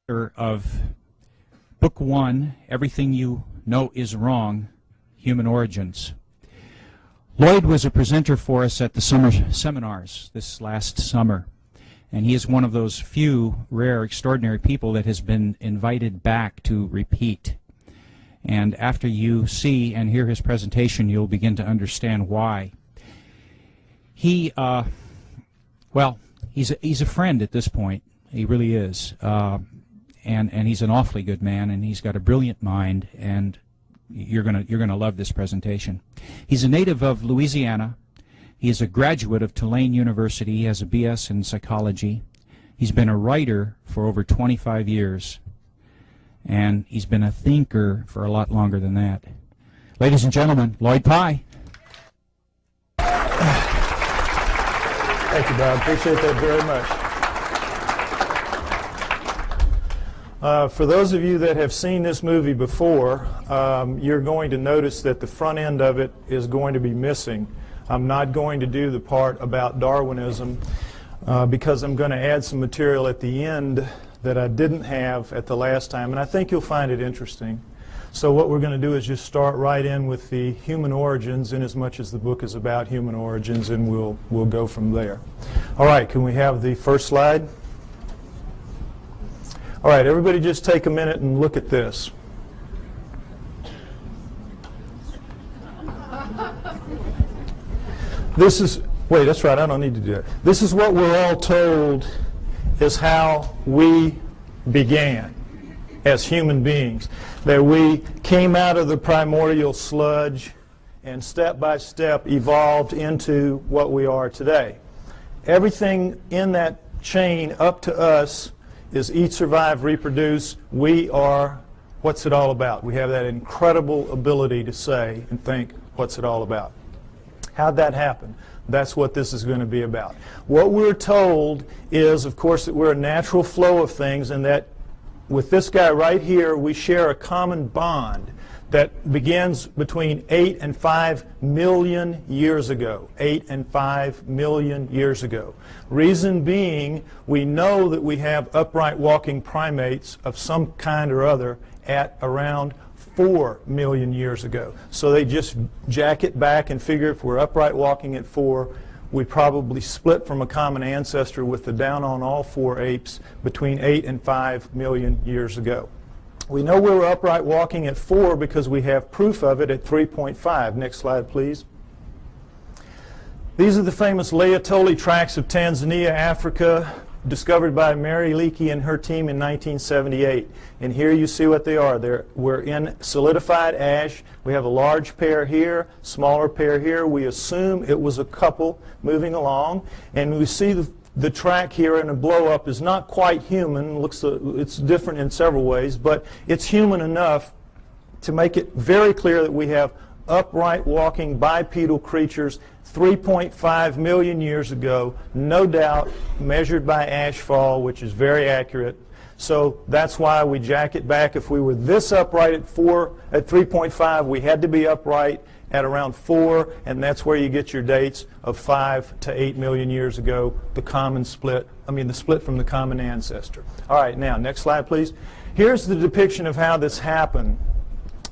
of Book 1, Everything You Know Is Wrong, Human Origins. Lloyd was a presenter for us at the summer seminars this last summer, and he is one of those few rare, extraordinary people that has been invited back to repeat. And after you see and hear his presentation, you'll begin to understand why. He, well, he's a friend at this point. He really is. And he's an awfully good man, and he's got a brilliant mind, and you're gonna love this presentation. He's a native of Louisiana. He is a graduate of Tulane University. He has a BS in psychology. He's been a writer for over 25 years, and he's been a thinker for a lot longer than that. Ladies and gentlemen, Lloyd Pye. Thank you, Bob. Appreciate that very much. For those of you that have seen this movie before, you're going to notice that the front end of it is going to be missing. I'm not going to do the part about Darwinism because I'm going to add some material at the end that I didn't have at the last time, and I think you'll find it interesting. So what we're going to do is just start right in with the human origins, in as much as the book is about human origins, and we'll go from there. All right, can we have the first slide? All right, everybody just take a minute and look at this. This is, wait, that's right, I don't need to do that. This is what we're all told is how we began as human beings. That we came out of the primordial sludge and step by step evolved into what we are today. Everything in that chain up to us is eat, survive, reproduce. We are, what's it all about? We have that incredible ability to say and think, what's it all about? How'd that happen? That's what this is going to be about. What we're told is, of course, that we're a natural flow of things, and that with this guy right here, we share a common bond that begins between 8 and 5 million years ago. 8 and 5 million years ago. Reason being, we know that we have upright walking primates of some kind or other at around 4 million years ago. So they just jack it back and figure if we're upright walking at 4, we probably split from a common ancestor with the down on all 4 apes between 8 and 5 million years ago. We know we were upright walking at 4 because we have proof of it at 3.5. Next slide, please. These are the famous Laetoli tracts of Tanzania, Africa, discovered by Mary Leakey and her team in 1978. And here you see what they are. We're in solidified ash. We have a large pair here, smaller pair here. We assume it was a couple moving along. And we see the track here in a blow-up is not quite human. It's different in several ways, but it's human enough to make it very clear that we have upright walking bipedal creatures 3.5 million years ago, no doubt, measured by ashfall, which is very accurate. So that's why we jack it back. If we were this upright at 3.5, we had to be upright at around 4, and that's where you get your dates of 5 to 8 million years ago, the split from the common ancestor. All right, now, next slide, please. Here's the depiction of how this happened.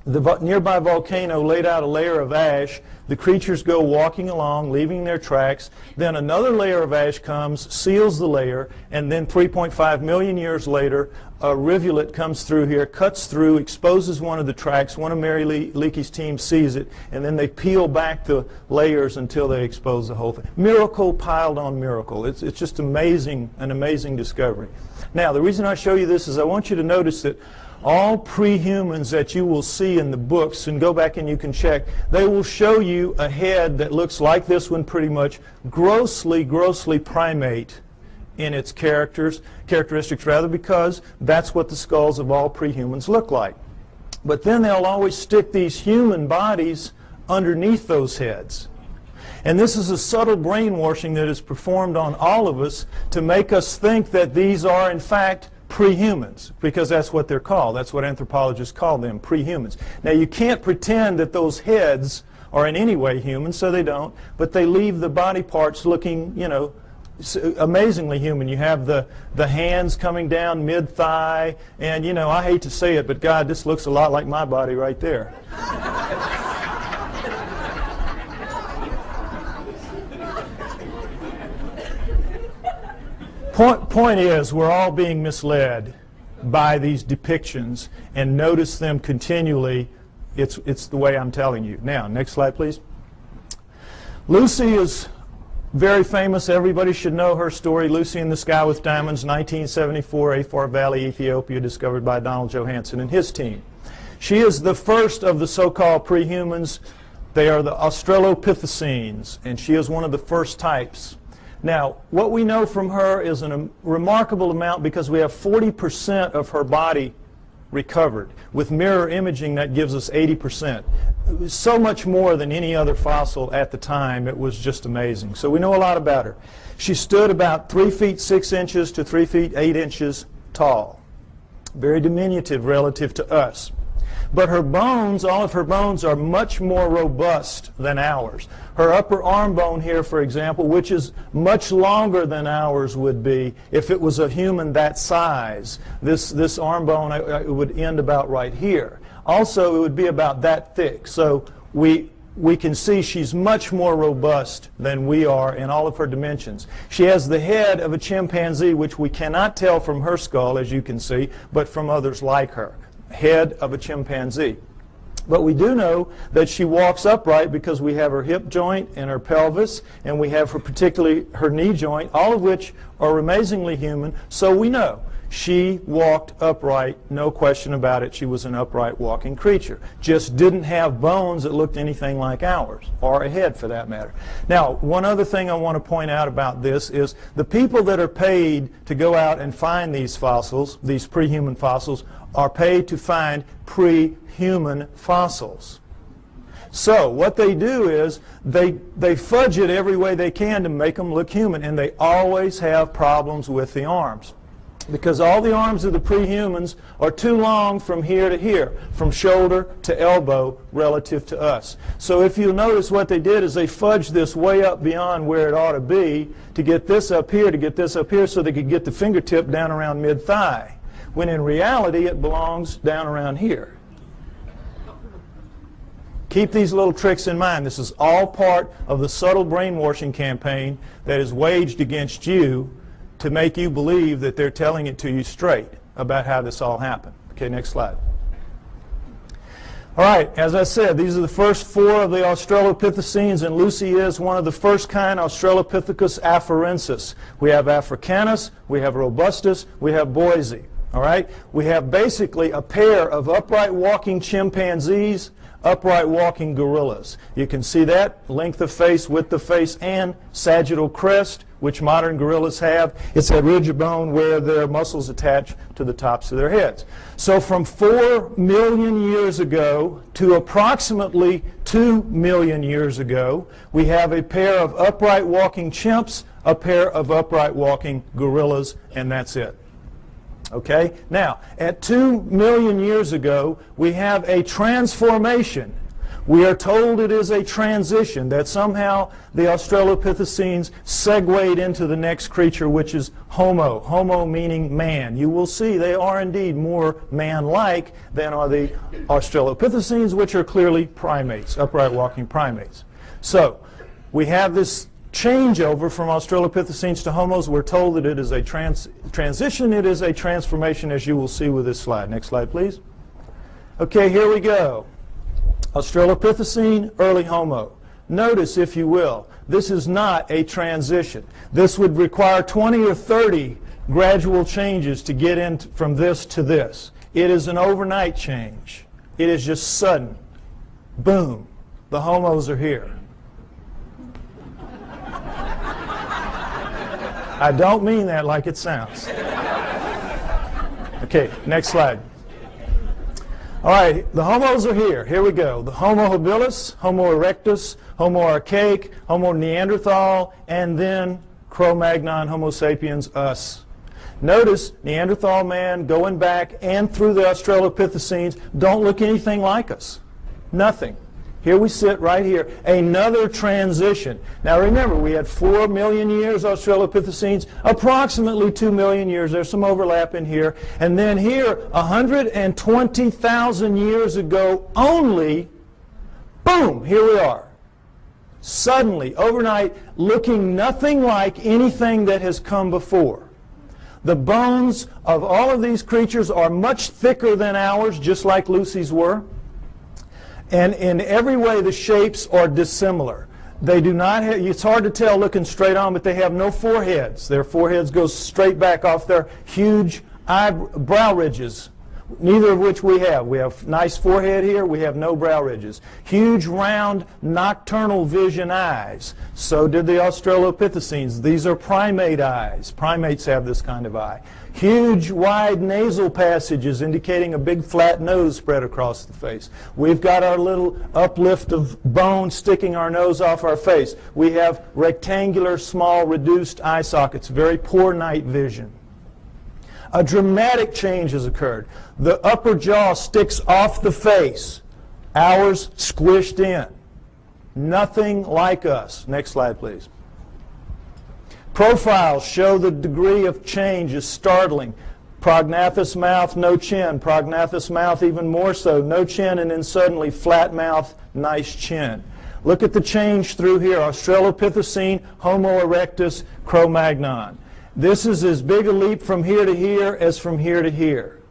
The nearby volcano laid out a layer of ash. The creatures go walking along, leaving their tracks. Then another layer of ash comes, seals the layer, and then 3.5 million years later, a rivulet comes through here, cuts through, exposes one of the tracks. One of Mary Leakey's team sees it, and then they peel back the layers until they expose the whole thing. Miracle piled on miracle. It's just amazing, an amazing discovery. Now, the reason I show you this is I want you to notice that all pre-humans that you will see in the books, and go back and you can check, they will show you a head that looks like this one pretty much, grossly primate in its characteristics rather, because that's what the skulls of all pre-humans look like. But then they'll always stick these human bodies underneath those heads. And this is a subtle brainwashing that is performed on all of us to make us think that these are, in fact, pre-humans, because that's what they're called. That's what anthropologists call them, pre-humans. Now, you can't pretend that those heads are in any way human, so they don't, but they leave the body parts looking, you know, amazingly human. You have the hands coming down mid-thigh, and you know, I hate to say it, but God, this looks a lot like my body right there. Point is, we're all being misled by these depictions, and notice them continually. It's the way I'm telling you. Now, next slide, please. Lucy is very famous. Everybody should know her story. Lucy in the Sky with Diamonds, 1974, Afar Valley, Ethiopia, discovered by Donald Johanson and his team. She is the first of the so-called pre-humans. They are the Australopithecines, and she is one of the first types. Now, what we know from her is a remarkable amount, because we have 40% of her body recovered. With mirror imaging, that gives us 80%. It was so much more than any other fossil at the time. It was just amazing. So we know a lot about her. She stood about 3 feet 6 inches to 3 feet 8 inches tall. Very diminutive relative to us. But her bones, all of her bones, are much more robust than ours. Her upper arm bone here, for example, which is much longer than ours would be if it was a human that size. This arm bone it would end about right here. Also, it would be about that thick. So we can see she's much more robust than we are in all of her dimensions. She has the head of a chimpanzee, which we cannot tell from her skull, as you can see, but from others like her. Head of a chimpanzee. But we do know that she walks upright because we have her hip joint and her pelvis, and we have particularly her knee joint, all of which are amazingly human. So we know she walked upright, no question about it. She was an upright walking creature. Just didn't have bones that looked anything like ours, or a head for that matter. Now, one other thing I want to point out about this is the people that are paid to go out and find these fossils, these pre-human fossils, are paid to find pre-human fossils. So what they do is they fudge it every way they can to make them look human, and they always have problems with the arms, because all the arms of the pre-humans are too long from here to here, from shoulder to elbow relative to us. So if you'll notice, what they did is they fudged this way up beyond where it ought to be to get this up here, so they could get the fingertip down around mid-thigh, when in reality it belongs down around here. Keep these little tricks in mind. This is all part of the subtle brainwashing campaign that is waged against you to make you believe that they're telling it to you straight about how this all happened. Okay, next slide. All right, as I said, these are the first 4 of the Australopithecines, and Lucy is one of the first kind, Australopithecus afarensis. We have Africanus, we have Robustus, we have Boise. All right, we have basically a pair of upright walking chimpanzees, upright walking gorillas. You can see that, length of face, width of face, and sagittal crest, which modern gorillas have. It's that ridge of bone where their muscles attach to the tops of their heads. So from 4 million years ago to approximately 2 million years ago, we have a pair of upright walking chimps, a pair of upright walking gorillas, and that's it. Okay? Now, at 2 million years ago, we have a transformation. We are told it is a transition, that somehow the Australopithecines segued into the next creature, which is Homo. Homo meaning man. You will see they are indeed more man-like than are the Australopithecines, which are clearly primates, upright walking primates. So, we have this changeover from Australopithecines to Homos. We're told that it is a transition, it is a transformation, as you will see with this slide. Next slide, please. Okay, here we go. Australopithecine, early Homo. Notice, if you will, this is not a transition. This would require 20 or 30 gradual changes to get in from this to this. It is an overnight change. It is just sudden. Boom. The Homos are here. I don't mean that like it sounds. Okay, next slide. All right, the Homos are here. Here we go. The Homo habilis, Homo erectus, Homo archaic, Homo neanderthal, and then Cro-Magnon, Homo sapiens, us. Notice Neanderthal man going back and through the Australopithecines don't look anything like us. Nothing. Here we sit right here. Another transition. Now remember, we had 4 million years Australopithecines, approximately 2 million years. There's some overlap in here. And then here, 120,000 years ago only, boom, here we are. Suddenly, overnight, looking nothing like anything that has come before. The bones of all of these creatures are much thicker than ours, just like Lucy's were. And in every way, the shapes are dissimilar. They do not have, it's hard to tell looking straight on, but they have no foreheads. Their foreheads go straight back off their huge brow ridges, neither of which we have. We have nice forehead here. We have no brow ridges. Huge, round, nocturnal vision eyes. So did the Australopithecines. These are primate eyes. Primates have this kind of eye. Huge, wide nasal passages indicating a big flat nose spread across the face. We've got our little uplift of bone sticking our nose off our face. We have rectangular, small, reduced eye sockets. Very poor night vision. A dramatic change has occurred. The upper jaw sticks off the face. Ours squished in. Nothing like us. Next slide, please. Profiles show the degree of change is startling. Prognathous mouth, no chin. Prognathous mouth even more so. No chin, and then suddenly flat mouth, nice chin. Look at the change through here. Australopithecine, Homo erectus, Cro-Magnon. This is as big a leap from here to here as from here to here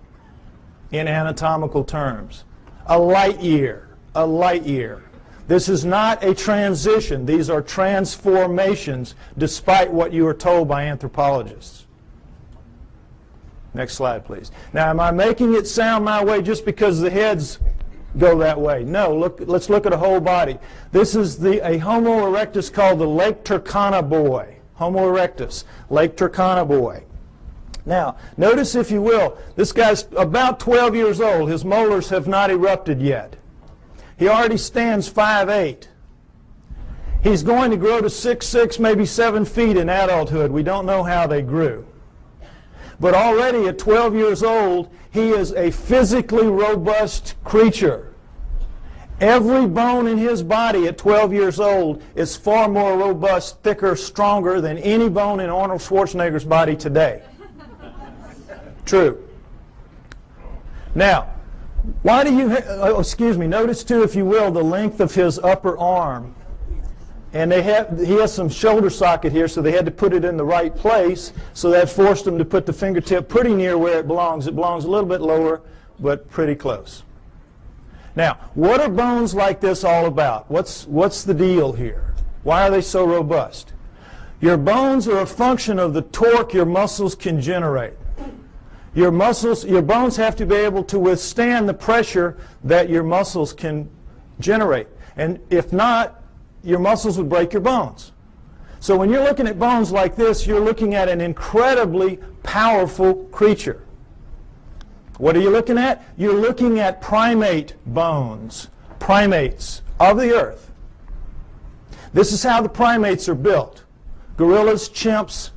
in anatomical terms. A light year. A light year. This is not a transition. These are transformations, despite what you are told by anthropologists. Next slide, please. Now, am I making it sound my way just because the heads go that way? No, let's look at a whole body. This is a Homo erectus called the Lake Turkana boy. Homo erectus, Lake Turkana boy. Now, notice, if you will, this guy's about 12 years old. His molars have not erupted yet. He already stands 5'8". He's going to grow to 6'6", maybe 7 feet in adulthood. We don't know how they grew. But already at 12 years old, he is a physically robust creature. Every bone in his body at 12 years old is far more robust, thicker, stronger than any bone in Arnold Schwarzenegger's body today. True. Now, why do you, notice too, if you will, the length of his upper arm. And he has some shoulder socket here, so they had to put it in the right place, so that forced him to put the fingertip pretty near where it belongs. It belongs a little bit lower, but pretty close. Now, what are bones like this all about? What's the deal here? Why are they so robust? Your bones are a function of the torque your muscles can generate. Your bones have to be able to withstand the pressure that your muscles can generate. And if not, your muscles would break your bones. So when you're looking at bones like this, you're looking at an incredibly powerful creature. What are you looking at? You're looking at primate bones, primates of the earth. This is how the primates are built. Gorillas, chimps,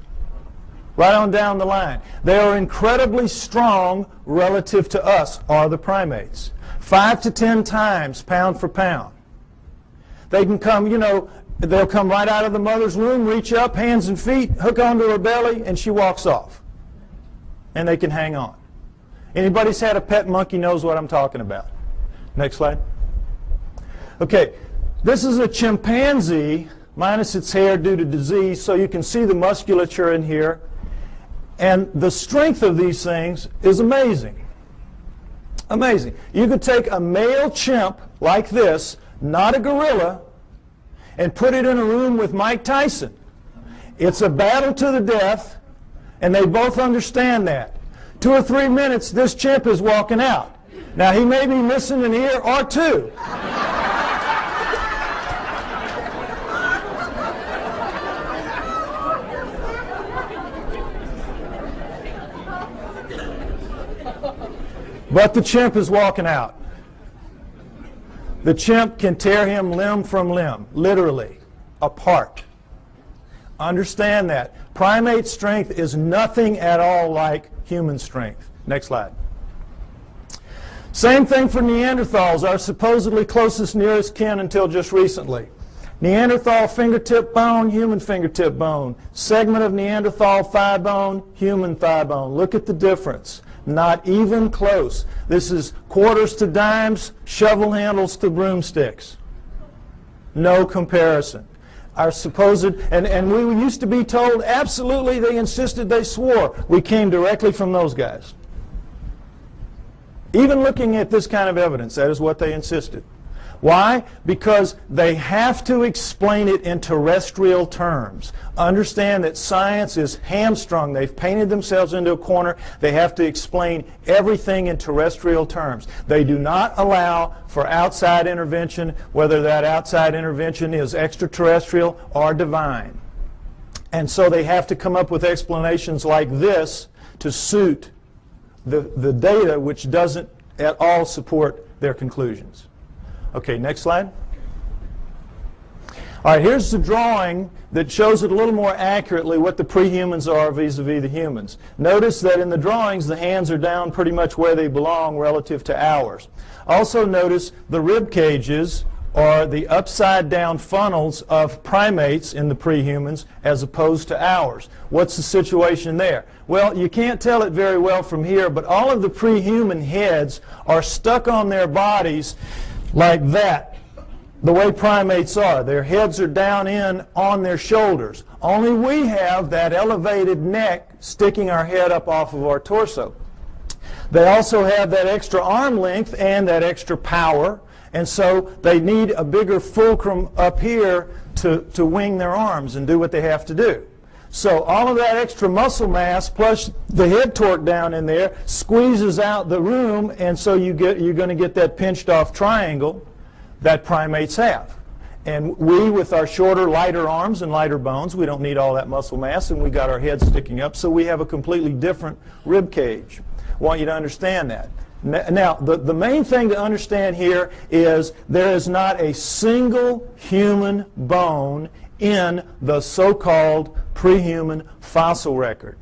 right on down the line. They are incredibly strong relative to us, are the primates. 5 to 10 times pound for pound. They can come, they'll come right out of the mother's womb, reach up, hands and feet, hook onto her belly, and she walks off. And they can hang on. Anybody's had a pet monkey knows what I'm talking about. Next slide. Okay, this is a chimpanzee minus its hair due to disease, so you can see the musculature in here. And the strength of these things is amazing. Amazing. You could take a male chimp like this, not a gorilla, and put it in a room with Mike Tyson. It's a battle to the death, and they both understand that. 2 or 3 minutes, this chimp is walking out. Now, he may be missing an ear or two. But the chimp is walking out. The chimp can tear him limb from limb, literally, apart. Understand that. Primate strength is nothing at all like human strength. Next slide. Same thing for Neanderthals, our supposedly closest nearest kin until just recently. Neanderthal fingertip bone, human fingertip bone. Segment of Neanderthal thigh bone, human thigh bone. Look at the difference. Not even close. This is quarters to dimes, shovel handles to broomsticks. No comparison. Our supposed, and we used to be told, absolutely, they insisted, they swore. We came directly from those guys. Even looking at this kind of evidence, that is what they insisted. Why? Because they have to explain it in terrestrial terms. Understand that science is hamstrung. They've painted themselves into a corner. They have to explain everything in terrestrial terms. They do not allow for outside intervention, whether that outside intervention is extraterrestrial or divine. And so they have to come up with explanations like this to suit the data, which doesn't at all support their conclusions. Okay, next slide. All right, here's the drawing that shows it a little more accurately what the prehumans are vis-a-vis the humans. Notice that in the drawings the hands are down pretty much where they belong relative to ours. Also notice the rib cages are the upside down funnels of primates in the prehumans as opposed to ours. What's the situation there? Well, you can't tell it very well from here, but all of the prehuman heads are stuck on their bodies like that, the way primates are. Their heads are down in on their shoulders. Only we have that elevated neck sticking our head up off of our torso. They also have that extra arm length and that extra power, and so they need a bigger fulcrum up here to wing their arms and do what they have to do. So all of that extra muscle mass plus the head torque down in there squeezes out the room, and so you're going to get that pinched off triangle that primates have. And we, with our shorter, lighter arms and lighter bones, we don't need all that muscle mass, and we got our heads sticking up, so we have a completely different rib cage. I want you to understand that. Now, the main thing to understand here is there is not a single human bone in the so-called prehuman fossil record.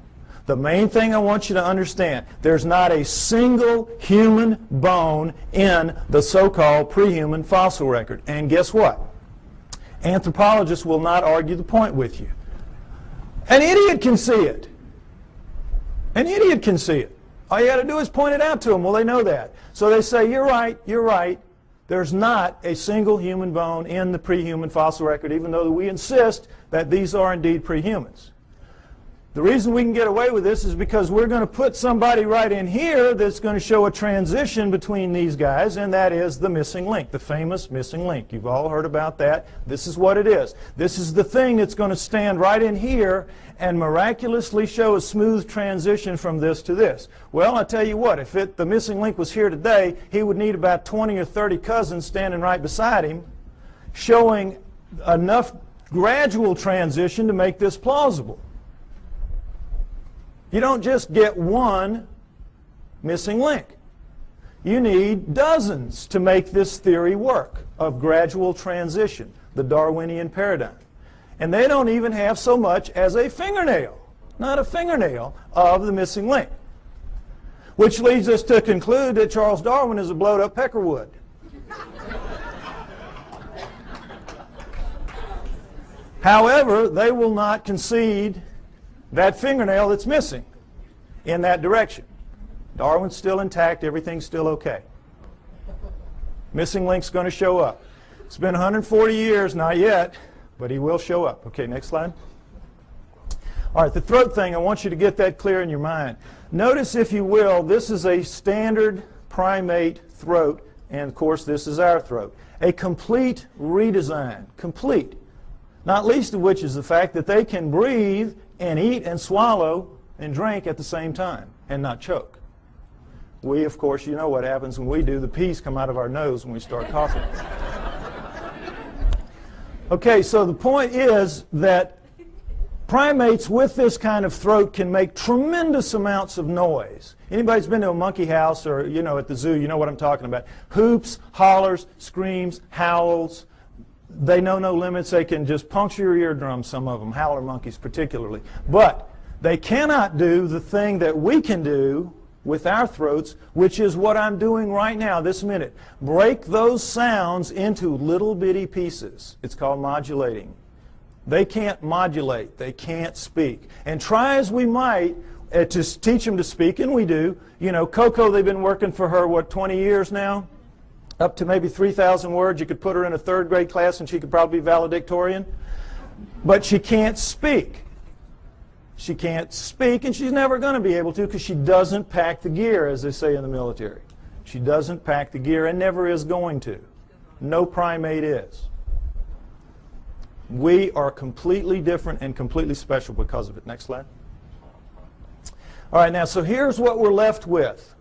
The main thing I want you to understand, there's not a single human bone in the so-called prehuman fossil record. And guess what? Anthropologists will not argue the point with you. An idiot can see it. An idiot can see it. All you got to do is point it out to them. Well, they know that. So they say, you're right, you're right. There's not a single human bone in the prehuman fossil record, even though we insist that these are indeed prehumans. The reason we can get away with this is because we're going to put somebody right in here that's going to show a transition between these guys, and that is the missing link, the famous missing link. You've all heard about that. This is what it is. This is the thing that's going to stand right in here and miraculously show a smooth transition from this to this. Well, I tell you what, if the missing link was here today, he would need about 20 or 30 cousins standing right beside him, showing enough gradual transition to make this plausible. You don't just get one missing link. You need dozens to make this theory work of gradual transition, the Darwinian paradigm. And they don't even have so much as a fingernail, not a fingernail, of the missing link. Which leads us to conclude that Charles Darwin is a blowed-up peckerwood. However, they will not concede that fingernail that's missing in that direction. Darwin's still intact, everything's still okay. Missing link's going to show up. It's been 140 years, not yet, but he will show up. Okay, next slide. All right, the throat thing, I want you to get that clear in your mind. Notice, if you will, this is a standard primate throat, and of course this is our throat. A complete redesign, complete. Not least of which is the fact that they can breathe and eat and swallow and drink at the same time and not choke. We, of course, you know what happens when we do. The peas come out of our nose when we start coughing. Okay, so the point is that primates with this kind of throat can make tremendous amounts of noise. Anybody's been to a monkey house or, at the zoo, you know what I'm talking about. Hoops, hollers, screams, howls. They know no limits. They can just puncture your eardrums, some of them, howler monkeys particularly. But they cannot do the thing that we can do with our throats, which is what I'm doing right now, this minute. Break those sounds into little bitty pieces. It's called modulating. They can't modulate. They can't speak. And try as we might to teach them to speak, and we do. You know, Coco, they've been working for her, what, 20 years now? Up to maybe 3,000 words. You could put her in a third grade class and she could probably be valedictorian. But she can't speak. She can't speak, and she's never going to be able to because she doesn't pack the gear, as they say in the military. She doesn't pack the gear and never is going to. No primate is. We are completely different and completely special because of it. Next slide. All right, now, so here's what we're left with.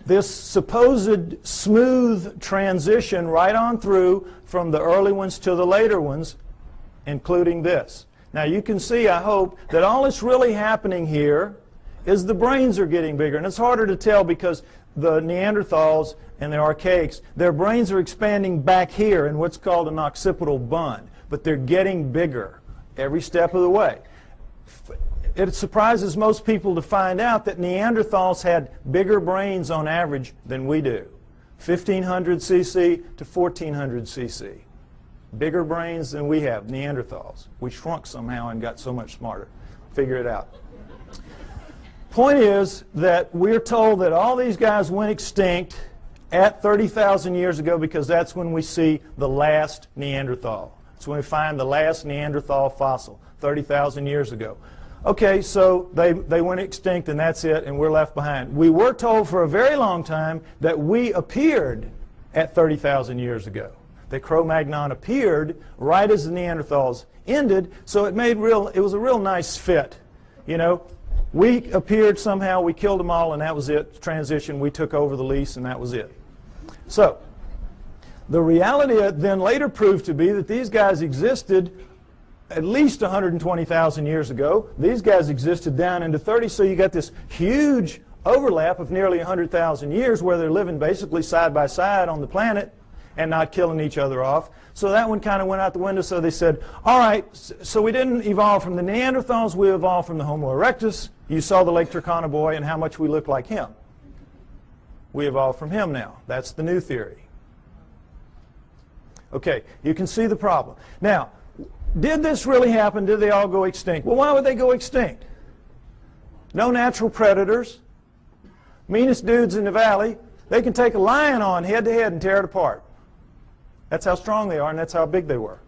This supposed smooth transition right on through from the early ones to the later ones, including this. Now you can see, I hope, that all that's really happening here is the brains are getting bigger. And it's harder to tell because the Neanderthals and the archaics, their brains are expanding back here in what's called an occipital bun. But they're getting bigger every step of the way. It surprises most people to find out that Neanderthals had bigger brains on average than we do. 1,500 cc to 1,400 cc. Bigger brains than we have, Neanderthals. We shrunk somehow and got so much smarter. Figure it out. Point is that we're told that all these guys went extinct at 30,000 years ago because that's when we see the last Neanderthal. That's when we find the last Neanderthal fossil, 30,000 years ago. Okay, so they went extinct and that's it, and we're left behind. We were told for a very long time that we appeared at 30,000 years ago. That Cro-Magnon appeared right as the Neanderthals ended, so it was a real nice fit. You know, we appeared somehow, we killed them all, and that was it. Transition, we took over the lease, and that was it. So, the reality then later proved to be that these guys existed at least 120,000 years ago. These guys existed down into 30, so you got this huge overlap of nearly 100,000 years where they're living basically side by side on the planet and not killing each other off. So that one kind of went out the window, so they said, all right, so we didn't evolve from the Neanderthals, we evolved from the Homo erectus. You saw the Lake Turkana boy and how much we look like him. We evolved from him now. That's the new theory. Okay, you can see the problem. Now, did this really happen? Did they all go extinct? Well, why would they go extinct? No natural predators. Meanest dudes in the valley. They can take a lion on head to head and tear it apart. That's how strong they are, and that's how big they were.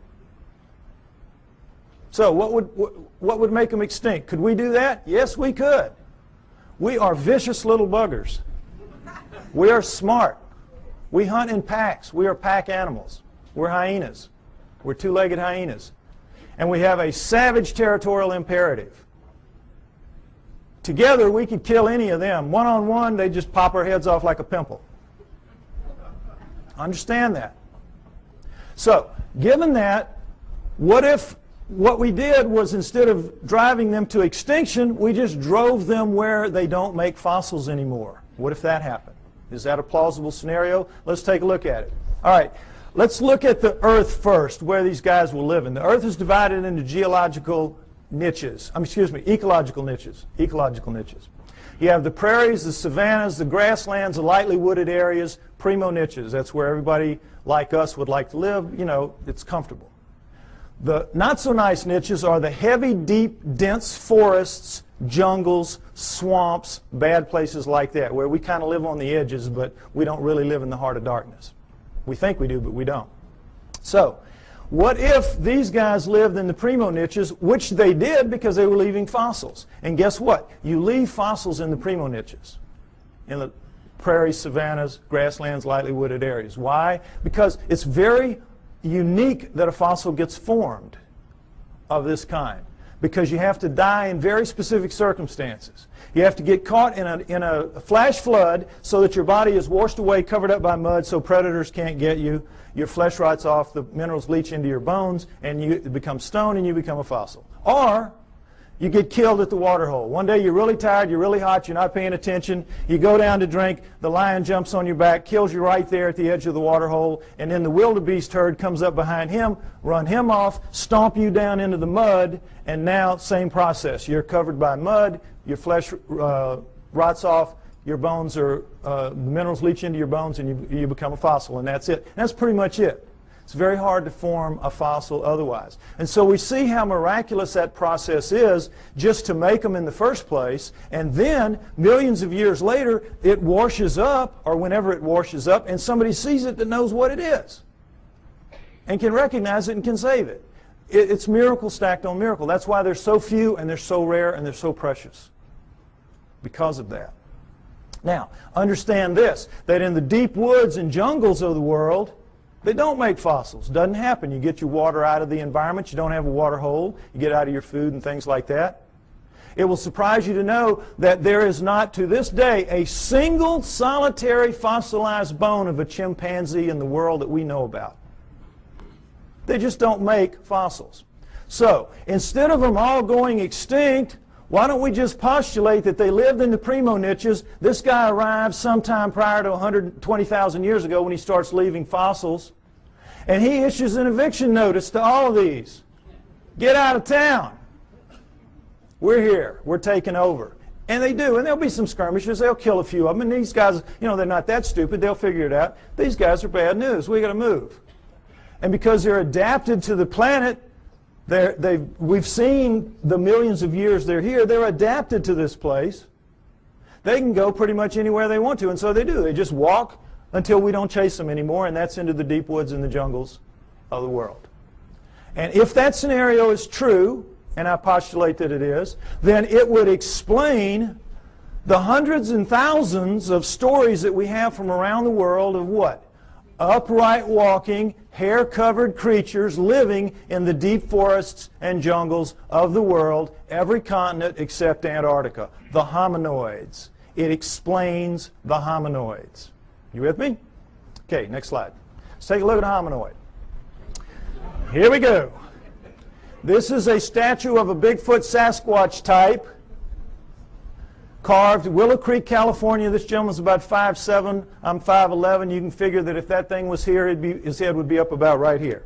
So what would make them extinct? Could we do that? Yes, we could. We are vicious little buggers. We are smart. We hunt in packs. We are pack animals. We're hyenas. We're two-legged hyenas. And we have a savage territorial imperative. Together, we could kill any of them. One-on-one, they just pop our heads off like a pimple. Understand that. So, given that, what if what we did was instead of driving them to extinction, we just drove them where they don't make fossils anymore? What if that happened? Is that a plausible scenario? Let's take a look at it. All right, let's look at the Earth first, where these guys will live in. The Earth is divided into geological niches. Ecological niches. Ecological niches. You have the prairies, the savannas, the grasslands, the lightly wooded areas, primo niches. That's where everybody like us would like to live. You know, it's comfortable. The not so nice niches are the heavy, deep, dense forests, jungles, swamps, bad places like that, where we kind of live on the edges, but we don't really live in the heart of darkness. We think we do, but we don't. So, what if these guys lived in the primo niches, which they did because they were leaving fossils? And guess what? You leave fossils in the primo niches, in the prairies, savannas, grasslands, lightly wooded areas. Why? Because it's very unique that a fossil gets formed of this kind, because you have to die in very specific circumstances. You have to get caught in a flash flood so that your body is washed away, covered up by mud, so predators can't get you. Your flesh rots off, the minerals leach into your bones, and you become stone and you become a fossil. Or you get killed at the water hole. One day you're really tired, you're really hot, you're not paying attention, you go down to drink, the lion jumps on your back, kills you right there at the edge of the water hole, and then the wildebeest herd comes up behind him, run him off, stomp you down into the mud, and now same process. You're covered by mud, your flesh rots off, your bones are, the minerals leach into your bones and you become a fossil, and that's it. And that's pretty much it. It's very hard to form a fossil otherwise. And so we see how miraculous that process is just to make them in the first place, and then millions of years later it washes up, or whenever it washes up, and somebody sees it that knows what it is and can recognize it and can save it. It's miracle stacked on miracle. That's why they're so few and they're so rare and they're so precious, because of that. Now, understand this, that in the deep woods and jungles of the world, they don't make fossils. Doesn't happen. You get your water out of the environment. You don't have a water hole. You get out of your food and things like that. It will surprise you to know that there is not, to this day, a single solitary fossilized bone of a chimpanzee in the world that we know about. They just don't make fossils. So, instead of them all going extinct, why don't we just postulate that they lived in the primo niches? This guy arrived sometime prior to 120,000 years ago when he starts leaving fossils. And he issues an eviction notice to all of these. Get out of town. We're here. We're taking over. And they do. And there'll be some skirmishes. They'll kill a few of them. And these guys, you know, they're not that stupid. They'll figure it out. These guys are bad news. We got to move. And because they're adapted to the planet, we've seen the millions of years they're here. They're adapted to this place. They can go pretty much anywhere they want to, and so they do. They just walk until we don't chase them anymore, and that's into the deep woods and the jungles of the world. And if that scenario is true, and I postulate that it is, then it would explain the hundreds and thousands of stories that we have from around the world of what? Upright walking, hair-covered creatures living in the deep forests and jungles of the world, every continent except Antarctica. The hominoids. It explains the hominoids. You with me? Okay, next slide. Let's take a look at a hominoid. Here we go. This is a statue of a Bigfoot Sasquatch type, carved Willow Creek, California. This gentleman's about 5'7". I'm 5'11". You can figure that if that thing was here, his head would be up about right here.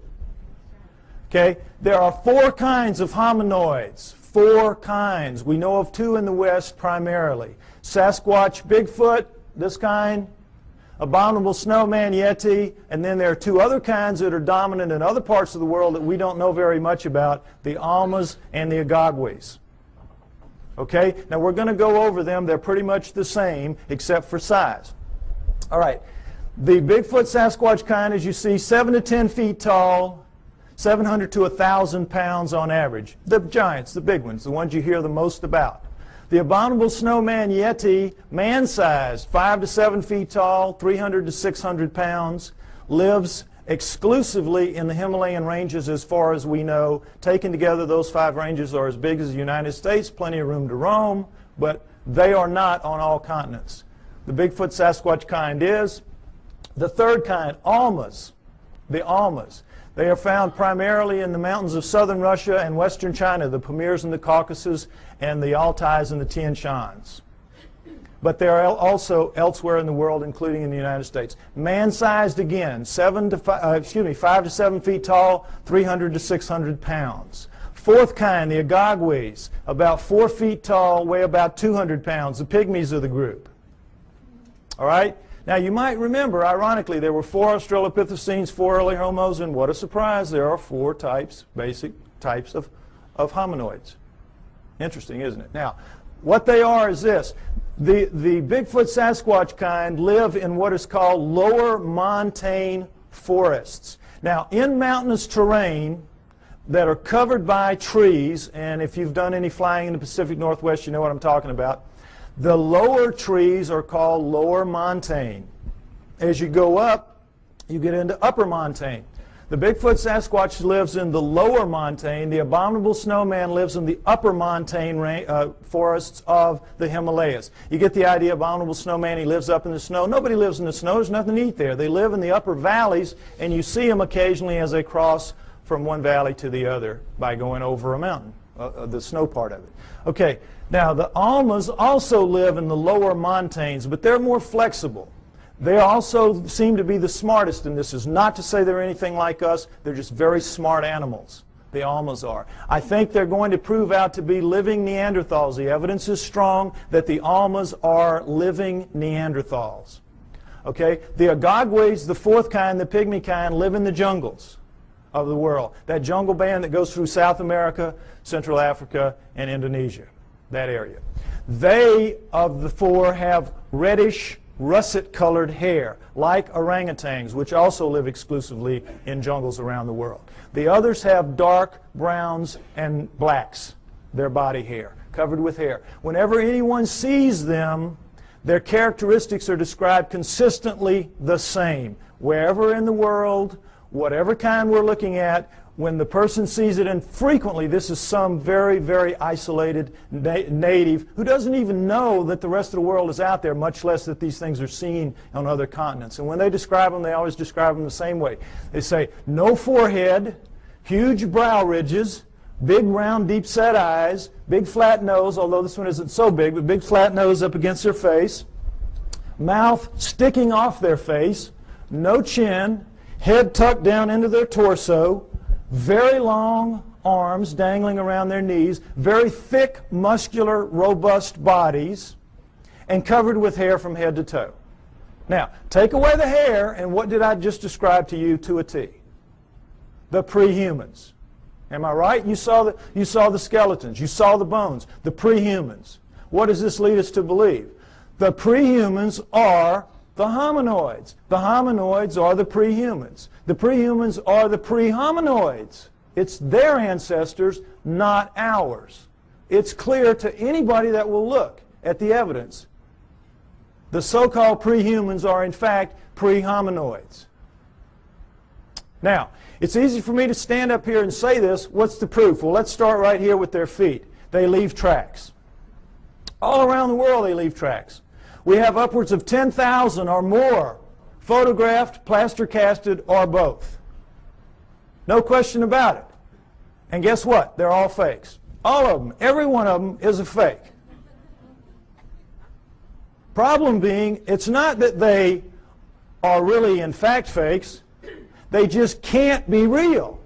Okay? There are 4 kinds of hominoids. 4 kinds. We know of 2 in the West primarily. Sasquatch, Bigfoot, this kind, abominable snowman, Yeti, and then there are 2 other kinds that are dominant in other parts of the world that we don't know very much about, the almas and the agagwis. Okay? Now we're going to go over them. They're pretty much the same except for size. All right. The Bigfoot Sasquatch kind, as you see, 7 to 10 feet tall, 700 to 1,000 pounds on average. The giants, the big ones, the ones you hear the most about. The abominable snowman Yeti, man-sized, 5 to 7 feet tall, 300 to 600 pounds, lives exclusively in the Himalayan ranges as far as we know. Taken together, those 5 ranges are as big as the United States, plenty of room to roam, but they are not on all continents. The Bigfoot Sasquatch kind is. The third kind, almas. The almas. They are found primarily in the mountains of southern Russia and western China, the Pamirs and the Caucasus, and the Altais and the Tian Shans. But they are also elsewhere in the world, including in the United States. Man-sized again, 5 to 7 feet tall, 300 to 600 pounds. Fourth kind, the agagwis, about 4 feet tall, weigh about 200 pounds, the pygmies of the group. All right? Now, you might remember, ironically, there were 4 Australopithecines, 4 early homos, and what a surprise, there are 4 types, basic types of hominoids. Interesting, isn't it? Now, what they are is this. The Bigfoot Sasquatch kind live in what is called lower montane forests. Now, in mountainous terrain that are covered by trees, and if you've done any flying in the Pacific Northwest, you know what I'm talking about. The lower trees are called lower montane. As you go up, you get into upper montane. The Bigfoot Sasquatch lives in the lower montane. The abominable snowman lives in the upper montane forests of the Himalayas. You get the idea, abominable snowman, he lives up in the snow. Nobody lives in the snow. There's nothing to eat there. They live in the upper valleys, and you see them occasionally as they cross from one valley to the other by going over a mountain, the snow part of it. Okay, now the almas also live in the lower montanes, but they're more flexible. They also seem to be the smartest, and this is not to say they're anything like us. They're just very smart animals. The Almas are. I think they're going to prove out to be living Neanderthals. The evidence is strong that the Almas are living Neanderthals. Okay? The Agogwes, the fourth kind, the pygmy kind, live in the jungles of the world. That jungle band that goes through South America, Central Africa, and Indonesia. That area. They, of the four, have reddish, russet-colored hair, like orangutans, which also live exclusively in jungles around the world. The others have dark browns and blacks, their body hair, covered with hair. Whenever anyone sees them, their characteristics are described consistently the same. Wherever in the world, whatever kind we're looking at, when the person sees it, and frequently this is some very, very isolated native who doesn't even know that the rest of the world is out there, much less that these things are seen on other continents. And when they describe them, they always describe them the same way. They say, no forehead, huge brow ridges, big round deep-set eyes, big flat nose, although this one isn't so big, but big flat nose up against their face, mouth sticking off their face, no chin, head tucked down into their torso, very long arms dangling around their knees, very thick, muscular, robust bodies, and covered with hair from head to toe. Now, take away the hair, and what did I just describe to you to a T? The pre-humans. Am I right? You saw the skeletons. You saw the bones. The pre-humans. What does this lead us to believe? The pre-humans are the hominoids. The hominoids are the pre-humans. The pre-humans are the pre-hominoids. It's their ancestors, not ours. It's clear to anybody that will look at the evidence. The so-called pre-humans are, in fact, pre-hominoids. Now, it's easy for me to stand up here and say this. What's the proof? Well, let's start right here with their feet. They leave tracks. All around the world they leave tracks. We have upwards of 10,000 or more photographed, plaster casted, or both. No question about it. And guess what? They're all fakes. All of them. Every one of them is a fake. Problem being, it's not that they are really in fact fakes. They just can't be real.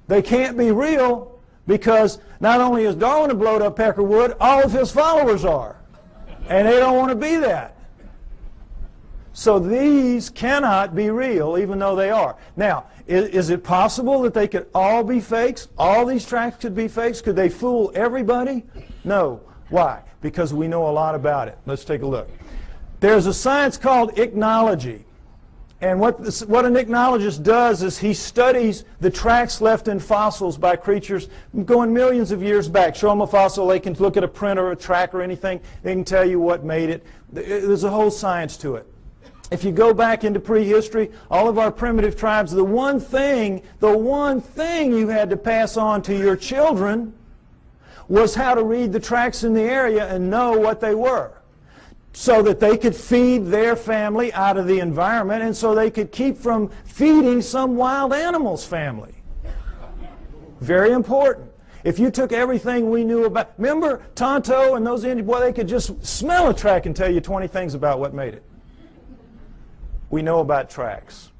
They can't be real because not only is Darwin a blowed up peckerwood, all of his followers are. And they don't want to be that. So these cannot be real, even though they are. Now, is it possible that they could all be fakes? All these tracks could be fakes? Could they fool everybody? No. Why? Because we know a lot about it. Let's take a look. There's a science called ichnology. And what an ichnologist does is he studies the tracks left in fossils by creatures going millions of years back. Show them a fossil, they can look at a print or a track or anything, they can tell you what made it. There's a whole science to it. If you go back into prehistory, all of our primitive tribes, the one thing you had to pass on to your children was how to read the tracks in the area and know what they were, so that they could feed their family out of the environment and so they could keep from feeding some wild animal's family. Very important. If you took everything we knew about, remember Tonto and those Indians, boy, they could just smell a track and tell you 20 things about what made it. We know about tracks.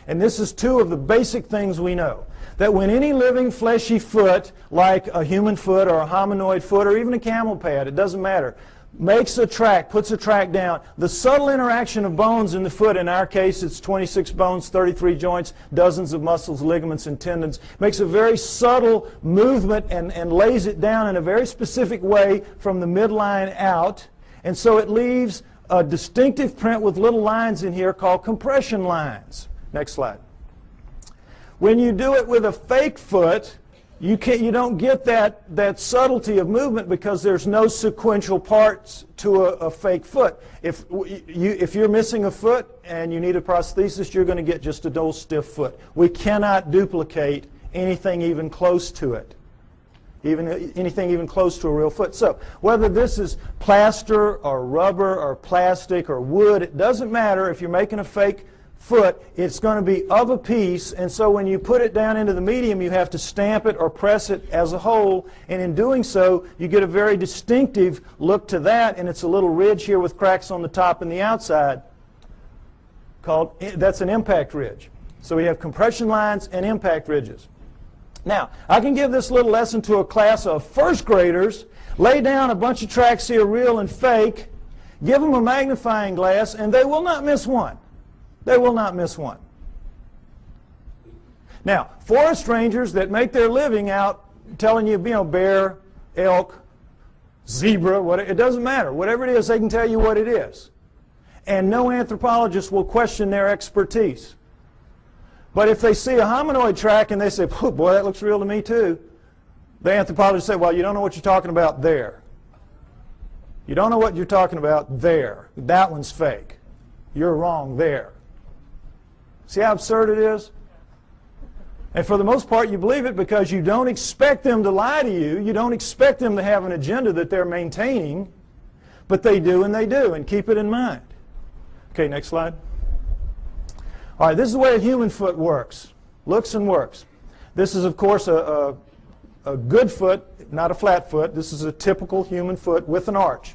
And this is two of the basic things we know. That when any living fleshy foot, like a human foot or a hominoid foot or even a camel pad, it doesn't matter, makes a track, puts a track down, the subtle interaction of bones in the foot, in our case it's 26 bones, 33 joints, dozens of muscles, ligaments, and tendons, makes a very subtle movement and lays it down in a very specific way from the midline out. And so it leaves a distinctive print with little lines in here called compression lines. Next slide. When you do it with a fake foot, you don't get that subtlety of movement because there's no sequential parts to a fake foot. If you're missing a foot and you need a prosthesis, you're going to get just a dull, stiff foot. We cannot duplicate anything even close to it, anything even close to a real foot. So whether this is plaster or rubber or plastic or wood, it doesn't matter. If you're making a fake foot, it's going to be of a piece, and so when you put it down into the medium, you have to stamp it or press it as a whole, and in doing so, you get a very distinctive look to that, and it's a little ridge here with cracks on the top and the outside that's an impact ridge. So we have compression lines and impact ridges. Now, I can give this little lesson to a class of first graders, lay down a bunch of tracks here, real and fake, give them a magnifying glass, and they will not miss one. They will not miss one. Now, forest rangers that make their living out telling you, bear, elk, zebra, it doesn't matter. Whatever it is, they can tell you what it is. And no anthropologist will question their expertise. But if they see a hominoid track and they say, boy, that looks real to me too, the anthropologist say, well, you don't know what you're talking about there. You don't know what you're talking about there. That one's fake. You're wrong there. See how absurd it is? And for the most part, you believe it because you don't expect them to lie to you. You don't expect them to have an agenda that they're maintaining. But they do, and they do. And keep it in mind. Okay, next slide. All right, this is the way a human foot works. Looks and works. This is, of course, a good foot, not a flat foot. This is a typical human foot with an arch.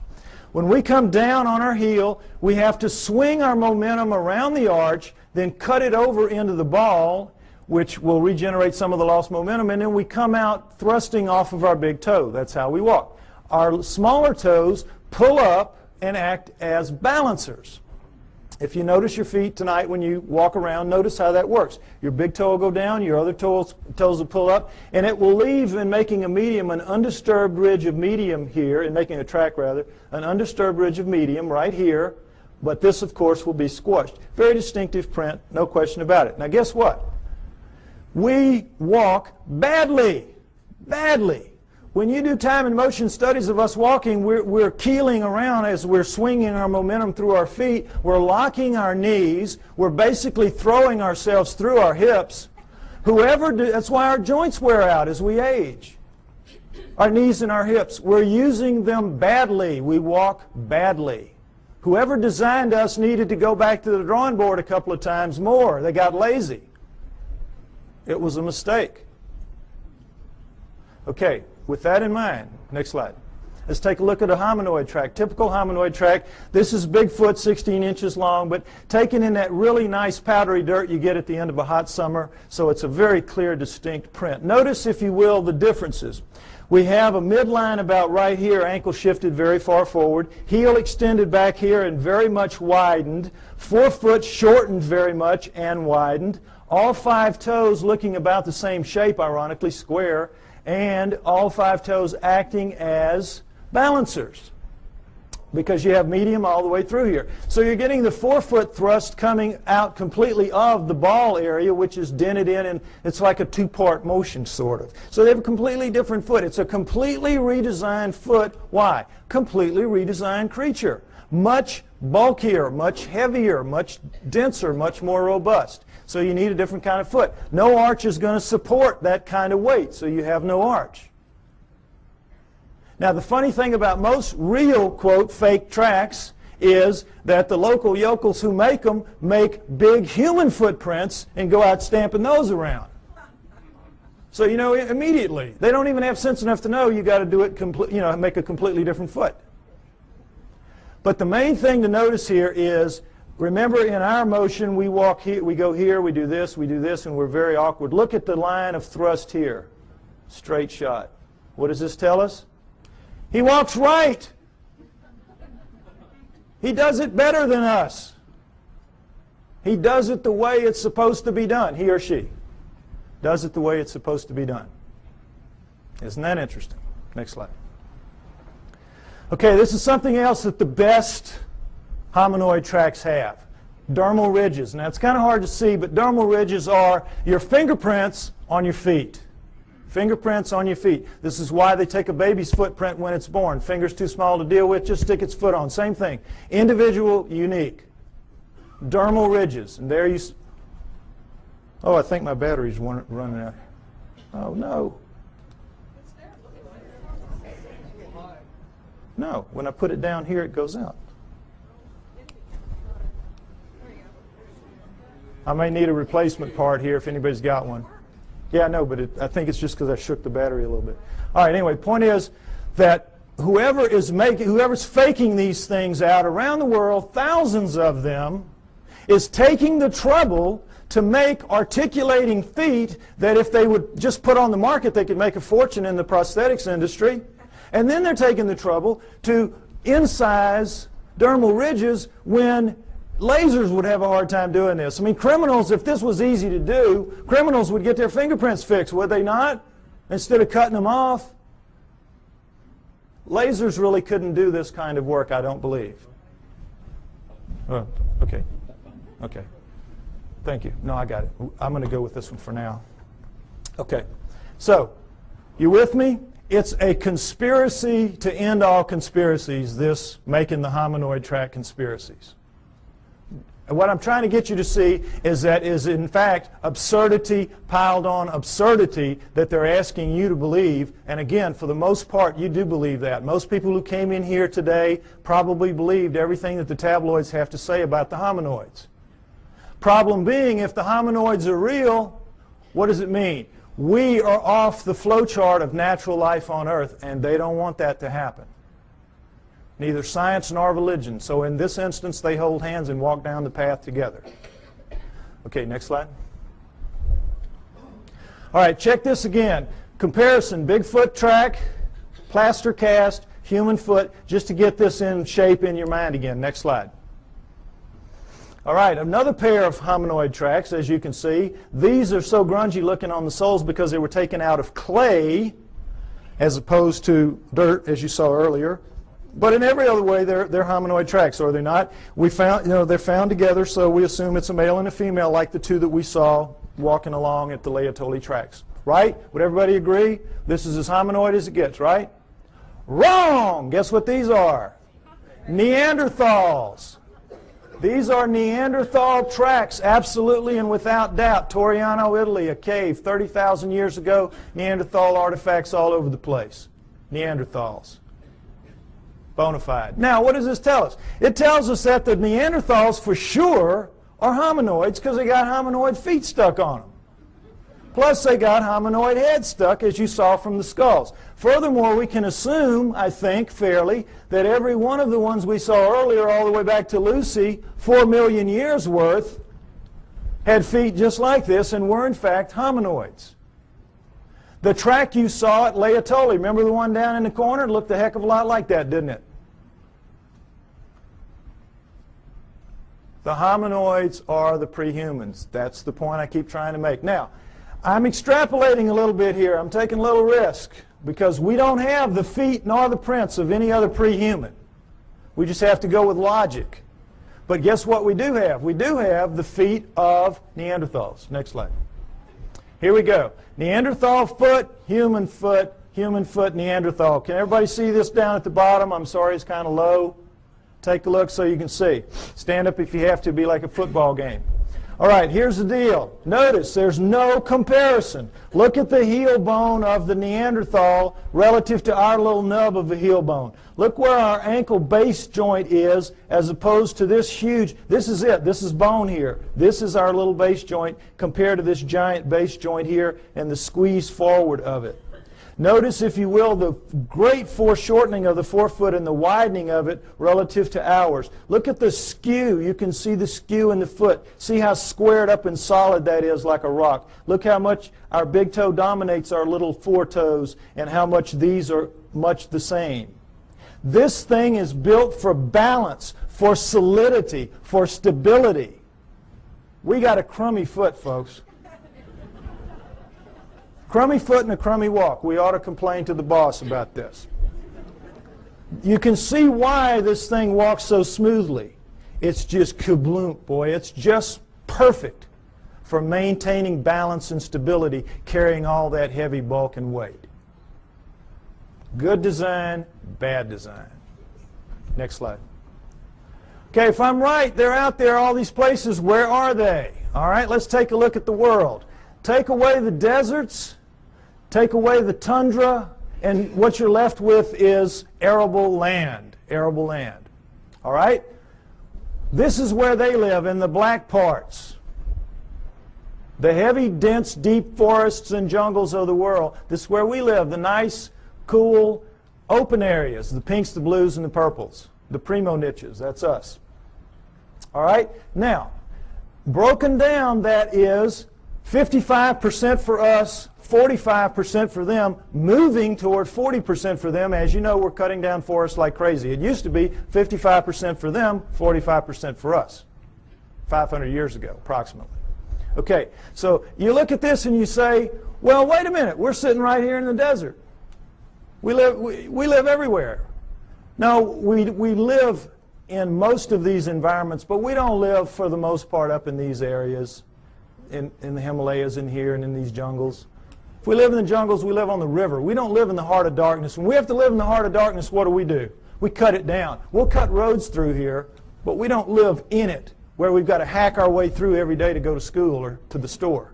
When we come down on our heel, we have to swing our momentum around the arch, then cut it over into the ball, which will regenerate some of the lost momentum, and then we come out thrusting off of our big toe. That's how we walk. Our smaller toes pull up and act as balancers. If you notice your feet tonight when you walk around, notice how that works. Your big toe will go down, your other toes will pull up, and it will leave in making a medium, an undisturbed ridge of medium here, in making a track rather, an undisturbed ridge of medium right here, but this, of course, will be squashed. Very distinctive print, no question about it. Now, guess what? We walk badly, badly. When you do time and motion studies of us walking, we're keeling around as we're swinging our momentum through our feet. We're locking our knees. We're basically throwing ourselves through our hips. That's why our joints wear out as we age. Our knees and our hips. We're using them badly. We walk badly. Whoever designed us needed to go back to the drawing board a couple of times more. They got lazy. It was a mistake. Okay, with that in mind, next slide. Let's take a look at a hominoid track, typical hominoid track. This is Bigfoot, 16 inches long, but taken in that really nice powdery dirt you get at the end of a hot summer, so it's a very clear, distinct print. Notice, if you will, the differences. We have a midline about right here, ankle shifted very far forward, heel extended back here and very much widened, forefoot shortened very much and widened, all 5 toes looking about the same shape, ironically, square, and all 5 toes acting as balancers because you have medium all the way through here. So you're getting the forefoot thrust coming out completely of the ball area, which is dented in, and it's like a 2-part motion, sort of. So they have a completely different foot. It's a completely redesigned foot. Why? Completely redesigned creature. Much bulkier, much heavier, much denser, much more robust. So you need a different kind of foot. No arch is going to support that kind of weight, so you have no arch. Now, the funny thing about most real, quote, fake tracks is that the local yokels who make them make big human footprints and go out stamping those around. So, you know, immediately, they don't even have sense enough to know you got to do it, make a completely different foot. But the main thing to notice here is, remember, in our motion, we walk here, we go here, we do this, and we're very awkward. Look at the line of thrust here. Straight shot. What does this tell us? He walks right. He does it better than us. He does it the way it's supposed to be done. He or she does it the way it's supposed to be done. Isn't that interesting? Next slide. Okay, this is something else that the best hominoid tracks have. Dermal ridges. Now, it's kind of hard to see, but dermal ridges are your fingerprints on your feet. Fingerprints on your feet. This is why they take a baby's footprint when it's born. Fingers too small to deal with, just stick its foot on. Same thing. Individual, unique. Dermal ridges. And there you... Oh, I think my battery's running out. Oh, no. No. When I put it down here, it goes out. I may need a replacement part here if anybody's got one. Yeah, I know, but I think it's just because I shook the battery a little bit. All right, anyway, point is that whoever's faking these things out around the world, thousands of them, is taking the trouble to make articulating feet that if they would just put on the market, they could make a fortune in the prosthetics industry. And then they're taking the trouble to incise dermal ridges when lasers would have a hard time doing this. I mean, criminals, if this was easy to do, criminals would get their fingerprints fixed, would they not? Instead of cutting them off. Lasers really couldn't do this kind of work, I don't believe. Oh, okay. Okay. Thank you. No, I got it. I'm going to go with this one for now. Okay. So, you with me? It's a conspiracy to end all conspiracies, this making the hominoid track conspiracies. And what I'm trying to get you to see is that is in fact absurdity piled on absurdity that they're asking you to believe. And again, for the most part, you do believe that. Most people who came in here today probably believed everything that the tabloids have to say about the hominoids. Problem being, if the hominoids are real, what does it mean? We are off the flowchart of natural life on Earth, and they don't want that to happen. Neither science nor religion. So in this instance, they hold hands and walk down the path together. Okay, next slide. All right, check this again. Comparison, Bigfoot track, plaster cast, human foot, just to get this in shape in your mind again. Next slide. All right, another pair of hominoid tracks, as you can see. These are so grungy looking on the soles because they were taken out of clay as opposed to dirt, as you saw earlier. But in every other way, they're hominoid tracks, are they not? We found, they're found together, so we assume it's a male and a female, like the two that we saw walking along at the Laetoli tracks. Right? Would everybody agree? This is as hominoid as it gets, right? Wrong! Guess what these are? Neanderthals. These are Neanderthal tracks, absolutely and without doubt. Toriano, Italy, a cave 30,000 years ago. Neanderthal artifacts all over the place. Neanderthals. Bona fide. Now, what does this tell us? It tells us that the Neanderthals, for sure, are hominoids because they got hominoid feet stuck on them. Plus, they got hominoid heads stuck, as you saw from the skulls. Furthermore, we can assume, I think, fairly, that every one of the ones we saw earlier, all the way back to Lucy, 4 million years worth, had feet just like this and were, in fact, hominoids. The track you saw at Laetoli, remember the one down in the corner? It looked a heck of a lot like that, didn't it? The hominoids are the prehumans. That's the point I keep trying to make. Now, I'm extrapolating a little bit here. I'm taking a little risk because we don't have the feet nor the prints of any other prehuman. We just have to go with logic. But guess what we do have? We do have the feet of Neanderthals. Next slide. Here we go. Neanderthal foot, human foot, Neanderthal. Can everybody see this down at the bottom? I'm sorry, it's kind of low. Take a look so you can see. Stand up if you have to, be like a football game. All right, here's the deal. Notice there's no comparison. Look at the heel bone of the Neanderthal relative to our little nub of a heel bone. Look where our ankle base joint is as opposed to this huge. This is it. This is bone here. This is our little base joint compared to this giant base joint here and the squeeze forward of it. Notice, if you will, the great foreshortening of the forefoot and the widening of it relative to ours. Look at the skew. You can see the skew in the foot. See how squared up and solid that is, like a rock. Look how much our big toe dominates our little foretoes and how much these are much the same. This thing is built for balance, for solidity, for stability. We got a crummy foot, folks. Crummy foot and a crummy walk. We ought to complain to the boss about this. You can see why this thing walks so smoothly. It's just kabloom, boy. It's just perfect for maintaining balance and stability, carrying all that heavy bulk and weight. Good design, bad design. Next slide. Okay, if I'm right, they're out there, all these places. Where are they? All right, let's take a look at the world. Take away the deserts, take away the tundra, and what you're left with is arable land. Arable land. All right? This is where they live, in the black parts. The heavy, dense, deep forests and jungles of the world. This is where we live, the nice, cool, open areas, the pinks, the blues, and the purples. The primo niches, that's us. All right? Now, Broken down, that is 55% for us, 45% for them, moving toward 40% for them. As you know, we're cutting down forests like crazy. It used to be 55% for them, 45% for us, 500 years ago, approximately. Okay, so you look at this and you say, well, wait a minute, we're sitting right here in the desert. We live everywhere. No, we live in most of these environments, but we don't live for the most part up in these areas, in the Himalayas and here and in these jungles. If we live in the jungles, we live on the river. We don't live in the heart of darkness. When we have to live in the heart of darkness, what do? We cut it down. We'll cut roads through here, but we don't live in it, where we've got to hack our way through every day to go to school or to the store.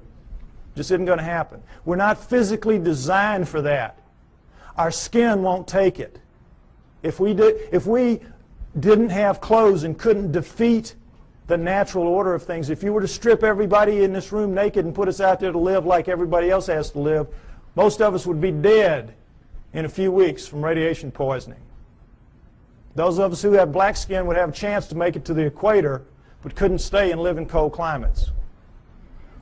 Just isn't going to happen. We're not physically designed for that. Our skin won't take it. If we didn't have clothes and couldn't defeat the natural order of things, if you were to strip everybody in this room naked and put us out there to live like everybody else has to live, most of us would be dead in a few weeks from radiation poisoning. Those of us who have black skin would have a chance to make it to the equator, but couldn't stay and live in cold climates.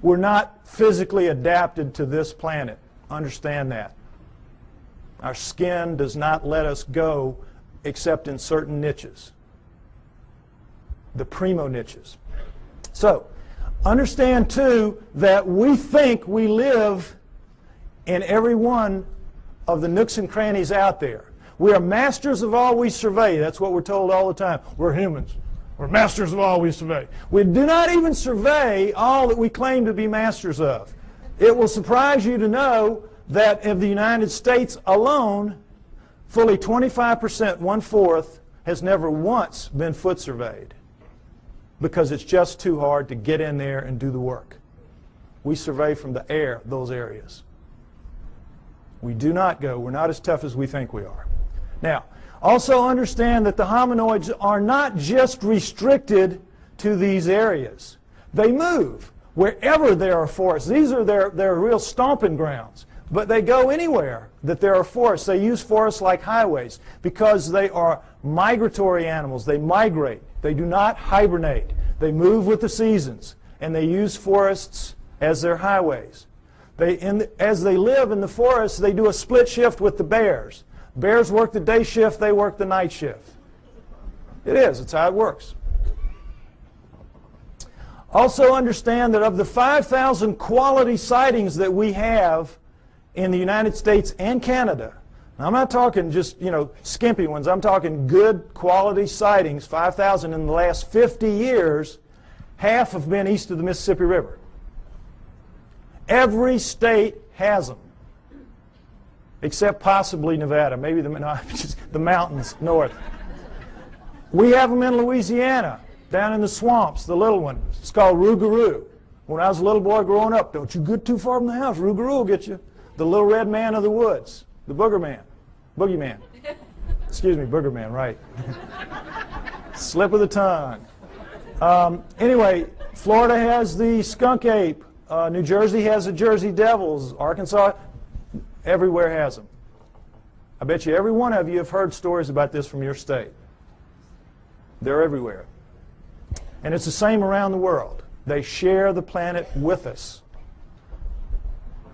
We're not physically adapted to this planet. Understand that. Our skin does not let us go except in certain niches. The primo niches. So, understand too that we think we live in every one of the nooks and crannies out there. We are masters of all we survey. That's what we're told all the time. We're humans. We're masters of all we survey. We do not even survey all that we claim to be masters of. It will surprise you to know that of the United States alone, fully 25%, 1/4, has never once been foot surveyed because it's just too hard to get in there and do the work. We survey from the air those areas. We do not go. We're not as tough as we think we are. Now, also understand that the hominoids are not just restricted to these areas. They move wherever there are forests. These are their real stomping grounds. But they go anywhere that there are forests. They use forests like highways because they are migratory animals. They migrate. They do not hibernate. They move with the seasons. And they use forests as their highways. As they live in the forests, they do a split shift with the bears. Bears work the day shift, they work the night shift. It is. It's how it works. Also understand that of the 5,000 quality sightings that we have in the United States and Canada, now I'm not talking just, skimpy ones. I'm talking good quality sightings, 5,000 in the last 50 years, half have been east of the Mississippi River. Every state has them, except possibly Nevada, maybe the mountains north. We have them in Louisiana, down in the swamps, the little one. It's called rougarou. When I was a little boy growing up, don't you get too far from the house, rougarou will get you. The little red man of the woods, the boogeyman. Excuse me, boogerman, right. Slip of the tongue. Anyway, Florida has the skunk ape. New Jersey has the Jersey Devils. Arkansas, everywhere has them. I bet you every one of you have heard stories about this from your state. They're everywhere. And it's the same around the world. They share the planet with us.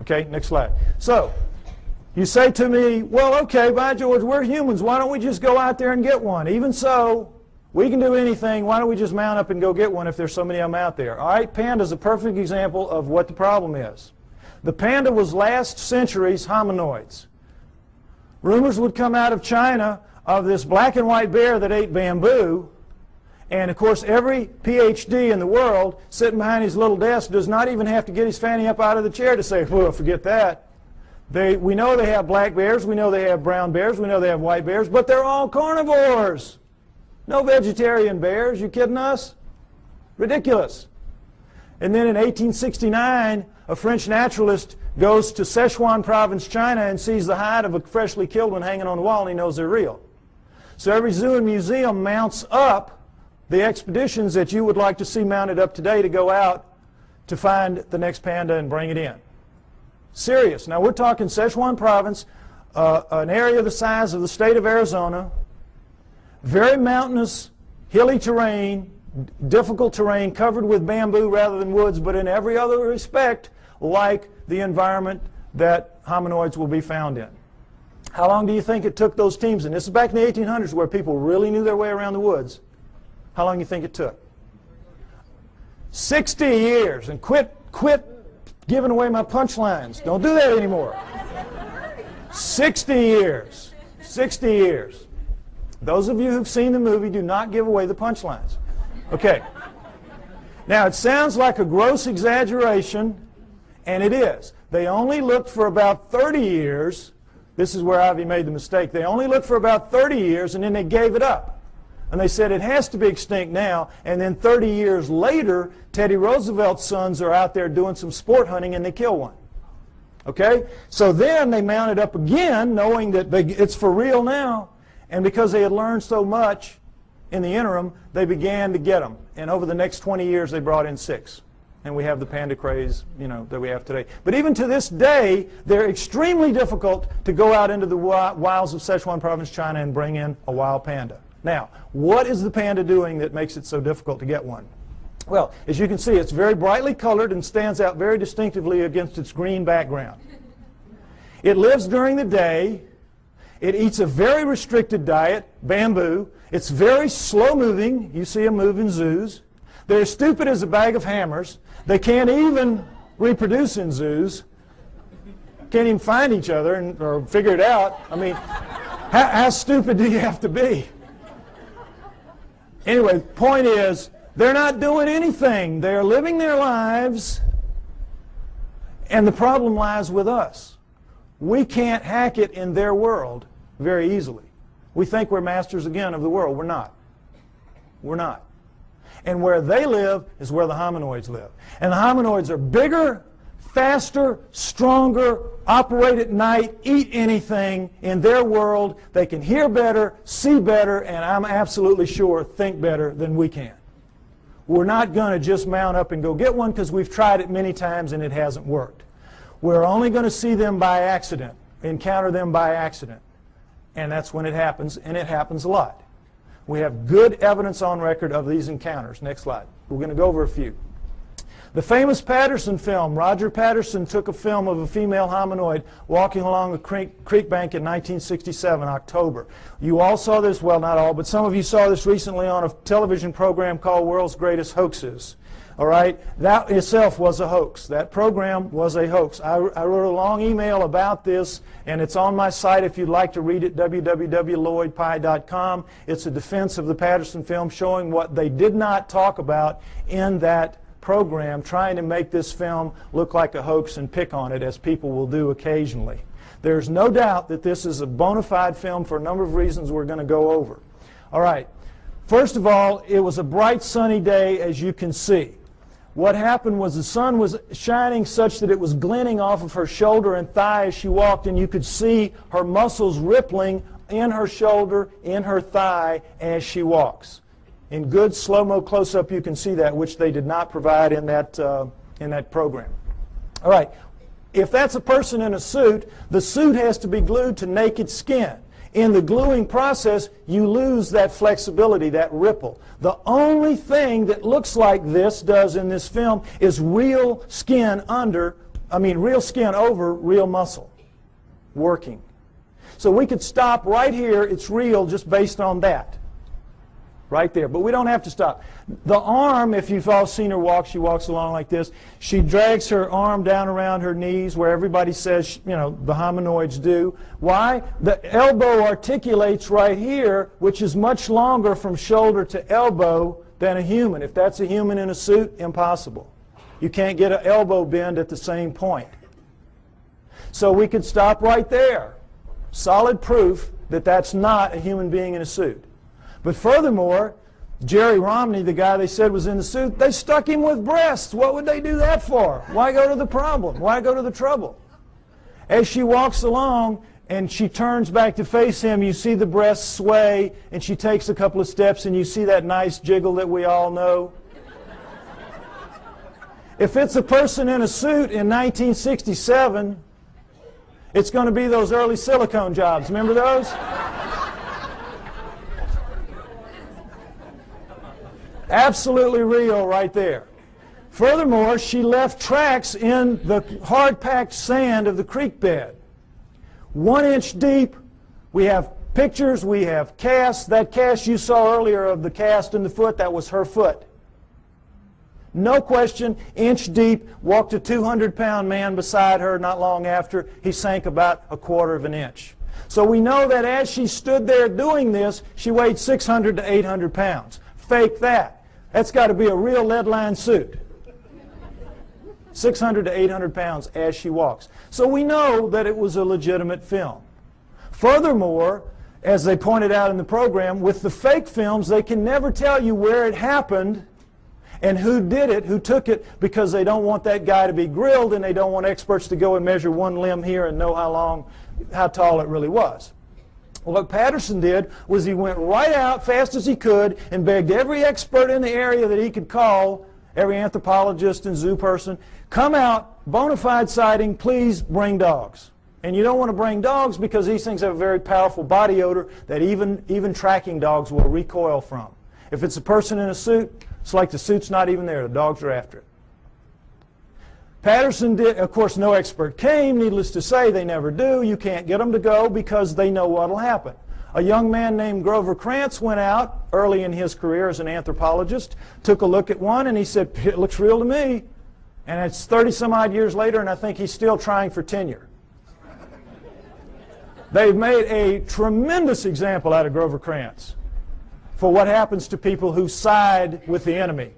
Okay, next slide. So, you say to me, well, okay, by George, we're humans. Why don't we just go out there and get one? Even so, we can do anything. Why don't we just mount up and go get one if there's so many of them out there? All right, panda's a perfect example of what the problem is. The panda was last century's hominoids. Rumors would come out of China of this black and white bear that ate bamboo. And, of course, every PhD in the world sitting behind his little desk does not even have to get his fanny up out of the chair to say, well, forget that. We know they have black bears. We know they have brown bears. We know they have white bears. But they're all carnivores. No vegetarian bears. You kidding us? Ridiculous. And then in 1869, a French naturalist goes to Sichuan province, China, and sees the hide of a freshly killed one hanging on the wall, and he knows they're real. So every zoo and museum mounts up the expeditions that you would like to see mounted up today to go out to find the next panda and bring it in. Serious. Now we're talking Sichuan province, an area the size of the state of Arizona, very mountainous, hilly terrain, difficult terrain covered with bamboo rather than woods, but in every other respect like the environment that hominoids will be found in. How long do you think it took those teams? And this is back in the 1800s where people really knew their way around the woods. How long do you think it took? 60 years. And quit giving away my punchlines. Don't do that anymore. 60 years. 60 years. Those of you who've seen the movie, do not give away the punchlines. Okay. Now, it sounds like a gross exaggeration, and it is. They only looked for about 30 years. This is where Ivy made the mistake. They only looked for about 30 years, and then they gave it up. And they said it has to be extinct now. And then 30 years later, Teddy Roosevelt's sons are out there doing some sport hunting, and they kill one. Okay? So then they mounted up again, knowing that it's for real now. And because they had learned so much in the interim, they began to get them. And over the next 20 years, they brought in 6. And we have the panda craze, that we have today. But even to this day, they're extremely difficult to go out into the wilds of Sichuan province, China, and bring in a wild panda. Now, what is the panda doing that makes it so difficult to get one? Well, as you can see, it's very brightly colored and stands out very distinctively against its green background. It lives during the day. It eats a very restricted diet, bamboo. It's very slow-moving. You see them move in zoos. They're as stupid as a bag of hammers. They can't even reproduce in zoos. Can't even find each other or figure it out. I mean, how stupid do you have to be? Anyway, the point is, they're not doing anything. They're living their lives, and the problem lies with us. We can't hack it in their world very easily. We think we're masters again of the world. We're not. We're not. And where they live is where the hominoids live. And the hominoids are bigger, faster, stronger, operate at night, eat anything in their world. They can hear better, see better, and I'm absolutely sure think better than we can. We're not going to just mount up and go get one because we've tried it many times and it hasn't worked. We're only going to see them by accident, encounter them by accident. And that's when it happens, and it happens a lot. We have good evidence on record of these encounters. Next slide. We're going to go over a few. The famous Patterson film, Roger Patterson took a film of a female hominoid walking along a creek bank in 1967, October. You all saw this, well, not all, but some of you saw this recently on a television program called World's Greatest Hoaxes. All right? That itself was a hoax. That program was a hoax. I wrote a long email about this, and it's on my site if you'd like to read it, www.lloydpye.com. It's a defense of the Patterson film showing what they did not talk about in that program, trying to make this film look like a hoax and pick on it, as people will do occasionally. There's no doubt that this is a bona fide film for a number of reasons we're going to go over. All right. First of all, it was a bright sunny day, as you can see. What happened was the sun was shining such that it was glinting off of her shoulder and thigh as she walked, and you could see her muscles rippling in her shoulder, in her thigh as she walks. In good slow-mo close-up you can see that, which they did not provide in that program. All right, if that's a person in a suit, the suit has to be glued to naked skin. In the gluing process, you lose that flexibility, that ripple. The only thing that looks like this does in this film is real skin over real muscle working. So we could stop right here. It's real just based on that. Right there. But we don't have to stop. The arm, if you've all seen her walk, she walks along like this. She drags her arm down around her knees where everybody says, the hominoids do. Why? The elbow articulates right here, which is much longer from shoulder to elbow than a human. If that's a human in a suit, impossible. You can't get an elbow bend at the same point. So we could stop right there. Solid proof that that's not a human being in a suit. But furthermore, Jerry Romney, the guy they said was in the suit, they stuck him with breasts. What would they do that for? Why go to the problem? Why go to the trouble? As she walks along and she turns back to face him, you see the breasts sway, and she takes a couple of steps, and you see that nice jiggle that we all know. If it's a person in a suit in 1967, it's going to be those early silicone jobs. Remember those? Absolutely real right there. Furthermore, she left tracks in the hard-packed sand of the creek bed. 1 inch deep. We have pictures, we have casts. That cast you saw earlier of the cast in the foot, that was her foot. No question, inch deep, walked a 200-pound man beside her not long after. He sank about 1/4 of an inch. So we know that as she stood there doing this, she weighed 600 to 800 pounds. Fake that. That's got to be a real lead-lined suit. 600 to 800 pounds as she walks. So we know that it was a legitimate film. Furthermore, as they pointed out in the program, with the fake films, they can never tell you where it happened and who did it, who took it, because they don't want that guy to be grilled and they don't want experts to go and measure one limb here and know how tall it really was. Well, what Patterson did was he went right out fast as he could and begged every expert in the area that he could call, every anthropologist and zoo person, come out, bona fide sighting, please bring dogs. And you don't want to bring dogs because these things have a very powerful body odor that even tracking dogs will recoil from. If it's a person in a suit, it's like the suit's not even there. The dogs are after it. Patterson did, of course, no expert came. Needless to say, they never do. You can't get them to go because they know what will happen. A young man named Grover Krantz went out early in his career as an anthropologist, took a look at one, and he said, it looks real to me. And it's 30-some-odd years later, and I think he's still trying for tenure. They've made a tremendous example out of Grover Krantz for what happens to people who side with the enemy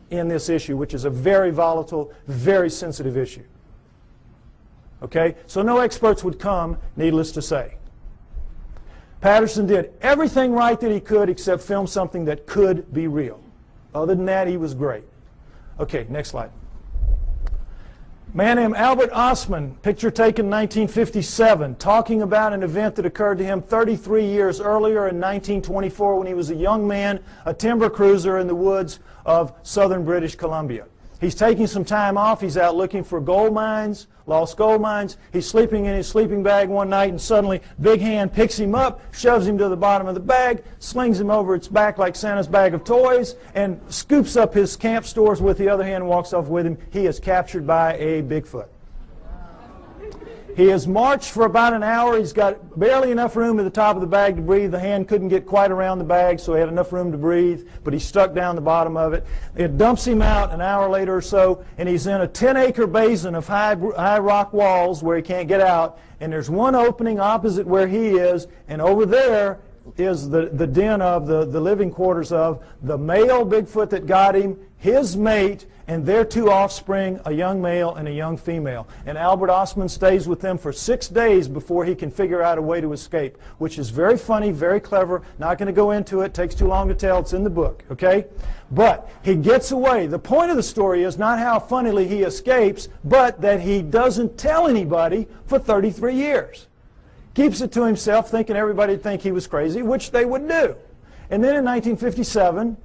in this issue, which is a very volatile, very sensitive issue. Okay? So no experts would come, needless to say. Patterson did everything right that he could except film something that could be real. Other than that, he was great. Okay, next slide. A man named Albert Ostman, picture taken in 1957, talking about an event that occurred to him 33 years earlier in 1924 when he was a young man, a timber cruiser in the woods of southern British Columbia. He's taking some time off. He's out looking for gold mines, lost gold mines. He's sleeping in his sleeping bag one night, and suddenly Big Hand picks him up, shoves him to the bottom of the bag, slings him over its back like Santa's bag of toys, and scoops up his camp stores with the other hand and walks off with him. He is captured by a Bigfoot. He has marched for about an hour. He's got barely enough room at the top of the bag to breathe. The hand couldn't get quite around the bag, so he had enough room to breathe, but he stuck down the bottom of it. It dumps him out an hour later or so, and he's in a 10-acre basin of high rock walls where he can't get out, and there's one opening opposite where he is, and over there is the den of the living quarters of the male Bigfoot that got him, his mate, and their 2 offspring, a young male and a young female. And Albert Ostman stays with them for 6 days before he can figure out a way to escape, which is very funny, very clever. Not going to go into it. Takes too long to tell. It's in the book, okay? But he gets away. The point of the story is not how funnily he escapes, but that he doesn't tell anybody for 33 years. Keeps it to himself, thinking everybody would think he was crazy, which they would do. And then in 1957,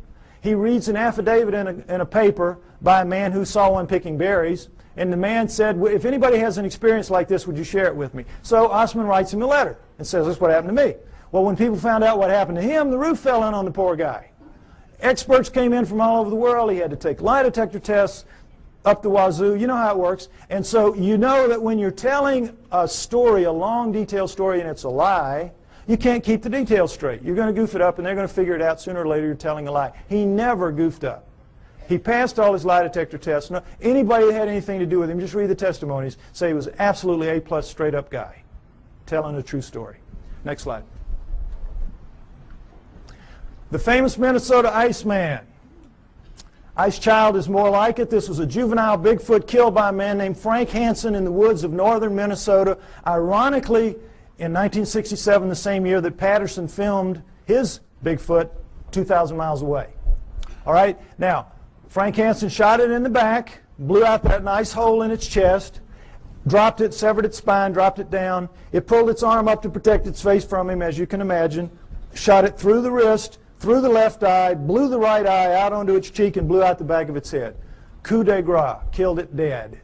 he reads an affidavit in a paper by a man who saw one picking berries, and the man said, if anybody has an experience like this, would you share it with me? So Ostman writes him a letter and says, this is what happened to me. Well, when people found out what happened to him, the roof fell in on the poor guy. Experts came in from all over the world. He had to take lie detector tests up the wazoo. You know how it works. And so you know that when you're telling a story, a long, detailed story, and it's a lie, you can't keep the details straight. You're going to goof it up, and they're going to figure it out sooner or later you're telling a lie. He never goofed up. He passed all his lie detector tests. No, anybody that had anything to do with him, just read the testimonies, say he was absolutely A+ straight-up guy, telling a true story. Next slide. The famous Minnesota Iceman. Ice Child is more like it. This was a juvenile Bigfoot killed by a man named Frank Hansen in the woods of northern Minnesota. Ironically, in 1967, the same year that Patterson filmed his Bigfoot 2,000 miles away. All right, now, Frank Hansen shot it in the back, blew out that nice hole in its chest, dropped it, severed its spine, dropped it down. It pulled its arm up to protect its face from him, as you can imagine, shot it through the wrist, through the left eye, blew the right eye out onto its cheek, and blew out the back of its head. Coup de grace, killed it dead.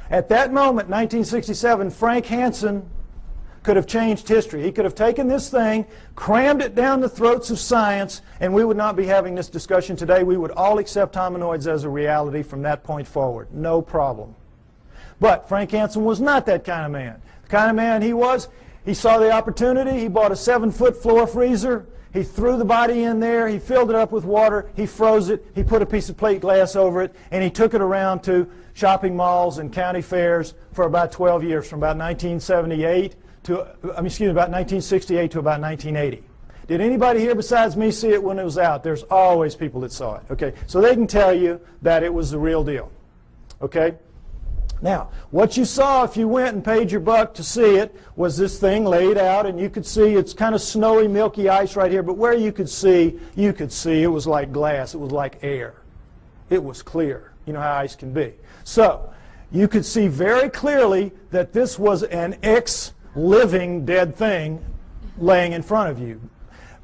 At that moment, 1967, Frank Hansen could have changed history. He could have taken this thing, crammed it down the throats of science, and we would not be having this discussion today. We would all accept hominoids as a reality from that point forward. No problem. But Frank Hansen was not that kind of man. The kind of man he was, he saw the opportunity. He bought a 7-foot floor freezer. He threw the body in there. He filled it up with water. He froze it. He put a piece of plate glass over it, and he took it around to shopping malls and county fairs for about 12 years, from about 1978 to, about 1968 to about 1980. Did anybody here besides me see it when it was out? There's always people that saw it. Okay, so they can tell you that it was the real deal. Okay. Now, what you saw if you went and paid your buck to see it was this thing laid out, and you could see it's kind of snowy, milky ice right here, but where you could see it was like glass. It was like air. It was clear. You know how ice can be. So, you could see very clearly that this was an ex-living dead thing laying in front of you.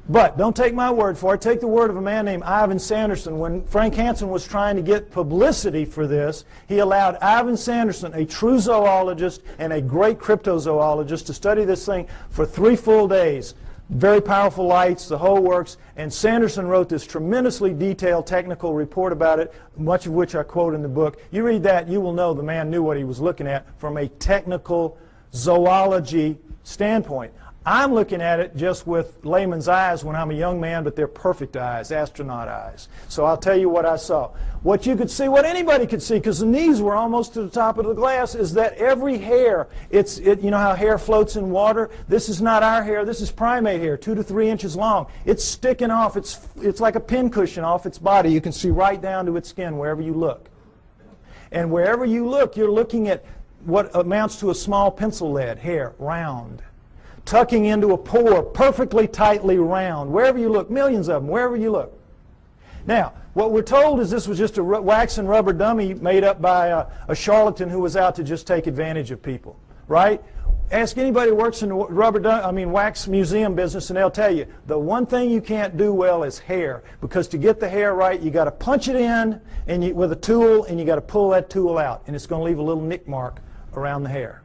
But don't take my word for it. Take the word of a man named Ivan Sanderson. When Frank Hansen was trying to get publicity for this, he allowed Ivan Sanderson, a true zoologist and a great cryptozoologist, to study this thing for 3 full days. Very powerful lights, the whole works. And Sanderson wrote this tremendously detailed technical report about it, much of which I quote in the book. You read that, you will know the man knew what he was looking at from a technical zoology standpoint. I'm looking at it just with layman's eyes when I'm a young man, but they're perfect eyes, astronaut eyes. So I'll tell you what I saw. What you could see, what anybody could see, because the knees were almost to the top of the glass, is that every hair, you know how hair floats in water? This is not our hair, this is primate hair, 2 to 3 inches long. It's sticking off, it's like a pincushion off its body. You can see right down to its skin wherever you look. And wherever you look, you're looking at what amounts to a small pencil lead hair, round. Tucking into a pore, perfectly tightly round. Wherever you look, millions of them, wherever you look. Now, what we're told is this was just a wax and rubber dummy made up by a charlatan who was out to just take advantage of people, right? Ask anybody who works in the wax museum business, and they'll tell you the one thing you can't do well is hair, because to get the hair right, you got to punch it in with a tool, and you got to pull that tool out, and it's going to leave a little nick mark around the hair.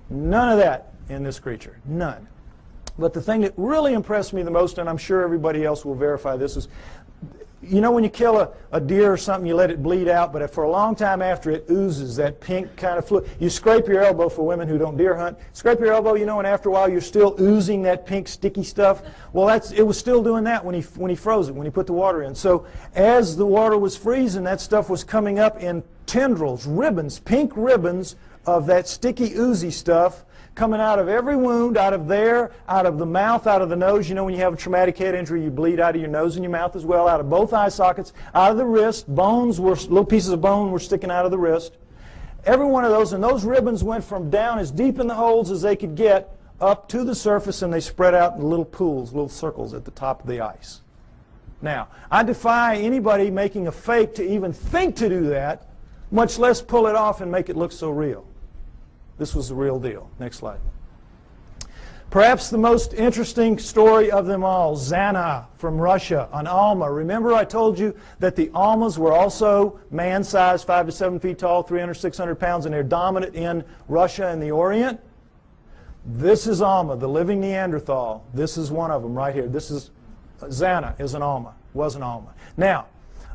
None of that in this creature. None. But the thing that really impressed me the most, and I'm sure everybody else will verify this, is, you know when you kill a deer or something, you let it bleed out, but for a long time after it oozes that pink kind of fluid. You scrape your elbow, for women who don't deer hunt, scrape your elbow, you know, and after a while you're still oozing that pink sticky stuff. Well, it was still doing that when he froze it, when he put the water in. So as the water was freezing, that stuff was coming up in tendrils, ribbons, pink ribbons of that sticky, oozy stuff, coming out of every wound, out of there, out of the mouth, out of the nose. You know when you have a traumatic head injury, you bleed out of your nose and your mouth as well, out of both eye sockets, out of the wrist. Little pieces of bone were sticking out of the wrist. Every one of those, and those ribbons went from down as deep in the holes as they could get up to the surface, and they spread out in little pools, little circles at the top of the ice. Now, I defy anybody making a fake to even think to do that, much less pull it off and make it look so real. This was the real deal. Next slide. Perhaps the most interesting story of them all, Zana from Russia, an Alma. Remember I told you that the Almas were also man-sized, 5 to 7 feet tall, 300, 600 pounds, and they're dominant in Russia and the Orient. This is Alma, the living Neanderthal. This is one of them right here. This is Zana is an Alma, was an Alma. Now,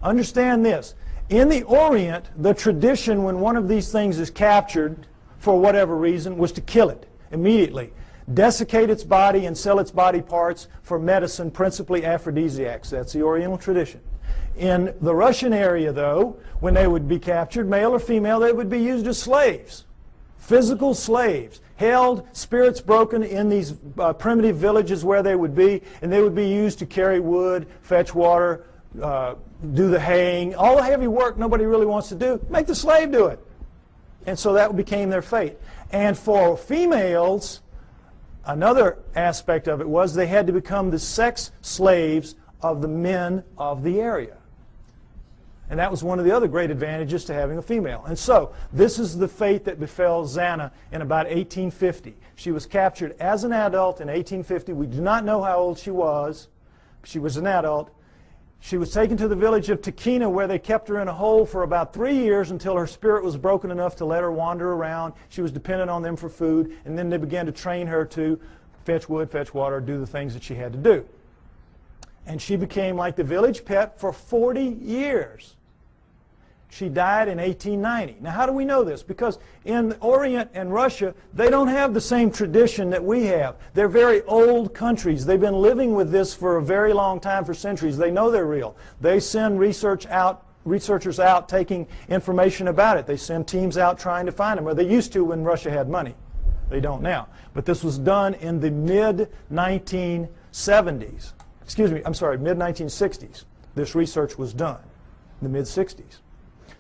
understand this. In the Orient, the tradition when one of these things is captured, for whatever reason, was to kill it immediately, desiccate its body and sell its body parts for medicine, principally aphrodisiacs. That's the Oriental tradition. In the Russian area, though, when they would be captured, male or female, they would be used as slaves, physical slaves, held, spirits broken in these primitive villages where they would be, and they would be used to carry wood, fetch water, do the haying, all the heavy work nobody really wants to do. Make the slave do it. And so that became their fate. And for females, another aspect of it was they had to become the sex slaves of the men of the area. And that was one of the other great advantages to having a female. And so this is the fate that befell Zana in about 1850. She was captured as an adult in 1850. We do not know how old she was. She was an adult. She was taken to the village of Takina, where they kept her in a hole for about 3 years until her spirit was broken enough to let her wander around. She was dependent on them for food, and then they began to train her to fetch wood, fetch water, do the things that she had to do. And she became like the village pet for 40 years. She died in 1890. Now, how do we know this? Because in the Orient and Russia, they don't have the same tradition that we have. They're very old countries. They've been living with this for a very long time, for centuries. They know they're real. They send researchers out taking information about it. They send teams out trying to find them. Well, they used to when Russia had money. They don't now. But this was done in the mid-1970s. Excuse me, I'm sorry, mid-1960s. This research was done in the mid-60s.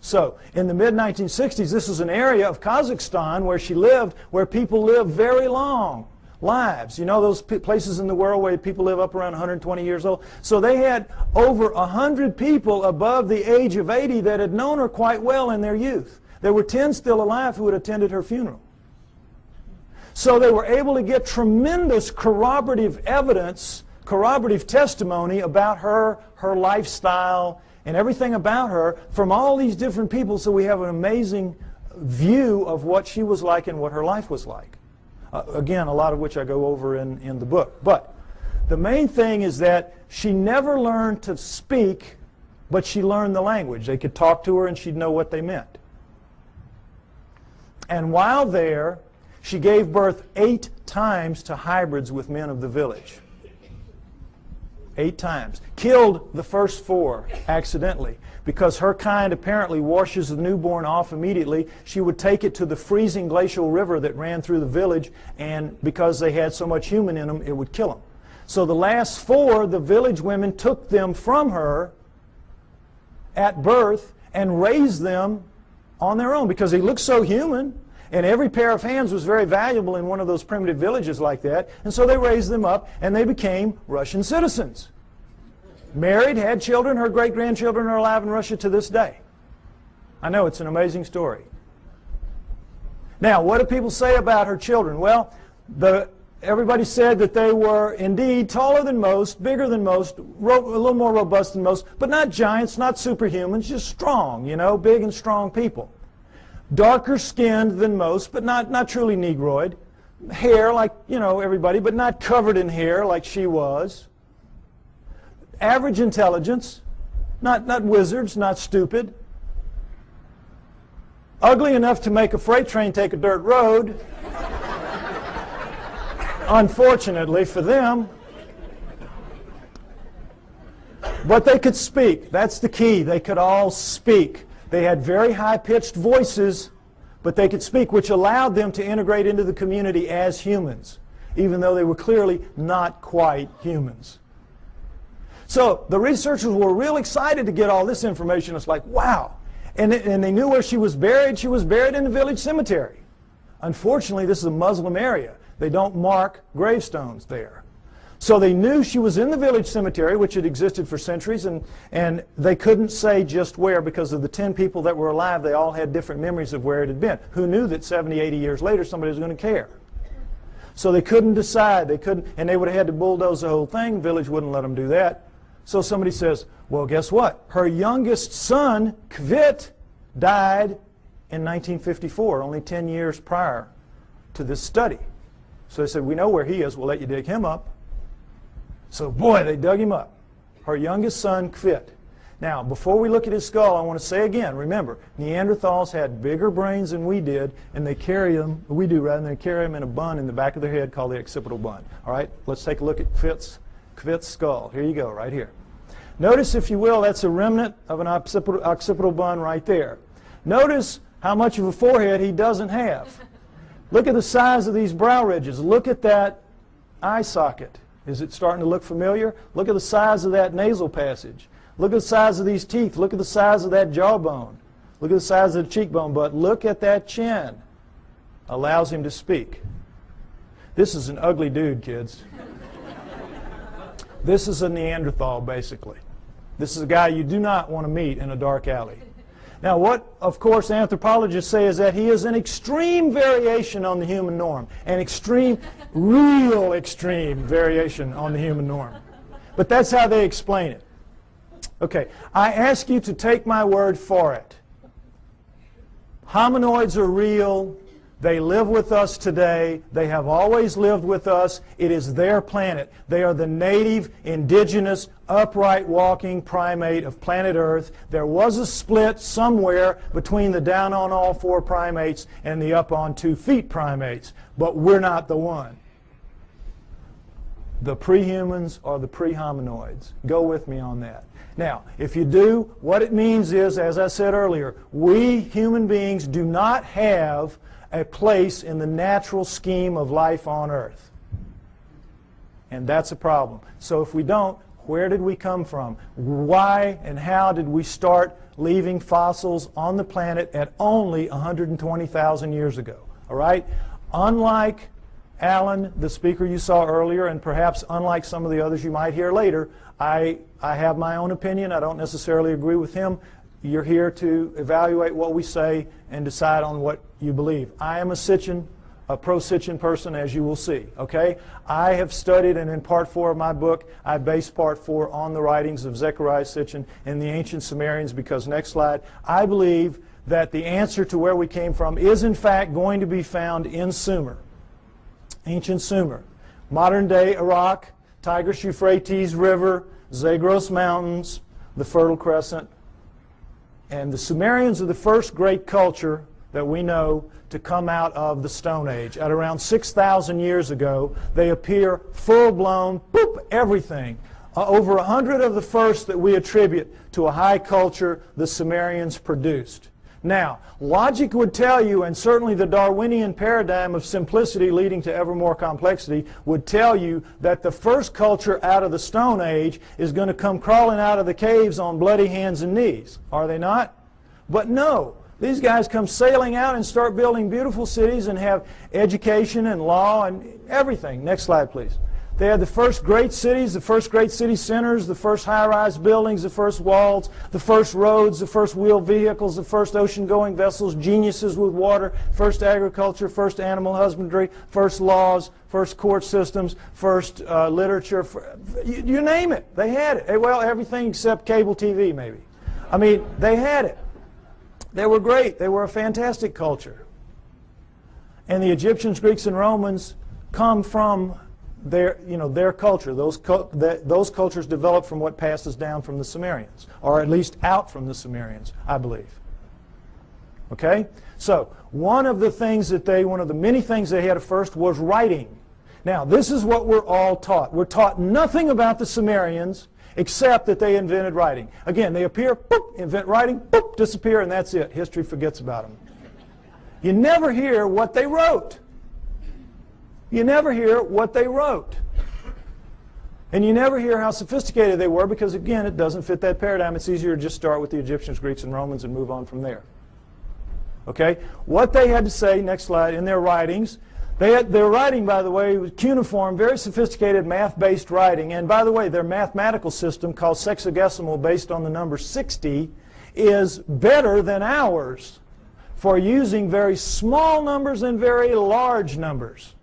So, in the mid-1960s, this is an area of Kazakhstan where she lived, where people live very long lives. You know those places in the world where people live up around 120 years old? So they had over 100 people above the age of 80 that had known her quite well in their youth. There were 10 still alive who had attended her funeral. So they were able to get tremendous corroborative evidence, corroborative testimony about her lifestyle, and everything about her from all these different people, so we have an amazing view of what she was like and what her life was like. Again, a lot of which I go over in the book. But the main thing is that she never learned to speak, but she learned the language. They could talk to her and she'd know what they meant. And while there, she gave birth 8 times to hybrids with men of the village. 8 times. Killed the first 4 accidentally because her kind apparently washes the newborn off immediately. She would take it to the freezing glacial river that ran through the village, and because they had so much human in them, it would kill them. So the last 4, the village women took them from her at birth and raised them on their own because they looked so human. And every pair of hands was very valuable in one of those primitive villages like that. And so they raised them up, and they became Russian citizens. Married, had children. Her great-grandchildren are alive in Russia to this day. I know, it's an amazing story. Now, what do people say about her children? Well, everybody said that they were indeed taller than most, bigger than most, a little more robust than most, but not giants, not superhumans, just strong, you know, big and strong people. Darker skinned than most, but not truly Negroid. Hair like, you know, everybody, but not covered in hair like she was. Average intelligence, not wizards, not stupid. Ugly enough to make a freight train take a dirt road. Unfortunately for them. But they could speak. That's the key. They could all speak. They had very high-pitched voices, but they could speak, which allowed them to integrate into the community as humans, even though they were clearly not quite humans. So the researchers were real excited to get all this information. It's like, wow. And they knew where she was buried. She was buried in the village cemetery. Unfortunately, this is a Muslim area. They don't mark gravestones there. So they knew she was in the village cemetery, which had existed for centuries, and they couldn't say just where because of the 10 people that were alive. They all had different memories of where it had been. Who knew that 70, 80 years later somebody was going to care? So they couldn't decide. They couldn't, and they would have had to bulldoze the whole thing. The village wouldn't let them do that. So somebody says, well, guess what? Her youngest son, Kvit, died in 1954, only 10 years prior to this study. So they said, we know where he is. We'll let you dig him up. So, boy, they dug him up. Her youngest son, Kvit. Now, before we look at his skull, I want to say again, remember, Neanderthals had bigger brains than we did, and they carry them, we do rather than they carry them in a bun in the back of their head called the occipital bun. All right, let's take a look at Kvit's skull. Here you go, right here. Notice, if you will, that's a remnant of an occipital bun right there. Notice how much of a forehead he doesn't have. Look at the size of these brow ridges. Look at that eye socket. Is it starting to look familiar? Look at the size of that nasal passage. Look at the size of these teeth. Look at the size of that jawbone. Look at the size of the cheekbone. But look at that chin. Allows him to speak. This is an ugly dude, kids. This is a Neanderthal, basically. This is a guy you do not want to meet in a dark alley. Now, what, of course, anthropologists say is that he is an extreme variation on the human norm. An extreme, real extreme variation on the human norm. But that's how they explain it. Okay, I ask you to take my word for it. Hominoids are real. They live with us today. They have always lived with us. It is their planet. They are the native, indigenous, upright walking primate of planet Earth. There was a split somewhere between the down on all four primates and the up on 2 feet primates, but we're not the one. The pre-humans are the pre-hominoids. Go with me on that. Now, if you do, what it means is, as I said earlier, we human beings do not have a place in the natural scheme of life on Earth. And that's a problem. So if we don't, where did we come from? Why and how did we start leaving fossils on the planet at only 120,000 years ago? All right? Unlike Alan, the speaker you saw earlier, and perhaps unlike some of the others you might hear later, I have my own opinion. I don't necessarily agree with him. You're here to evaluate what we say and decide on what you believe. I am a pro-Sitchin person, as you will see. Okay? I have studied, and in part 4 of my book, I base part 4 on the writings of Zecharia Sitchin and the ancient Sumerians, because, next slide, I believe that the answer to where we came from is, in fact, going to be found in Sumer, ancient Sumer. Modern-day Iraq, Tigris-Euphrates River, Zagros Mountains, the Fertile Crescent. And the Sumerians are the first great culture that we know to come out of the Stone Age. At around 6,000 years ago, they appear full-blown, boop, everything. Over 100 of the first that we attribute to a high culture the Sumerians produced. Now, logic would tell you, and certainly the Darwinian paradigm of simplicity leading to ever more complexity would tell you, that the first culture out of the Stone Age is going to come crawling out of the caves on bloody hands and knees. Are they not? But no. These guys come sailing out and start building beautiful cities and have education and law and everything. Next slide, please. They had the first great cities, the first great city centers, the first high-rise buildings, the first walls, the first roads, the first wheeled vehicles, the first ocean-going vessels, geniuses with water, first agriculture, first animal husbandry, first laws, first court systems, first literature. You name it. They had it. Well, everything except cable TV, maybe. I mean, they had it. They were great. They were a fantastic culture. And the Egyptians, Greeks, and Romans come from their culture. Those cultures developed from what passes down from the Sumerians, or at least out from the Sumerians, I believe. Okay? So, one of the many things they had at first was writing. Now, this is what we're all taught. We're taught nothing about the Sumerians except that they invented writing. Again, they appear, boop, invent writing, boop, disappear, and that's it. History forgets about them. You never hear what they wrote. You never hear what they wrote. And you never hear how sophisticated they were, because, again, it doesn't fit that paradigm. It's easier to just start with the Egyptians, Greeks, and Romans and move on from there. Okay? What they had to say, next slide, in their writings, their writing, by the way, was cuneiform, very sophisticated math-based writing. And, by the way, their mathematical system, called sexagesimal, based on the number 60, is better than ours for using very small numbers and very large numbers.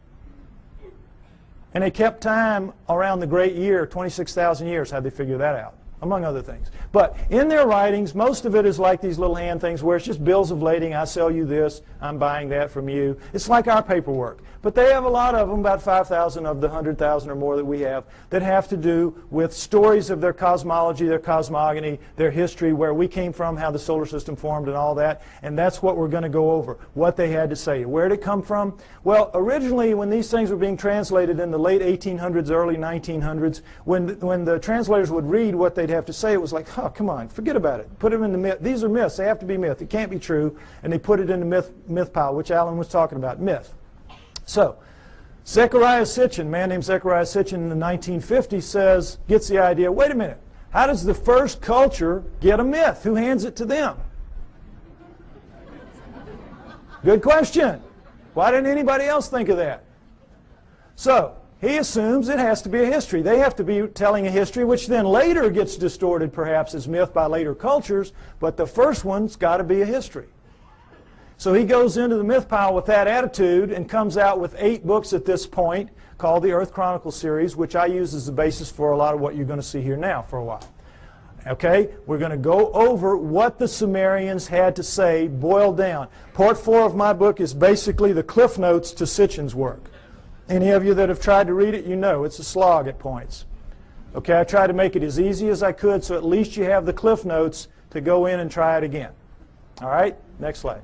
And they kept time around the great year, 26,000 years. How'd they figure that out? Among other things. But in their writings, most of it is like these little hand things where it's just bills of lading. I sell you this. I'm buying that from you. It's like our paperwork. But they have a lot of them, about 5,000 of the 100,000 or more that we have, that have to do with stories of their cosmology, their cosmogony, their history, where we came from, how the solar system formed, and all that. And that's what we're going to go over, what they had to say. Where did it come from? Well, originally, when these things were being translated in the late 1800s, early 1900s, when the translators would read what they'd have to say, it was like, oh, come on, forget about it. Put them in the myth. These are myths. They have to be myth. It can't be true. And they put it in the myth pile, which Alan was talking about, myth. So, Zecharia Sitchin, a man named Zecharia Sitchin in the 1950s gets the idea, wait a minute, how does the first culture get a myth? Who hands it to them? Good question. Why didn't anybody else think of that? So, he assumes it has to be a history. They have to be telling a history, which then later gets distorted perhaps as myth by later cultures, but the first one's got to be a history. So he goes into the myth pile with that attitude and comes out with 8 books at this point called the Earth Chronicle series, which I use as the basis for a lot of what you're going to see here now for a while. Okay? We're going to go over what the Sumerians had to say, boiled down. Part 4 of my book is basically the cliff notes to Sitchin's work. Any of you that have tried to read it, you know it's a slog at points. Okay, I tried to make it as easy as I could so at least you have the cliff notes to go in and try it again. All right? Next slide.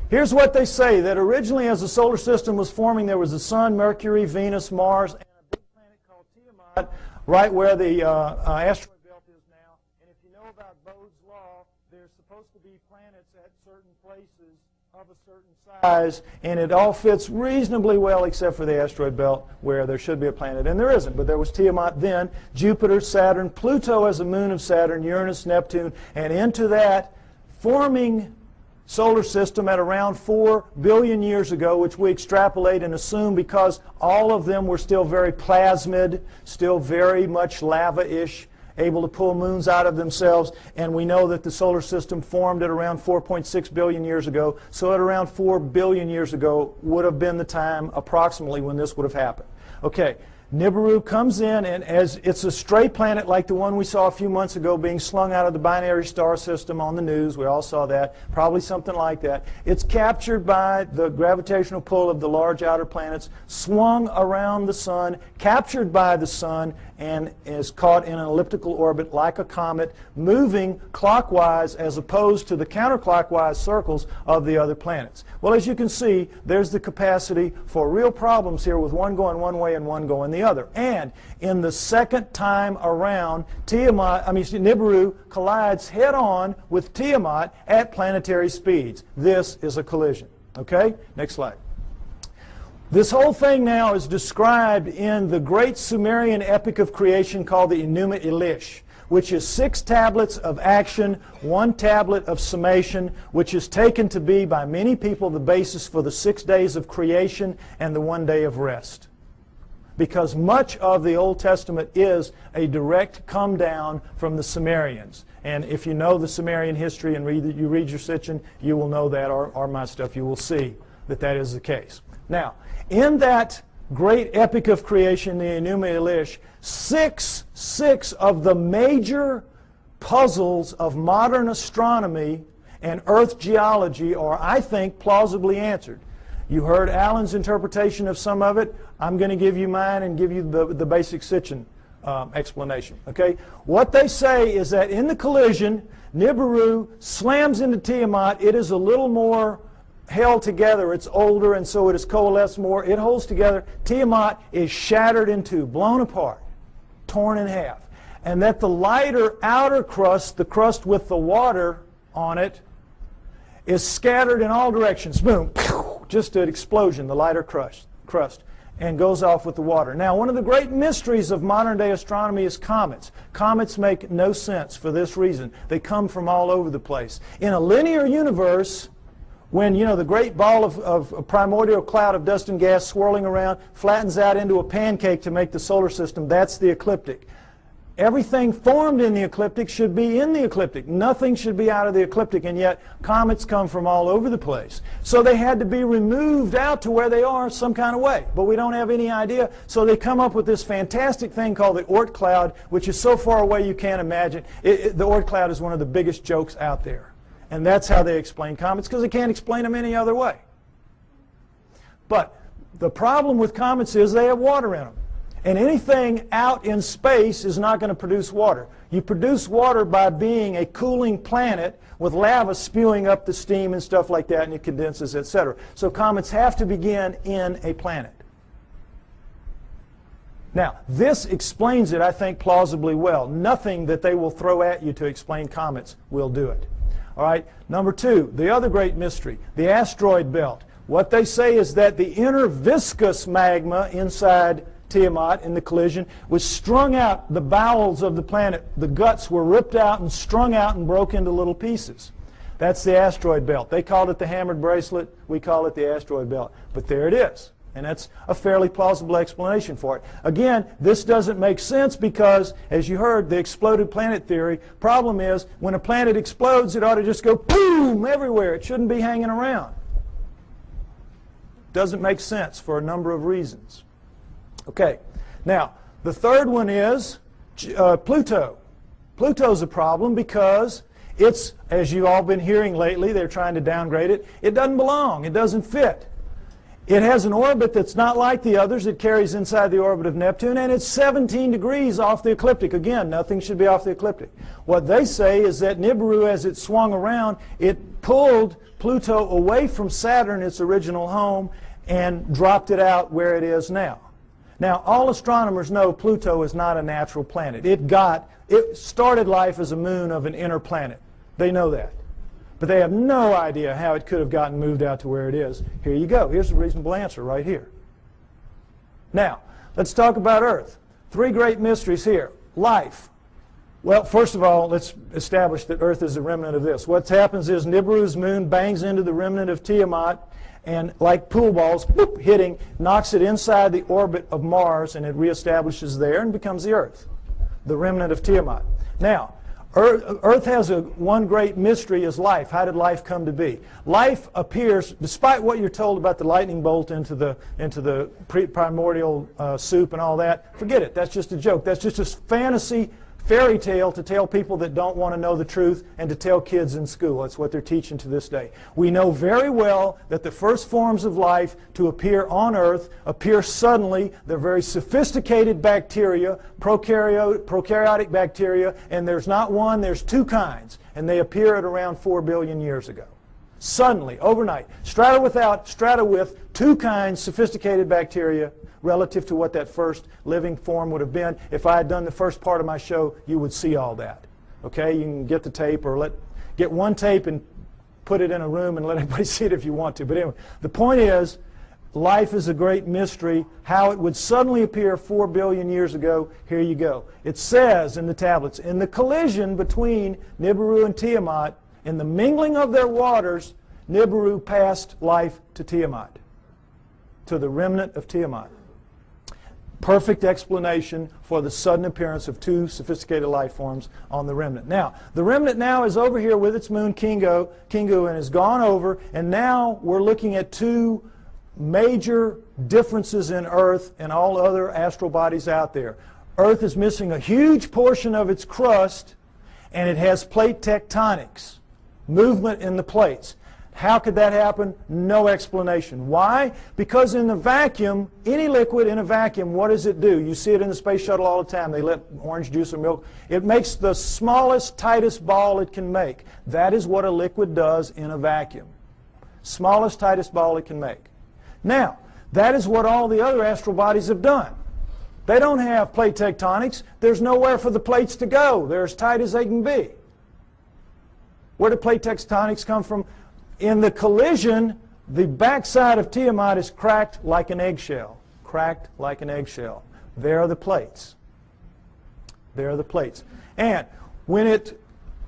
Here's what they say, that originally as the solar system was forming, there was the Sun, Mercury, Venus, Mars, and a big planet called Tiamat, right where the asteroid belt is now. And if you know about Bode's law, there's supposed to be planets at certain places of a certain size, and it all fits reasonably well except for the asteroid belt where there should be a planet, and there isn't. But there was Tiamat then, Jupiter, Saturn, Pluto as a moon of Saturn, Uranus, Neptune, and into that forming solar system at around 4 billion years ago, which we extrapolate and assume because all of them were still very plasmid, still very much lava-ish, able to pull moons out of themselves, and we know that the solar system formed at around 4.6 billion years ago, so at around 4 billion years ago would have been the time approximately when this would have happened. Okay. Nibiru comes in, and as it's a stray planet like the one we saw a few months ago being slung out of the binary star system on the news. We all saw that. Probably something like that. It's captured by the gravitational pull of the large outer planets, swung around the sun, captured by the sun, and is caught in an elliptical orbit like a comet, moving clockwise as opposed to the counterclockwise circles of the other planets. Well, as you can see, there's the capacity for real problems here with one going one way and one going the other. And in the second time around, Nibiru collides head-on with Tiamat at planetary speeds. This is a collision. Okay? Next slide. This whole thing now is described in the great Sumerian epic of creation called the Enuma Elish, which is 6 tablets of action, 1 tablet of summation, which is taken to be by many people the basis for the 6 days of creation and the 1 day of rest. Because much of the Old Testament is a direct come down from the Sumerians. And if you know the Sumerian history and you read your Sitchin, you will know that, or my stuff, you will see that that is the case. Now, in that great epic of creation, the Enuma Elish, six of the major puzzles of modern astronomy and Earth geology are, I think, plausibly answered. You heard Alan's interpretation of some of it. I'm going to give you mine and give you the basic Sitchin explanation. Okay? What they say is that in the collision, Nibiru slams into Tiamat. It is a little more held together. It's older, and so it is coalesced more. It holds together. Tiamat is shattered in two, blown apart, torn in half. And that the lighter outer crust, the crust with the water on it, is scattered in all directions. Boom. Just an explosion, the lighter crust, and goes off with the water. Now, one of the great mysteries of modern-day astronomy is comets. Comets make no sense for this reason. They come from all over the place. In a linear universe, when, you know, the great ball of a primordial cloud of dust and gas swirling around flattens out into a pancake to make the solar system, that's the ecliptic. Everything formed in the ecliptic should be in the ecliptic. Nothing should be out of the ecliptic, and yet comets come from all over the place. So they had to be removed out to where they are some kind of way, but we don't have any idea. So they come up with this fantastic thing called the Oort cloud, which is so far away you can't imagine. The Oort cloud is one of the biggest jokes out there. And that's how they explain comets, because they can't explain them any other way. But the problem with comets is they have water in them. And anything out in space is not going to produce water. You produce water by being a cooling planet with lava spewing up the steam and stuff like that, and it condenses, etc. So comets have to begin in a planet. Now, this explains it, I think, plausibly well. Nothing that they will throw at you to explain comets will do it. All right, number 2, the other great mystery, the asteroid belt. What they say is that the inner viscous magma inside Tiamat in the collision was strung out the bowels of the planet. The guts were ripped out and strung out and broke into little pieces. That's the asteroid belt. They called it the hammered bracelet. We call it the asteroid belt. But there it is. And that's a fairly plausible explanation for it. Again, this doesn't make sense because, as you heard, the exploded planet theory. Problem is, when a planet explodes, it ought to just go boom everywhere. It shouldn't be hanging around. Doesn't make sense for a number of reasons. Okay, now, the third one is Pluto. Pluto's a problem because it's, as you've all been hearing lately, they're trying to downgrade it. It doesn't belong. It doesn't fit. It has an orbit that's not like the others. It carries inside the orbit of Neptune, and it's 17 degrees off the ecliptic. Again, nothing should be off the ecliptic. What they say is that Nibiru, as it swung around, it pulled Pluto away from Saturn, its original home, and dropped it out where it is now. Now, all astronomers know Pluto is not a natural planet. It started life as a moon of an inner planet. They know that. But they have no idea how it could have gotten moved out to where it is. Here you go. Here's the reasonable answer right here. Now, let's talk about Earth. Three great mysteries here. Life. Well, first of all, let's establish that Earth is a remnant of this. What happens is Nibiru's moon bangs into the remnant of Tiamat, and like pool balls, boop, hitting, knocks it inside the orbit of Mars, and it reestablishes there and becomes the Earth, the remnant of Tiamat. Now, Earth has one great mystery is life. How did life come to be? Life appears, despite what you're told about the lightning bolt into the primordial soup and all that, forget it. That's just a joke. That's just a fantasy fairy tale to tell people that don't want to know the truth and to tell kids in school. That's what they're teaching to this day. We know very well that the first forms of life to appear on Earth appear suddenly. They're very sophisticated bacteria, prokaryotic bacteria, and there's not one, there's two kinds, and they appear at around 4 billion years ago. Suddenly, overnight, strata with two kinds, sophisticated bacteria, relative to what that first living form would have been. If I had done the first part of my show, you would see all that. Okay, you can get the tape or get one tape and put it in a room and let everybody see it if you want to. But anyway, the point is, life is a great mystery. How it would suddenly appear 4 billion years ago, here you go. It says in the tablets, in the collision between Nibiru and Tiamat, in the mingling of their waters, Nibiru passed life to Tiamat, to the remnant of Tiamat. Perfect explanation for the sudden appearance of two sophisticated life forms on the remnant. Now, the remnant now is over here with its moon Kingu and has gone over, and now we're looking at two major differences in Earth and all other astral bodies out there. Earth is missing a huge portion of its crust, and it has plate tectonics, movement in the plates. How could that happen? No explanation. Why? Because in the vacuum, any liquid in a vacuum, what does it do? You see it in the space shuttle all the time. They let orange juice or milk. It makes the smallest, tightest ball it can make. That is what a liquid does in a vacuum. Smallest, tightest ball it can make. Now, that is what all the other astral bodies have done. They don't have plate tectonics. There's nowhere for the plates to go. They're as tight as they can be. Where do plate tectonics come from? In the collision, the backside of Tiamat is cracked like an eggshell. Cracked like an eggshell. There are the plates. There are the plates. And when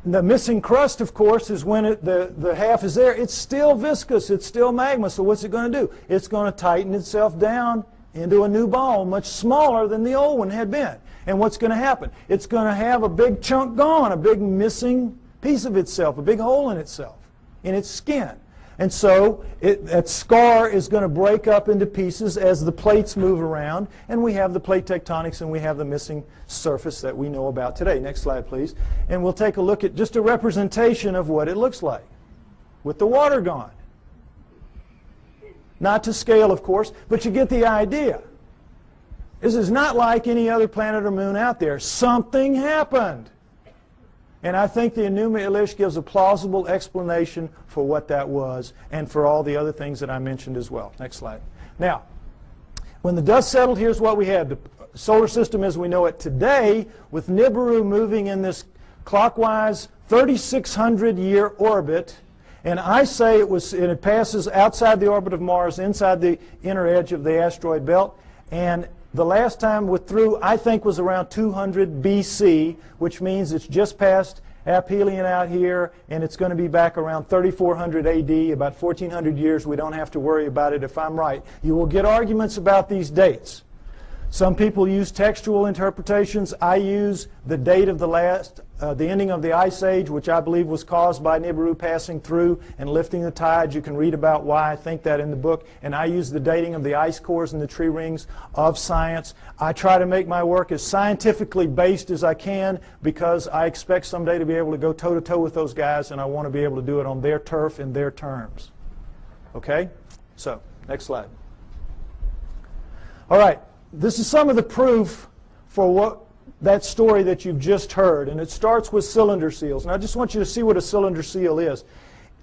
the missing crust, of course, is when the half is there. It's still viscous. It's still magma. So what's it going to do? It's going to tighten itself down into a new ball, much smaller than the old one had been. And what's going to happen? It's going to have a big chunk gone, a big missing piece of itself, a big hole in itself, in its skin. And so that scar is going to break up into pieces as the plates move around, and we have the plate tectonics and we have the missing surface that we know about today. Next slide, please. And we'll take a look at just a representation of what it looks like with the water gone. Not to scale, of course, but you get the idea. This is not like any other planet or moon out there. Something happened. And I think the Enuma Elish gives a plausible explanation for what that was and for all the other things that I mentioned as well. Next slide. Now, when the dust settled, here's what we had. The solar system as we know it today, with Nibiru moving in this clockwise 3,600-year orbit. And I say it passes outside the orbit of Mars, inside the inner edge of the asteroid belt. And the last time through, I think, was around 200 BC, which means it's just past aphelion out here, and it's going to be back around 3400 AD, about 1400 years. We don't have to worry about it if I'm right. You will get arguments about these dates. Some people use textual interpretations. I use the date of the ending of the Ice Age, which I believe was caused by Nibiru passing through and lifting the tides. You can read about why I think that in the book. And I use the dating of the ice cores and the tree rings of science. I try to make my work as scientifically based as I can because I expect someday to be able to go toe-to-toe with those guys, and I want to be able to do it on their turf in their terms. Okay? So, next slide. All right. This is some of the proof for that story that you've just heard, and it starts with cylinder seals. And I just want you to see what a cylinder seal is.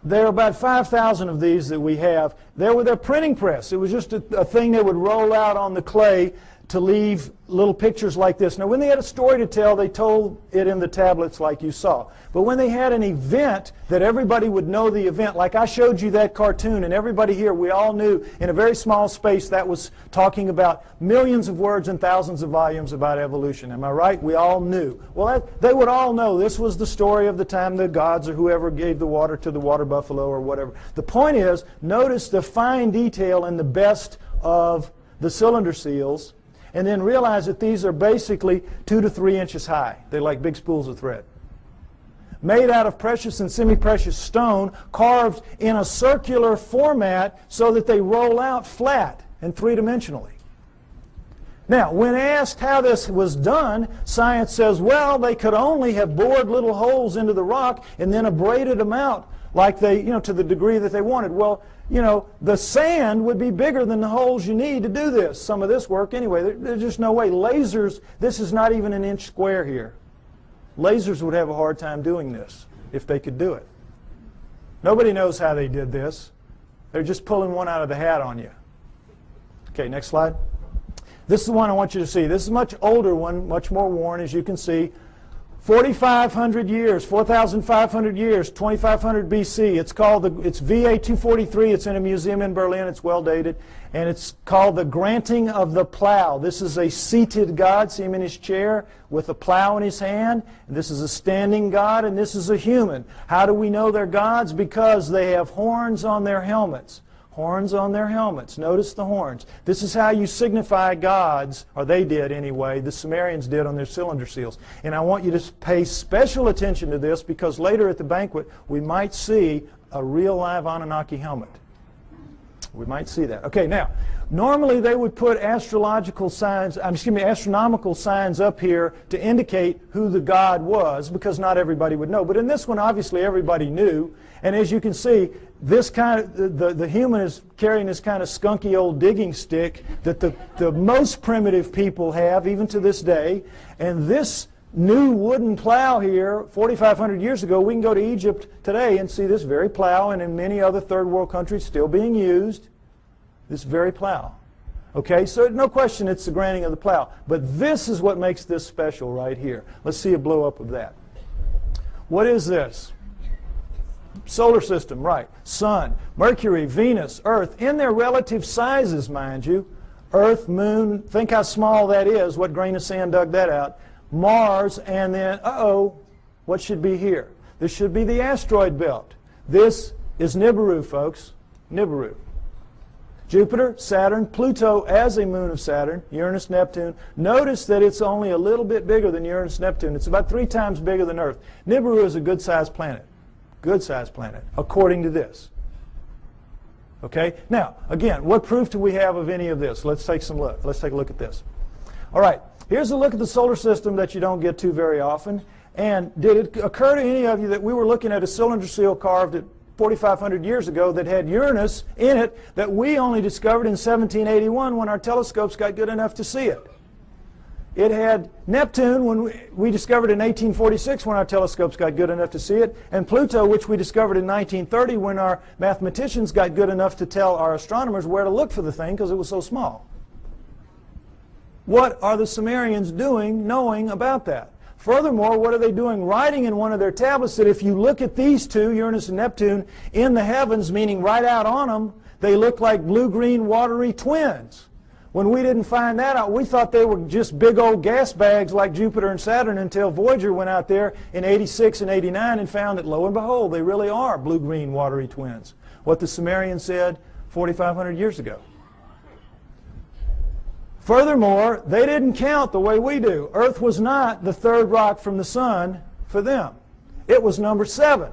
There are about 5,000 of these that we have. They were their printing press. It was just a thing they would roll out on the clay to leave little pictures like this. Now, when they had a story to tell, they told it in the tablets like you saw. But when they had an event that everybody would know the event, like I showed you that cartoon, and everybody here, we all knew in a very small space that was talking about millions of words and thousands of volumes about evolution. Am I right? We all knew. Well, they would all know this was the story of the time the gods or whoever gave the water to the water buffalo or whatever. The point is, notice the fine detail in the best of the cylinder seals, and then realize that these are basically 2 to 3 inches high. They're like big spools of thread. Made out of precious and semi-precious stone, carved in a circular format so that they roll out flat and three-dimensionally. Now, when asked how this was done, science says, well, they could only have bored little holes into the rock and then abraded them out like they, to the degree that they wanted. Well, the sand would be bigger than the holes you need to do this, some of this work anyway. There's just no way. Lasers, this is not even an inch square here. Lasers would have a hard time doing this if they could do it. Nobody knows how they did this. They're just pulling one out of the hat on you. Okay, next slide. This is the one I want you to see. This is a much older one, much more worn, as you can see. 4,500 years, 4,500 years, 2,500 BC. It's called it's VA 243. It's in a museum in Berlin. It's well dated. And it's called the granting of the plow. This is a seated God. See him in his chair with a plow in his hand. And this is a standing God, and this is a human. How do we know they're gods? Because they have horns on their helmets. Horns on their helmets. Notice the horns. This is how you signify gods, or they did anyway, the Sumerians did on their cylinder seals. And I want you to pay special attention to this because later at the banquet we might see a real live Anunnaki helmet. We might see that. Okay, now, normally they would put astronomical signs up here to indicate who the god was because not everybody would know. But in this one, obviously everybody knew. And as you can see, this the human is carrying this kind of skunky old digging stick that the most primitive people have, even to this day. And this new wooden plow here, 4,500 years ago, we can go to Egypt today and see this very plow, and in many other third world countries still being used, this very plow. Okay, so no question it's the granting of the plow. But this is what makes this special right here. Let's see a blow-up of that. What is this? Solar system, right. Sun, Mercury, Venus, Earth, in their relative sizes, mind you. Earth, Moon, think how small that is. What grain of sand dug that out? Mars, and then, what should be here? This should be the asteroid belt. This is Nibiru, folks. Nibiru. Jupiter, Saturn, Pluto as a moon of Saturn, Uranus, Neptune. Notice that it's only a little bit bigger than Uranus, Neptune. It's about 3 times bigger than Earth. Nibiru is a good-sized planet. Good-sized planet, according to this. Okay? Now, again, what proof do we have of any of this? Let's take a look at this. All right. Here's a look at the solar system that you don't get to very often. And did it occur to any of you that we were looking at a cylinder seal carved at 4,500 years ago that had Uranus in it that we only discovered in 1781 when our telescopes got good enough to see it? It had Neptune, when we discovered in 1846 when our telescopes got good enough to see it, and Pluto, which we discovered in 1930 when our mathematicians got good enough to tell our astronomers where to look for the thing because it was so small. What are the Sumerians doing knowing about that? Furthermore, what are they doing writing in one of their tablets that if you look at these two, Uranus and Neptune, in the heavens, meaning right out on them, they look like blue-green watery twins? When we didn't find that out, we thought they were just big old gas bags like Jupiter and Saturn until Voyager went out there in 86 and 89 and found that, lo and behold, they really are blue-green watery twins. What the Sumerians said 4,500 years ago. Furthermore, they didn't count the way we do. Earth was not the third rock from the sun for them. It was number 7.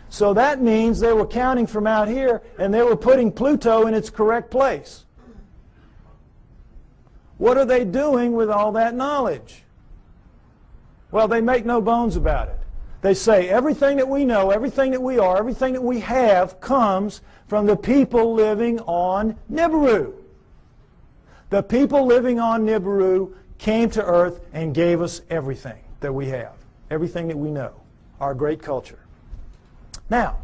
So that means they were counting from out here, and they were putting Pluto in its correct place. What are they doing with all that knowledge? Well, they make no bones about it. They say everything that we know, everything that we are, everything that we have comes from the people living on Nibiru. The people living on Nibiru came to Earth and gave us everything that we have, everything that we know, our great culture. Now,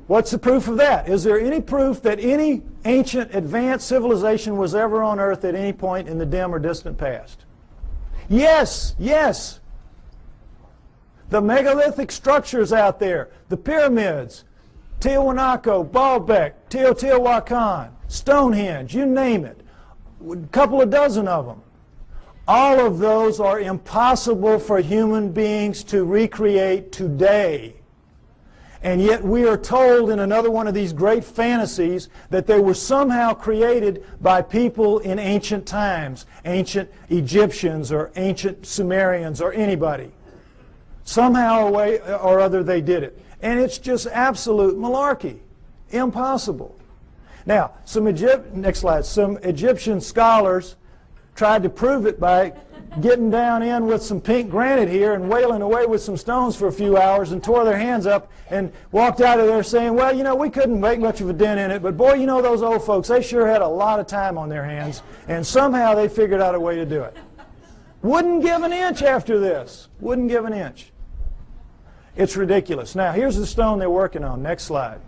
what's the proof of that? Is there any proof that any ancient advanced civilization was ever on Earth at any point in the dim or distant past? Yes, yes. The megalithic structures out there, the pyramids, Tiwanaku, Baalbek, Teotihuacan, Stonehenge, you name it, a couple of dozen of them. All of those are impossible for human beings to recreate today. And yet we are told in another one of these great fantasies that they were somehow created by people in ancient times, ancient Egyptians or ancient Sumerians or anybody. Somehow or other they did it. And it's just absolute malarkey. Impossible. Now, next slide. Some Egyptian scholars tried to prove it by getting down in with some pink granite here and wailing away with some stones for a few hours and tore their hands up and walked out of there saying, well, you know, we couldn't make much of a dent in it, but boy, you know, those old folks, they sure had a lot of time on their hands, and somehow they figured out a way to do it. Wouldn't give an inch after this. Wouldn't give an inch. It's ridiculous. Now, here's the stone they're working on. Next slide.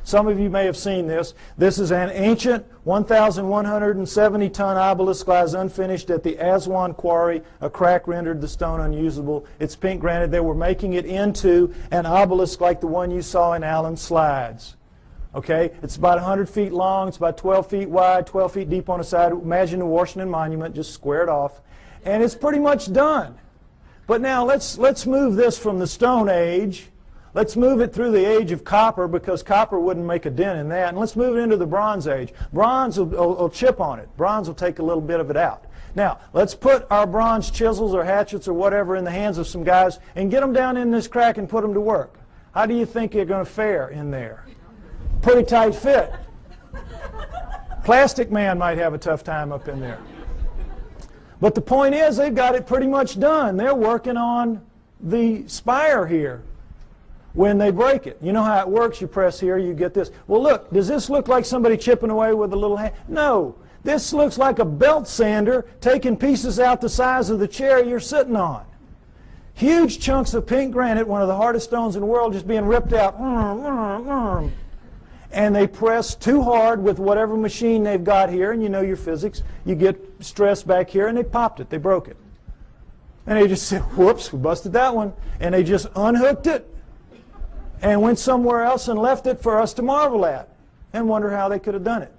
Some of you may have seen this. This is an ancient 1,170-ton obelisk lies unfinished at the Aswan quarry. A crack rendered the stone unusable. It's pink granite. They were making it into an obelisk like the one you saw in Allen's slides. Okay? It's about 100 feet long. It's about 12 feet wide, 12 feet deep on the side. Imagine the Washington Monument just squared off. And it's pretty much done. But now let's move this from the Stone Age. Let's move it through the age of copper, because copper wouldn't make a dent in that. And let's move it into the Bronze Age. Bronze will chip on it. Bronze will take a little bit of it out. Now, let's put our bronze chisels or hatchets or whatever in the hands of some guys and get them down in this crack and put them to work. How do you think you're going to fare in there? Pretty tight fit. Plastic Man might have a tough time up in there. But the point is, they've got it pretty much done. They're working on the spire here. When they break it, you know how it works. You press here, you get this. Well, look, does this look like somebody chipping away with a little hand? No. This looks like a belt sander taking pieces out the size of the chair you're sitting on. Huge chunks of pink granite, one of the hardest stones in the world, just being ripped out. And they press too hard with whatever machine they've got here, and you know your physics. You get stress back here, and they popped it. They broke it. And they just said, whoops, we busted that one. And they just unhooked it and went somewhere else and left it for us to marvel at and wonder how they could have done it.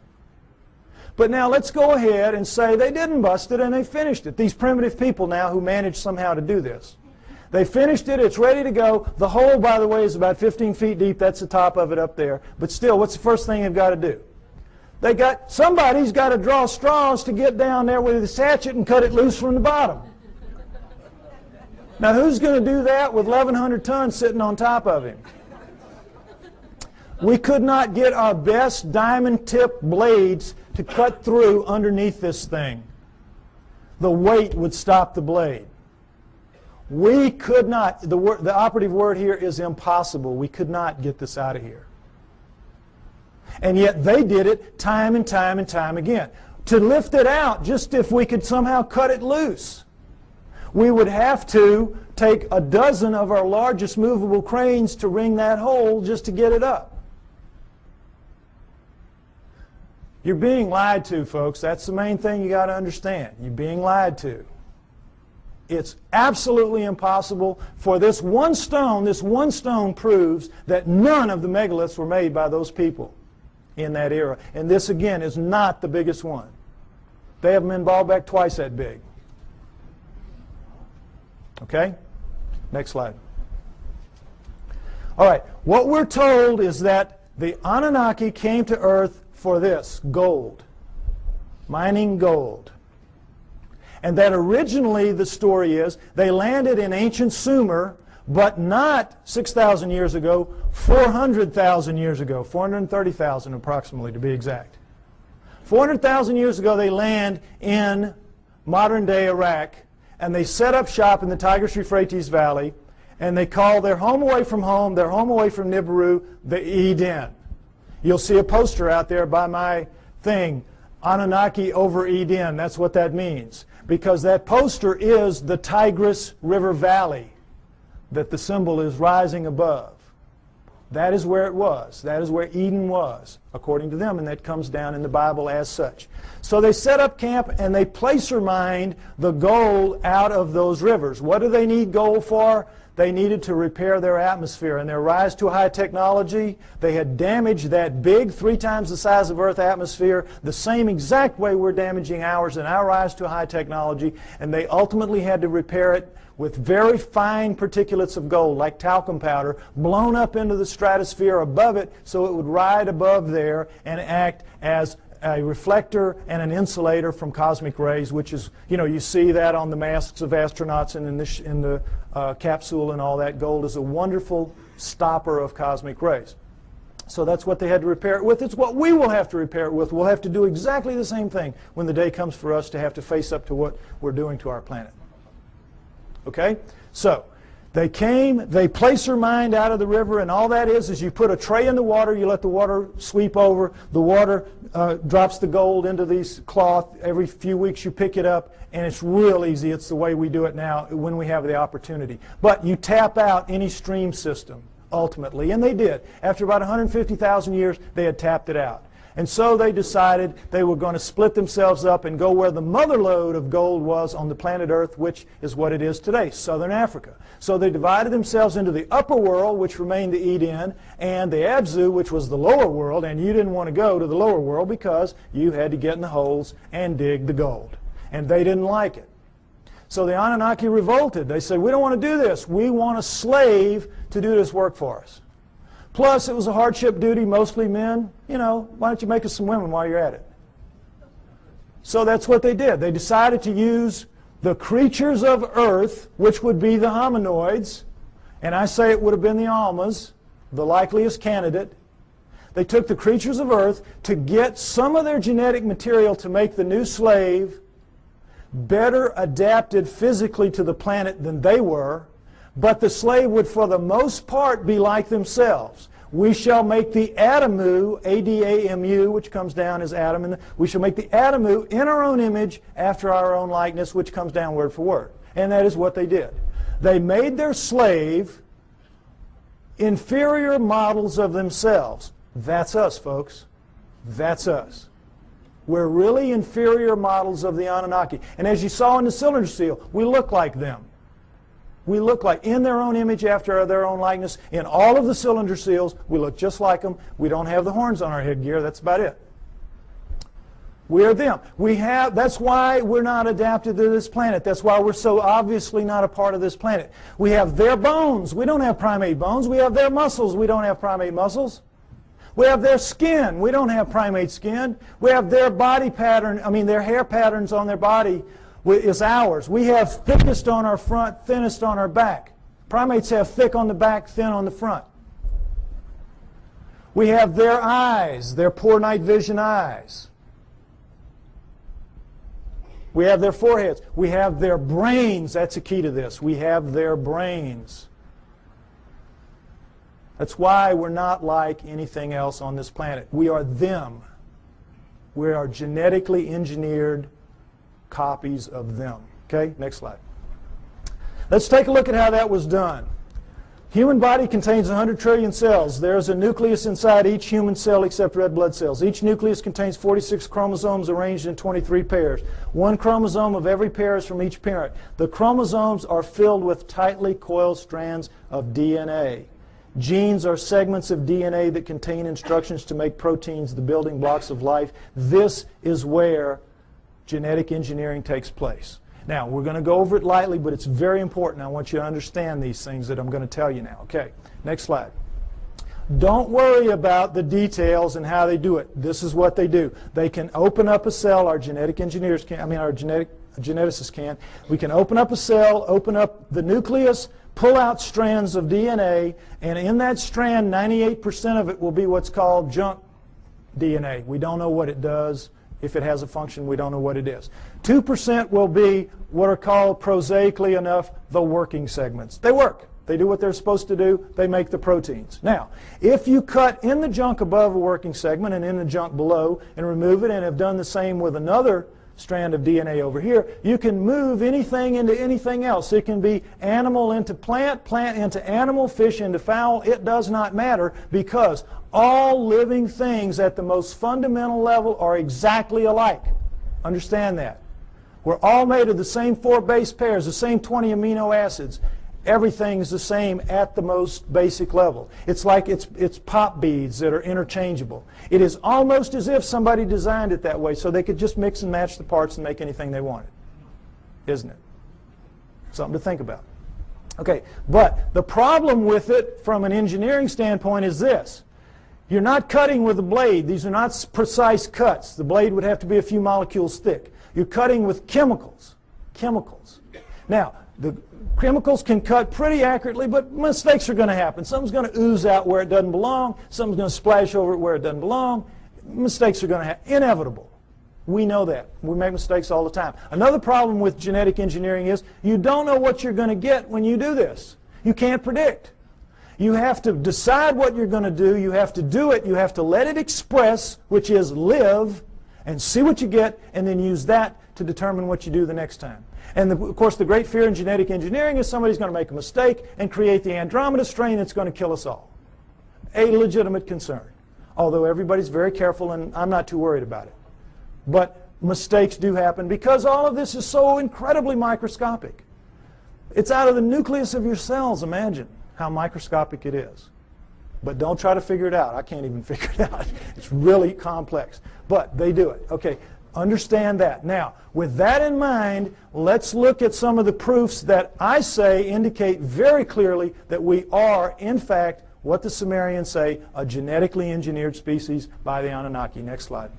But now let's go ahead and say they didn't bust it and they finished it. These primitive people now who managed somehow to do this. They finished it, it's ready to go. The hole, by the way, is about 15 feet deep. That's the top of it up there. But still, what's the first thing they've got to do? Somebody's got to draw straws to get down there with his hatchet and cut it loose from the bottom. Now who's going to do that with 1,100 tons sitting on top of him? We could not get our best diamond-tipped blades to cut through underneath this thing. The weight would stop the blade. We could not, the operative word here is impossible. We could not get this out of here. And yet they did it time and time and time again. To lift it out, just if we could somehow cut it loose, we would have to take a dozen of our largest movable cranes to wring that hole just to get it up. You're being lied to, folks. That's the main thing you got to understand. You're being lied to. It's absolutely impossible for this one stone proves that none of the megaliths were made by those people in that era. And this, again, is not the biggest one. They have them in Baalbek twice that big. Okay? Next slide. All right. What we're told is that the Anunnaki came to Earth for this, gold. mining gold. And that originally, the story is, they landed in ancient Sumer, but not 6,000 years ago, 400,000 years ago, 430,000 approximately to be exact. 400,000 years ago they land in modern-day Iraq, and they set up shop in the Tigris-Euphrates Valley, and they call their home away from home, their home away from Nibiru, the Eden. You'll see a poster out there by my thing, Anunnaki over Eden. That's what that means, because that poster is the Tigris River Valley that the symbol is rising above. That is where it was. That is where Eden was, according to them, and that comes down in the Bible as such. So they set up camp and they placer mined the gold out of those rivers. What do they need gold for? They needed to repair their atmosphere. In their rise to high technology, they had damaged that big, 3 times the size of Earth atmosphere, the same exact way we're damaging ours in our rise to high technology, and they ultimately had to repair it with very fine particulates of gold, like talcum powder, blown up into the stratosphere above it so it would ride above there and act as a reflector and an insulator from cosmic rays, which is, you see that on the masks of astronauts and in the capsule and all that. Gold is a wonderful stopper of cosmic rays. So that's what they had to repair it with. It's what we will have to repair it with. We'll have to do exactly the same thing when the day comes for us to have to face up to what we're doing to our planet. Okay? So they came, they placer mined out of the river, and all that is you put a tray in the water, you let the water sweep over, the water drops the gold into these cloth. Every few weeks you pick it up, and it's real easy. It's the way we do it now when we have the opportunity. But you tap out any stream system, ultimately, and they did. After about 150,000 years, they had tapped it out. And so they decided they were going to split themselves up and go where the mother lode of gold was on the planet Earth, which is what it is today, Southern Africa. So they divided themselves into the upper world, which remained the Eden, and the Abzu, which was the lower world, and you didn't want to go to the lower world because you had to get in the holes and dig the gold. And they didn't like it. So the Anunnaki revolted. They said, we don't want to do this. We want a slave to do this work for us. Plus, it was a hardship duty, mostly men. Why don't you make us some women while you're at it? So that's what they did. They decided to use the creatures of Earth, which would be the hominoids, and I say it would have been the Almas, the likeliest candidate. They took the creatures of Earth to get some of their genetic material to make the new slave better adapted physically to the planet than they were, but the slave would for the most part be like themselves. We shall make the Adamu, A-D-A-M-U, which comes down as Adam, and we shall make the Adamu in our own image after our own likeness, which comes down word for word. And that is what they did. They made their slave inferior models of themselves. That's us, folks. That's us. We're really inferior models of the Anunnaki. And as you saw in the cylinder seal, we look like them. We look like, in their own image after their own likeness. In all of the cylinder seals, we look just like them. We don't have the horns on our headgear. That's about it. We are them. That's why we're not adapted to this planet. That's why we're so obviously not a part of this planet. We have their bones. We don't have primate bones. We have their muscles. We don't have primate muscles. We have their skin. We don't have primate skin. We have their body pattern, their hair patterns on their body is ours. We have thickest on our front, thinnest on our back. Primates have thick on the back, thin on the front. We have their eyes, their poor night vision eyes. We have their foreheads. We have their brains. That's the key to this. We have their brains. That's why we're not like anything else on this planet. We are them. We are genetically engineered copies of them. Okay, next slide. Let's take a look at how that was done. Human body contains 100 trillion cells. There's a nucleus inside each human cell except red blood cells. Each nucleus contains 46 chromosomes arranged in 23 pairs. One chromosome of every pair is from each parent. The chromosomes are filled with tightly coiled strands of DNA. Genes are segments of DNA that contain instructions to make proteins, the building blocks of life. This is where genetic engineering takes place. Now, we're going to go over it lightly, but it's very important. I want you to understand these things that I'm going to tell you now. Okay, next slide. Don't worry about the details and how they do it. This is what they do. They can open up a cell, our genetic engineers can, our geneticists can. We can open up a cell, open up the nucleus, pull out strands of DNA, and in that strand, 98% of it will be what's called junk DNA. We don't know what it does. If it has a function, we don't know what it is. 2% will be what are called, prosaically enough, the working segments. They work. They do what they're supposed to do. They make the proteins. Now, if you cut in the junk above a working segment and in the junk below and remove it and have done the same with another strand of DNA over here, you can move anything into anything else. It can be animal into plant, plant into animal, fish into fowl. It does not matter, because all living things at the most fundamental level are exactly alike. Understand that. We're all made of the same 4 base pairs, the same 20 amino acids. Everything is the same at the most basic level. It's like it's pop beads that are interchangeable. It is almost as if somebody designed it that way so they could just mix and match the parts and make anything they wanted. Isn't it? Something to think about. Okay, but the problem with it from an engineering standpoint is this. You're not cutting with a blade. These are not precise cuts. The blade would have to be a few molecules thick. You're cutting with chemicals. Chemicals. Now, the chemicals can cut pretty accurately, but mistakes are going to happen. Something's going to ooze out where it doesn't belong. Something's going to splash over it where it doesn't belong. Mistakes are going to happen. Inevitable. We know that. We make mistakes all the time. Another problem with genetic engineering is you don't know what you're going to get when you do this. You can't predict. You have to decide what you're going to do. You have to do it. You have to let it express, which is live, and see what you get, and then use that to determine what you do the next time. And of course, the great fear in genetic engineering is somebody's going to make a mistake and create the Andromeda strain that's going to kill us all. A legitimate concern. Although everybody's very careful, and I'm not too worried about it. But mistakes do happen because all of this is so incredibly microscopic. It's out of the nucleus of your cells. Imagine how microscopic it is. But don't try to figure it out. I can't even figure it out. It's really complex. But they do it. Okay, understand that. Now, with that in mind, let's look at some of the proofs that I say indicate very clearly that we are, in fact, what the Sumerians say, a genetically engineered species by the Anunnaki. Next slide.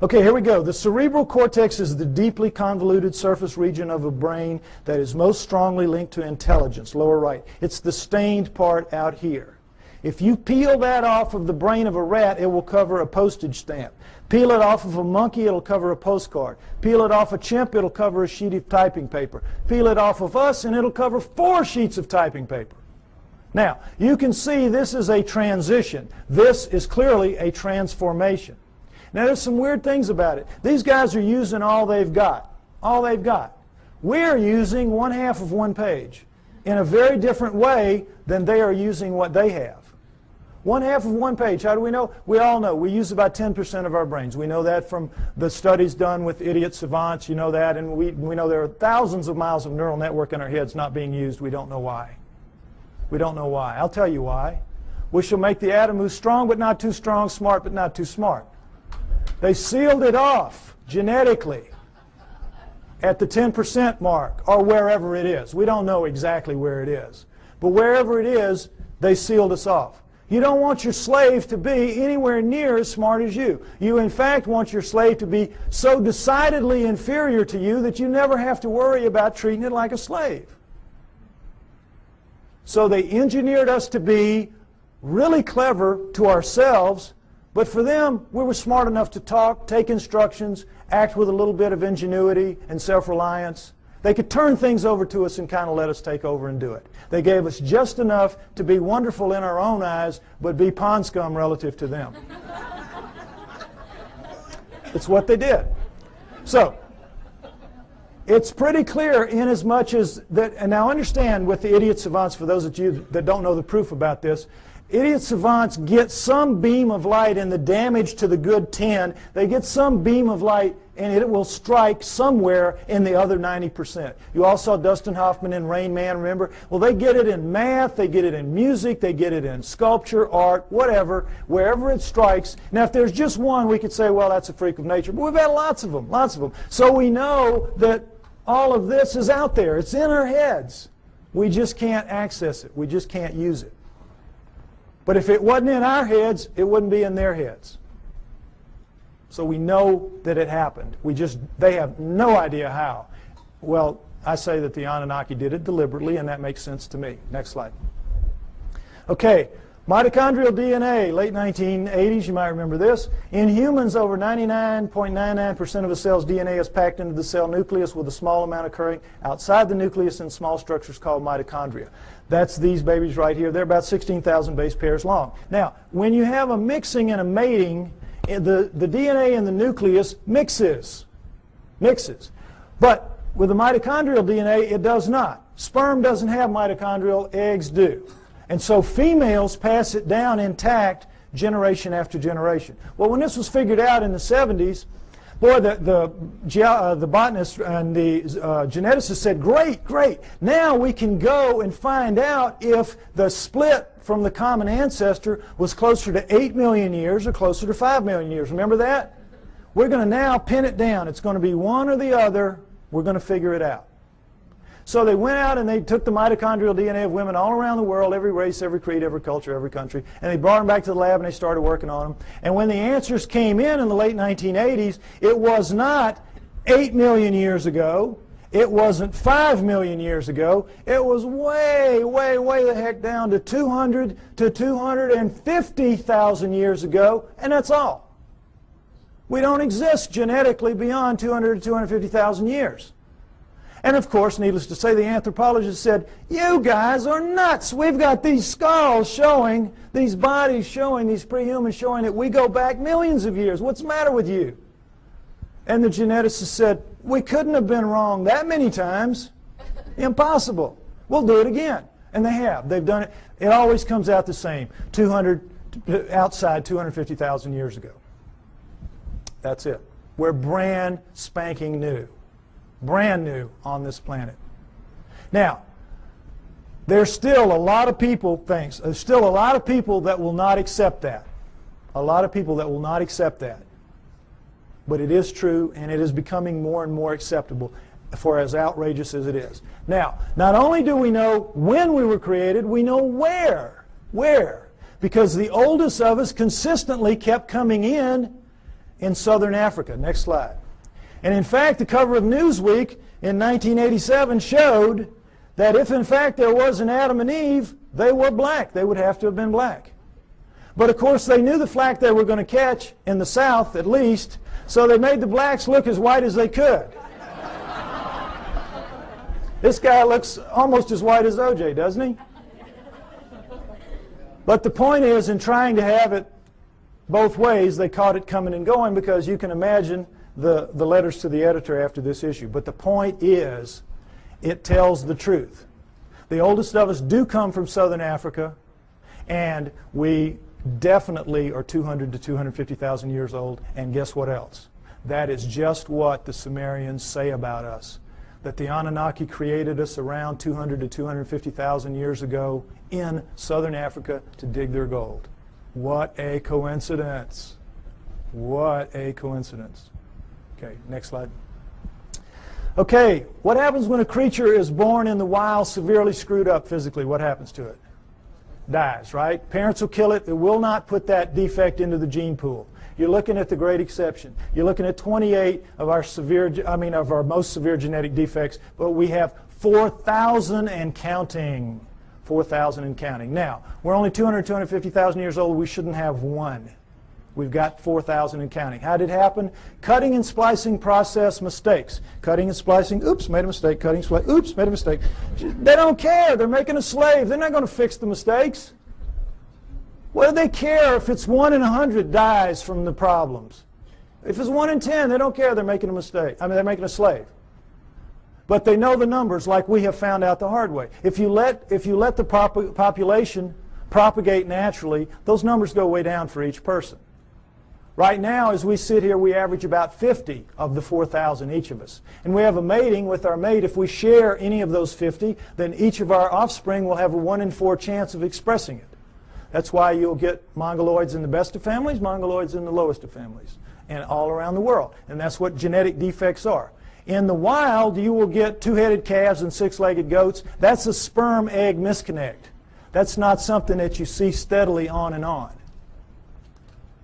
Okay, here we go. The cerebral cortex is the deeply convoluted surface region of a brain that is most strongly linked to intelligence, lower right. It's the stained part out here. If you peel that off of the brain of a rat, it will cover a postage stamp. Peel it off of a monkey, it'll cover a postcard. Peel it off a chimp, it'll cover a sheet of typing paper. Peel it off of us, and it'll cover 4 sheets of typing paper. Now, you can see this is a transition. This is clearly a transformation. Now, there's some weird things about it. These guys are using all they've got. All they've got. We're using 1/2 of 1 page in a very different way than they are using what they have. 1/2 of 1 page. How do we know? We all know. We use about 10% of our brains. We know that from the studies done with idiot savants. You know that. And we know there are thousands of miles of neural network in our heads not being used. We don't know why. We don't know why. I'll tell you why. We shall make the atom who's strong but not too strong, smart but not too smart. They sealed it off genetically at the 10% mark, or wherever it is. We don't know exactly where it is. But wherever it is, they sealed us off. You don't want your slave to be anywhere near as smart as you. You, in fact, want your slave to be so decidedly inferior to you that you never have to worry about treating it like a slave. So they engineered us to be really clever to ourselves, but for them, we were smart enough to talk, take instructions, act with a little bit of ingenuity and self-reliance. They could turn things over to us and kind of let us take over and do it. They gave us just enough to be wonderful in our own eyes, but be pond scum relative to them. It's what they did. So, it's pretty clear in as much as that, and now understand with the idiot savants, for those of you that don't know the proof about this, idiot savants get some beam of light in the damage to the good 10. They get some beam of light and it will strike somewhere in the other 90%. You all saw Dustin Hoffman in Rain Man, remember? Well, they get it in math, they get it in music, they get it in sculpture, art, whatever, wherever it strikes. Now, if there's just one, we could say, well, that's a freak of nature. But we've had lots of them, lots of them. So we know that all of this is out there. It's in our heads. We just can't access it. We just can't use it. But if it wasn't in our heads, it wouldn't be in their heads. So we know that it happened. They have no idea how. Well, I say that the Anunnaki did it deliberately, and that makes sense to me. Next slide. Okay, mitochondrial DNA, late 1980s, you might remember this. In humans, over 99.99% of a cell's DNA is packed into the cell nucleus, with a small amount occurring outside the nucleus in small structures called mitochondria. That's these babies right here. They're about 16,000 base pairs long. Now, when you have a mixing and a mating, the DNA in the nucleus mixes. But with the mitochondrial DNA, it does not. Sperm doesn't have mitochondrial, eggs do. And so females pass it down intact generation after generation. Well, when this was figured out in the 70s, boy, the botanists and the geneticists said, great, now we can go and find out if the split from the common ancestor was closer to 8 million years or closer to 5 million years. Remember that? We're going to now pin it down. It's going to be one or the other. We're going to figure it out. So they went out and they took the mitochondrial DNA of women all around the world, every race, every creed, every culture, every country, and they brought them back to the lab and they started working on them. And when the answers came in the late 1980s, it was not 8 million years ago. It wasn't 5 million years ago. It was way the heck down to 200 to 250,000 years ago, and that's all. We don't exist genetically beyond 200 to 250,000 years. And of course, needless to say, the anthropologists said, you guys are nuts. We've got these skulls showing, these bodies showing, these prehumans showing that we go back millions of years. What's the matter with you? And the geneticists said, we couldn't have been wrong that many times. Impossible. We'll do it again. And they have. They've done it. It always comes out the same. Outside 250,000 years ago. That's it. We're brand spanking new. Brand new on this planet. Now, there's still a lot of people, there's still a lot of people that will not accept that. A lot of people that will not accept that. But it is true, and it is becoming more and more acceptable, for as outrageous as it is. Now, not only do we know when we were created, we know where. Where? Because the oldest of us consistently kept coming in southern Africa. Next slide. And in fact, the cover of Newsweek in 1987 showed that if in fact there was an Adam and Eve, they were black. They would have to have been black. But of course they knew the flack they were going to catch, in the South at least, so they made the blacks look as white as they could. This guy looks almost as white as OJ, doesn't he? But the point is, in trying to have it both ways, they caught it coming and going, because you can imagine the letters to the editor after this issue. But the point is, it tells the truth. The oldest of us do come from southern Africa, and we definitely are 200 to 250,000 years old. And guess what else? That is just what the Sumerians say about us. That the Anunnaki created us around 200 to 250,000 years ago in southern Africa to dig their gold. What a coincidence. What a coincidence. Okay, next slide. Okay, what happens when a creature is born in the wild severely screwed up physically? What happens to it? Dies, right? Parents will kill it. They will not put that defect into the gene pool. You're looking at the great exception. You're looking at 28 of our most severe genetic defects, but we have 4,000 and counting. 4,000 and counting. Now, we're only 200, 250,000 years old. We shouldn't have one. We've got 4,000 and counting. How did it happen? Cutting and splicing process mistakes. Cutting and splicing, oops, made a mistake. Cutting, splicing, oops, made a mistake. They don't care. They're making a slave. They're not going to fix the mistakes. What do they care if it's 1 in 100 dies from the problems? If it's 1 in 10, they don't care. They're making a mistake. They're making a slave. But they know the numbers, like we have found out the hard way. If you let the population propagate naturally, those numbers go way down for each person. Right now, as we sit here, we average about 50 of the 4,000, each of us. And we have a mating with our mate. If we share any of those 50, then each of our offspring will have a 1 in 4 chance of expressing it. That's why you'll get mongoloids in the best of families, mongoloids in the lowest of families, and all around the world. And that's what genetic defects are. In the wild, you will get 2-headed calves and 6-legged goats. That's a sperm-egg misconnect. That's not something that you see steadily on and on.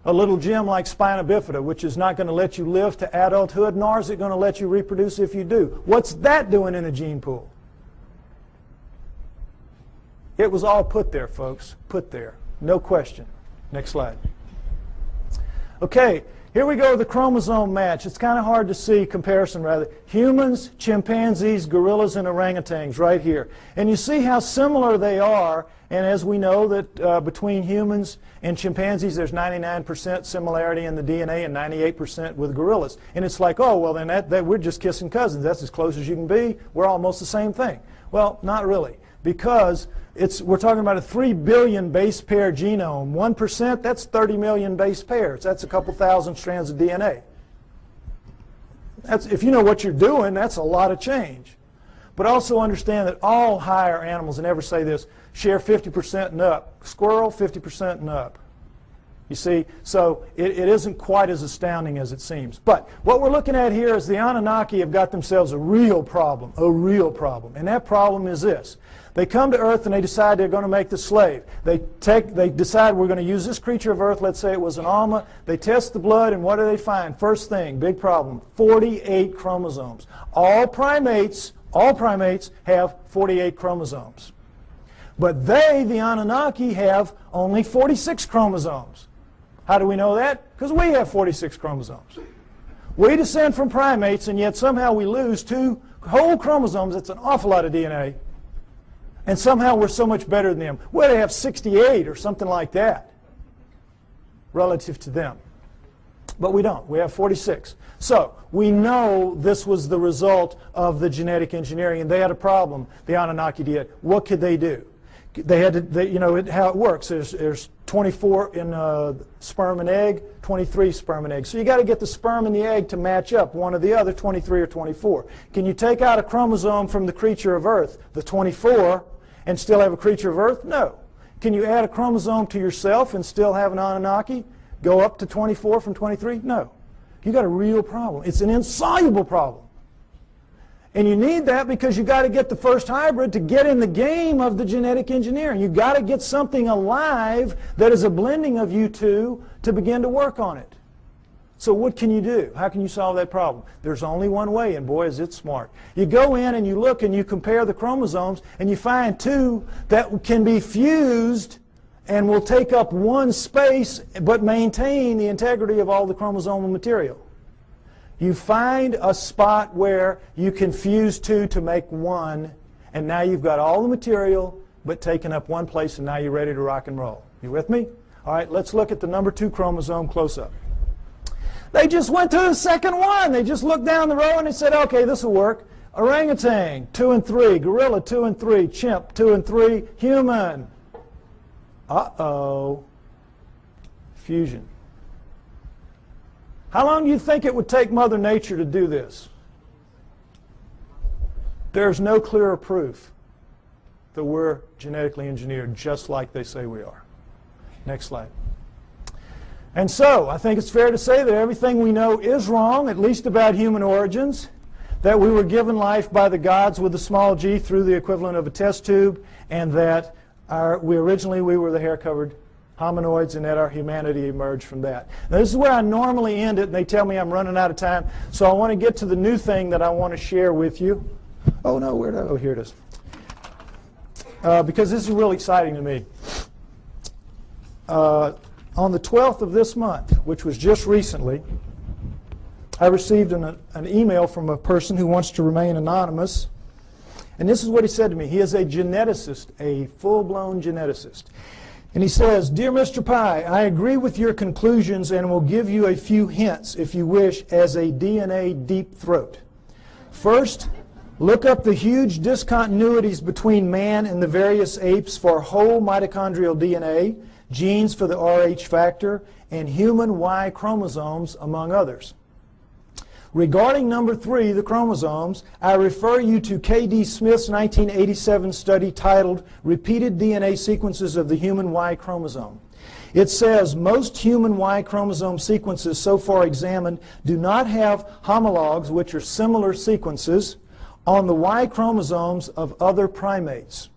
A little gem like spina bifida, which is not going to let you live to adulthood, nor is it going to let you reproduce if you do. What's that doing in a gene pool? It was all put there, folks. Put there. No question. Next slide. Okay, here we go with the chromosome match. It's kind of hard to see, comparison rather. Humans, chimpanzees, gorillas, and orangutans right here. And you see how similar they are. And as we know that between humans and chimpanzees, there's 99% similarity in the DNA and 98% with gorillas. And it's like, oh, well, then that we're just kissing cousins. That's as close as you can be. We're almost the same thing. Well, not really. Because we're talking about a 3 billion base pair genome. 1%, that's 30 million base pairs. That's a couple thousand strands of DNA. If you know what you're doing, that's a lot of change. But also understand that all higher animals, and never say this, share 50% and up. Squirrel, 50% and up. You see, so it isn't quite as astounding as it seems. But what we're looking at here is the Anunnaki have got themselves a real problem. And that problem is this. They come to Earth and they decide they're going to make the slave. They decide we're going to use this creature of Earth, let's say it was an Alma. They test the blood, and what do they find? First thing, big problem, 48 chromosomes. All primates have 48 chromosomes. But they, the Anunnaki, have only 46 chromosomes. How do we know that? Because we have 46 chromosomes. We descend from primates, and yet somehow we lose 2 whole chromosomes. That's an awful lot of DNA. And somehow we're so much better than them. Well, they have 68 or something like that relative to them. But we don't. We have 46. So we know this was the result of the genetic engineering, and they had a problem. The Anunnaki did. What could they do? They had to, you know, how it works. There's 24 in sperm and egg, 23 sperm and egg. So you got to get the sperm and the egg to match up, one or the other, 23 or 24. Can you take out a chromosome from the creature of Earth, the 24, and still have a creature of Earth? No. Can you add a chromosome to yourself and still have an Anunnaki? Go up to 24 from 23? No. You got a real problem. It's an insoluble problem. And you need that because you got to get the first hybrid to get in the game of the genetic engineering. You got to get something alive that is a blending of you two to begin to work on it. So what can you do? How can you solve that problem? There's only one way, and boy, is it smart. You go in and you look and you compare the chromosomes, and you find 2 that can be fused and will take up one space but maintain the integrity of all the chromosomal material. You find a spot where you can fuse 2 to make 1, and now you've got all the material but taken up one place, and now you're ready to rock and roll. You with me? All right, let's look at the number 2 chromosome close up. They just went to the second one. They just looked down the row and they said, okay, this will work. Orangutan, 2 and 3. Gorilla, 2 and 3. Chimp, 2 and 3. Human. Uh-oh. Fusion. How long do you think it would take Mother Nature to do this? There's no clearer proof that we're genetically engineered just like they say we are. Next slide. And so, I think it's fair to say that everything we know is wrong, at least about human origins, that we were given life by the gods with a small g through the equivalent of a test tube, and that originally we were the hair-covered hominoids, and that our humanity emerged from that. Now, this is where I normally end it, and they tell me I'm running out of time, so I want to get to the new thing that I want to share with you. Oh, no, oh, here it is. Because this is really exciting to me. On the 12th of this month, which was just recently, I received an email from a person who wants to remain anonymous. And this is what he said to me. He is a geneticist, a full-blown geneticist. And he says, "Dear Mr. Pi, I agree with your conclusions and will give you a few hints, if you wish, as a DNA deep throat. First, look up the huge discontinuities between man and the various apes for whole mitochondrial DNA, genes for the Rh factor, and human Y chromosomes, among others. Regarding number 3, the chromosomes, I refer you to K.D. Smith's 1987 study titled Repeated DNA Sequences of the Human Y Chromosome. It says most human Y chromosome sequences so far examined do not have homologs, which are similar sequences, on the Y chromosomes of other primates.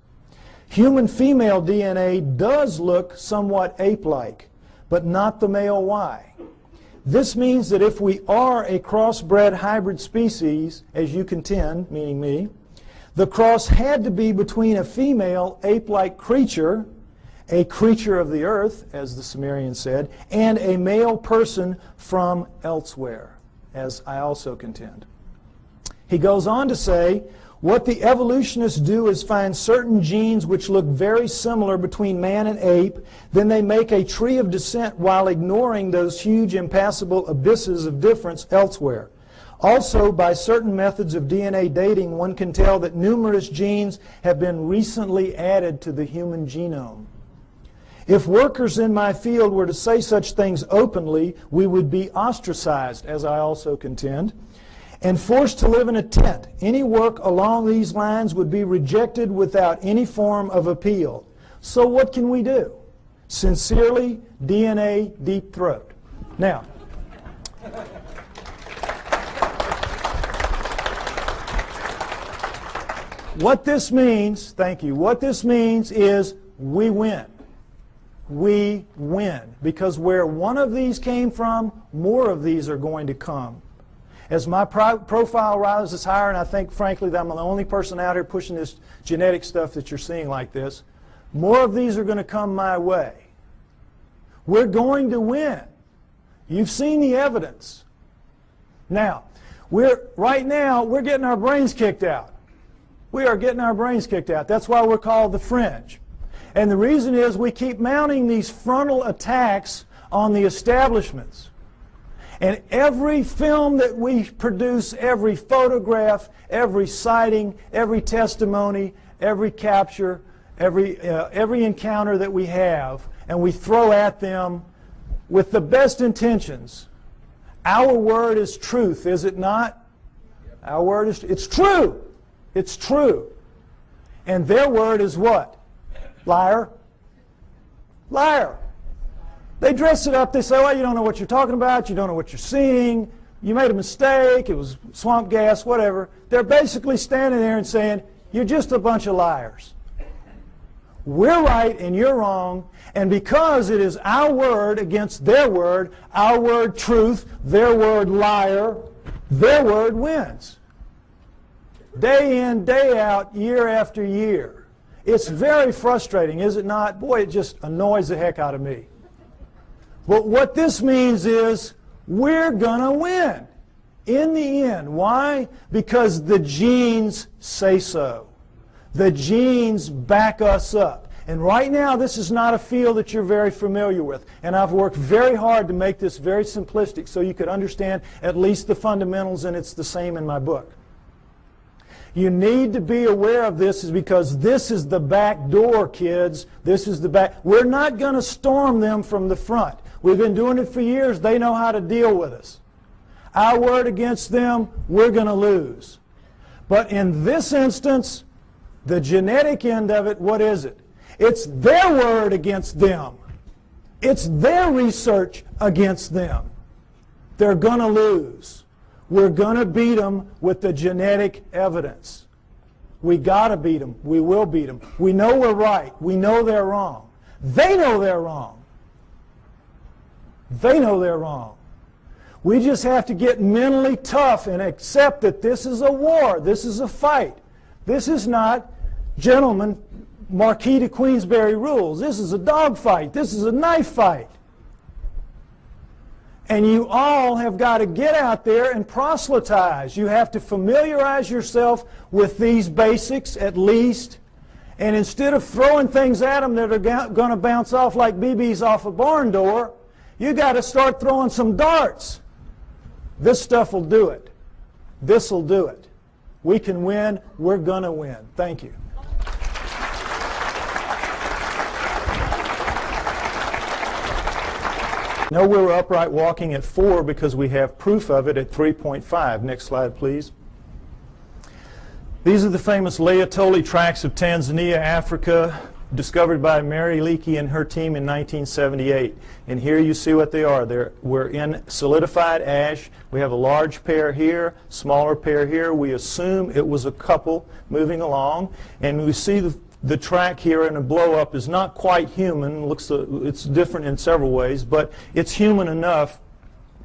Human female DNA does look somewhat ape-like, but not the male Y. This means that if we are a crossbred hybrid species, as you contend, meaning me, the cross had to be between a female ape-like creature, a creature of the earth, as the Sumerians said, and a male person from elsewhere, as I also contend. He goes on to say, what the evolutionists do is find certain genes which look very similar between man and ape, then they make a tree of descent while ignoring those huge impassable abysses of difference elsewhere. Also, by certain methods of DNA dating, one can tell that numerous genes have been recently added to the human genome. If workers in my field were to say such things openly, we would be ostracized, as I also contend, and forced to live in a tent. Any work along these lines would be rejected without any form of appeal. So what can we do? Sincerely, DNA Deep Throat. Now, what this means, thank you, what this means is we win. We win. Because where one of these came from, more of these are going to come. As my profile rises higher, and I think, frankly, that I'm the only person out here pushing this genetic stuff that you're seeing like this, more of these are going to come my way. We're going to win. You've seen the evidence. Now, right now, we're getting our brains kicked out. We are getting our brains kicked out. That's why we're called the fringe. And the reason is we keep mounting these frontal attacks on the establishments. And every film that we produce, every photograph, every sighting, every testimony, every capture, every encounter that we have, and we throw at them with the best intentions. Our word is truth, is it not? Our word is, it's true. It's true. And their word is what? Liar. Liar. They dress it up. They say, well, you don't know what you're talking about. You don't know what you're seeing. You made a mistake. It was swamp gas, whatever. They're basically standing there and saying, you're just a bunch of liars. We're right and you're wrong. And because it is our word against their word, our word truth, their word liar, their word wins. Day in, day out, year after year. It's very frustrating, is it not? Boy, it just annoys the heck out of me. But what this means is we're going to win in the end. Why? Because the genes say so. The genes back us up. And right now, this is not a field that you're very familiar with. And I've worked very hard to make this very simplistic so you could understand at least the fundamentals, and it's the same in my book. You need to be aware of this is because this is the back door, kids. This is the back. We're not going to storm them from the front. We've been doing it for years. They know how to deal with us. Our word against them, we're going to lose. But in this instance, the genetic end of it, what is it? It's their word against them. It's their research against them. They're going to lose. We're going to beat them with the genetic evidence. We got to beat them. We will beat them. We know we're right. We know they're wrong. They know they're wrong. They know they're wrong. We just have to get mentally tough and accept that this is a war. This is a fight. This is not, gentlemen, Marquis de Queensberry rules. This is a dog fight. This is a knife fight. And you all have got to get out there and proselytize. You have to familiarize yourself with these basics at least. And instead of throwing things at them that are going to bounce off like BBs off a barn door, you got to start throwing some darts. This stuff will do it. This will do it. We can win. We're going to win. Thank you. No, we were upright walking at 4 because we have proof of it at 3.5. Next slide, please. These are the famous Laetoli tracts of Tanzania, Africa, discovered by Mary Leakey and her team in 1978. And here you see what they are. We're in solidified ash. We have a large pair here, smaller pair here. We assume it was a couple moving along. And we see the the track here in a blow-up is not quite human. It's different in several ways, but it's human enough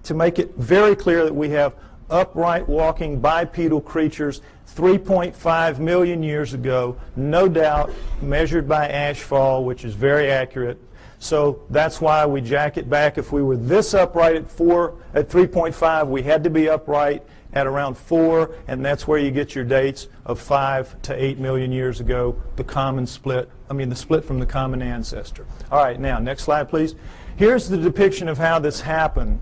to make it very clear that we have upright walking bipedal creatures 3.5 million years ago, no doubt, measured by ashfall, which is very accurate. So that's why we jack it back. If we were this upright at 3.5, we had to be upright at around 4, and that's where you get your dates of 5 to 8 million years ago, the split from the common ancestor. All right, now, next slide, please. Here's the depiction of how this happened.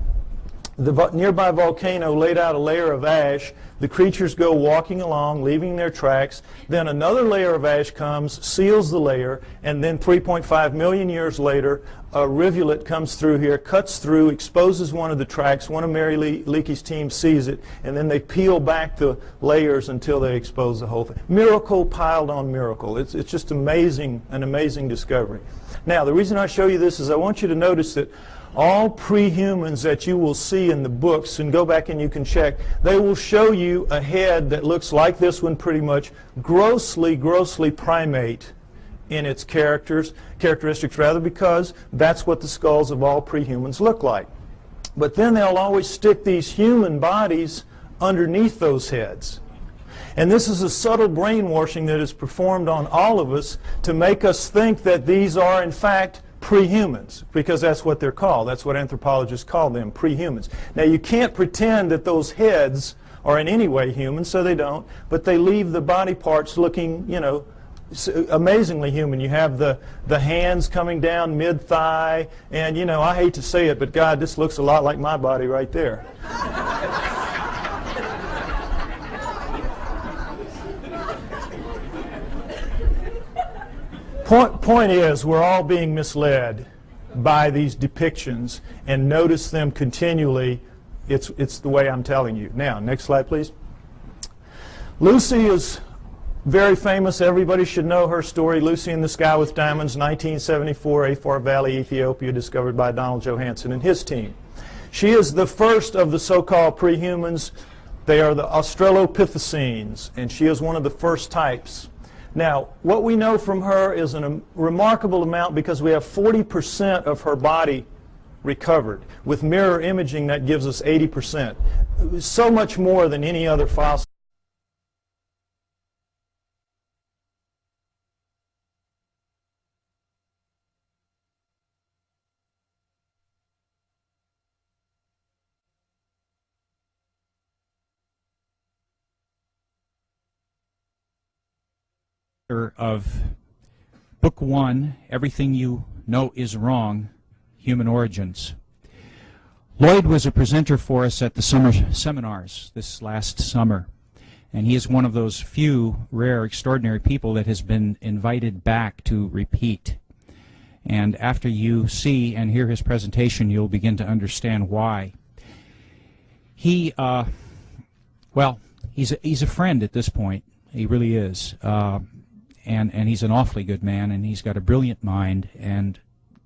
The nearby volcano laid out a layer of ash. The creatures go walking along, leaving their tracks. Then another layer of ash comes, seals the layer, and then 3.5 million years later, a rivulet comes through here, cuts through, exposes one of the tracks. One of Mary Leakey's team sees it, and then they peel back the layers until they expose the whole thing. Miracle piled on miracle. It's just amazing, an amazing discovery. Now, the reason I show you this is I want you to notice that all pre-humans that you will see in the books, and go back and you can check, they will show you a head that looks like this one pretty much, grossly primate in its characteristics rather, because that's what the skulls of all pre-humans look like. But then they'll always stick these human bodies underneath those heads. And this is a subtle brainwashing that is performed on all of us to make us think that these are in fact pre-humans, because that's what they're called. That's what anthropologists call them, pre-humans. Now, you can't pretend that those heads are in any way human, so they don't, but they leave the body parts looking, you know, amazingly human. You have the hands coming down mid-thigh, and, you know, I hate to say it, but God, this looks a lot like my body right there. Point is, we're all being misled by these depictions, and notice them continually. It's the way I'm telling you. Now, next slide, please. Lucy is very famous. Everybody should know her story. Lucy in the Sky with Diamonds, 1974, Afar Valley, Ethiopia, discovered by Donald Johanson and his team. She is the first of the so-called pre-humans. They are the Australopithecines, and she is one of the first types. Now, what we know from her is a remarkable amount, because we have 40% of her body recovered. With mirror imaging, that gives us 80%. So much more than any other fossil. Of Book 1, Everything You Know Is Wrong, Human Origins. Lloyd was a presenter for us at the summer seminars this last summer, and he is one of those few rare, extraordinary people that has been invited back to repeat. And after you see and hear his presentation, you'll begin to understand why. He, well, he's a friend at this point. He really is. And he's an awfully good man, and he's got a brilliant mind, and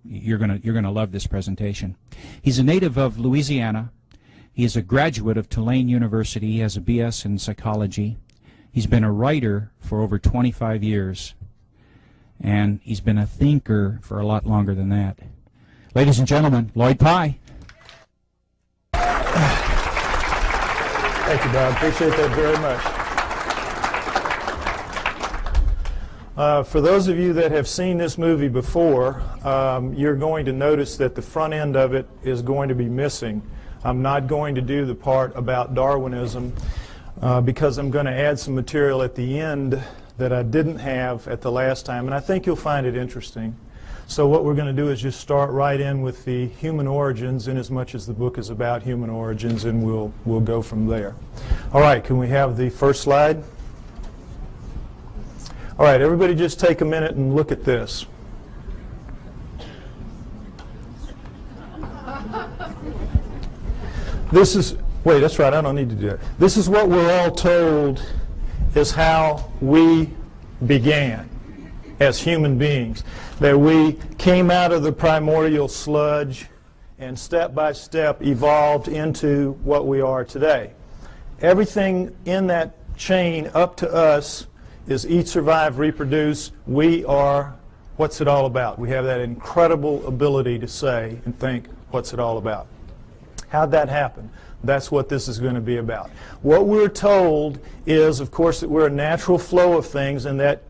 you're gonna love this presentation. He's a native of Louisiana. He is a graduate of Tulane University. He has a BS in psychology. He's been a writer for over 25 years, and he's been a thinker for a lot longer than that. Ladies and gentlemen, Lloyd Pye. Thank you, Bob. Appreciate that very much. For those of you that have seen this movie before, you're going to notice that the front end of it is going to be missing. I'm not going to do the part about Darwinism because I'm going to add some material at the end that I didn't have at the last time, and I think you'll find it interesting. So what we're going to do is just start right in with the human origins, in as much as the book is about human origins, and we'll go from there. All right, can we have the first slide? All right, everybody just take a minute and look at this. This is, wait, that's right, I don't need to do that. This is what we're all told is how we began as human beings. That we came out of the primordial sludge and step by step evolved into what we are today. Everything in that chain up to us is eat, survive, reproduce. We are, what's it all about? We have that incredible ability to say and think, what's it all about? How'd that happen? That's what this is going to be about. What we're told is, of course, that we're a natural flow of things, and that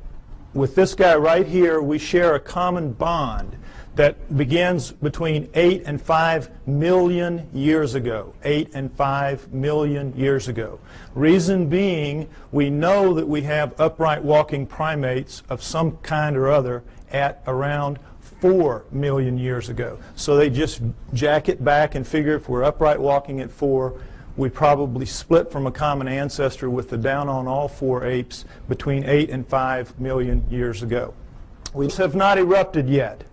with this guy right here, we share a common bond that begins between 8 and 5 million years ago. 8 and 5 million years ago. Reason being, we know that we have upright walking primates of some kind or other at around 4 million years ago. So they just jack it back and figure if we're upright walking at 4, we probably split from a common ancestor with the down on all 4 apes between 8 and 5 million years ago. We have not erupted yet.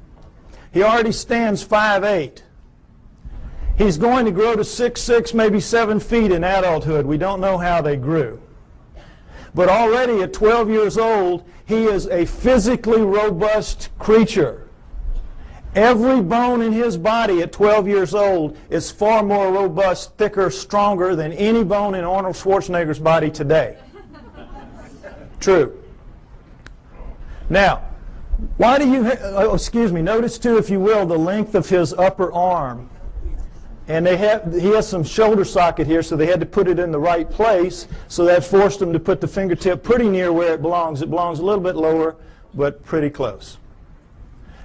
He already stands 5'8". He's going to grow to 6'6", maybe 7 feet in adulthood. We don't know how they grew. But already at 12 years old, he is a physically robust creature. Every bone in his body at 12 years old is far more robust, thicker, stronger than any bone in Arnold Schwarzenegger's body today. True. Now, why do you, notice too, if you will, the length of his upper arm. And he has some shoulder socket here, so they had to put it in the right place, so that forced them to put the fingertip pretty near where it belongs. It belongs a little bit lower, but pretty close.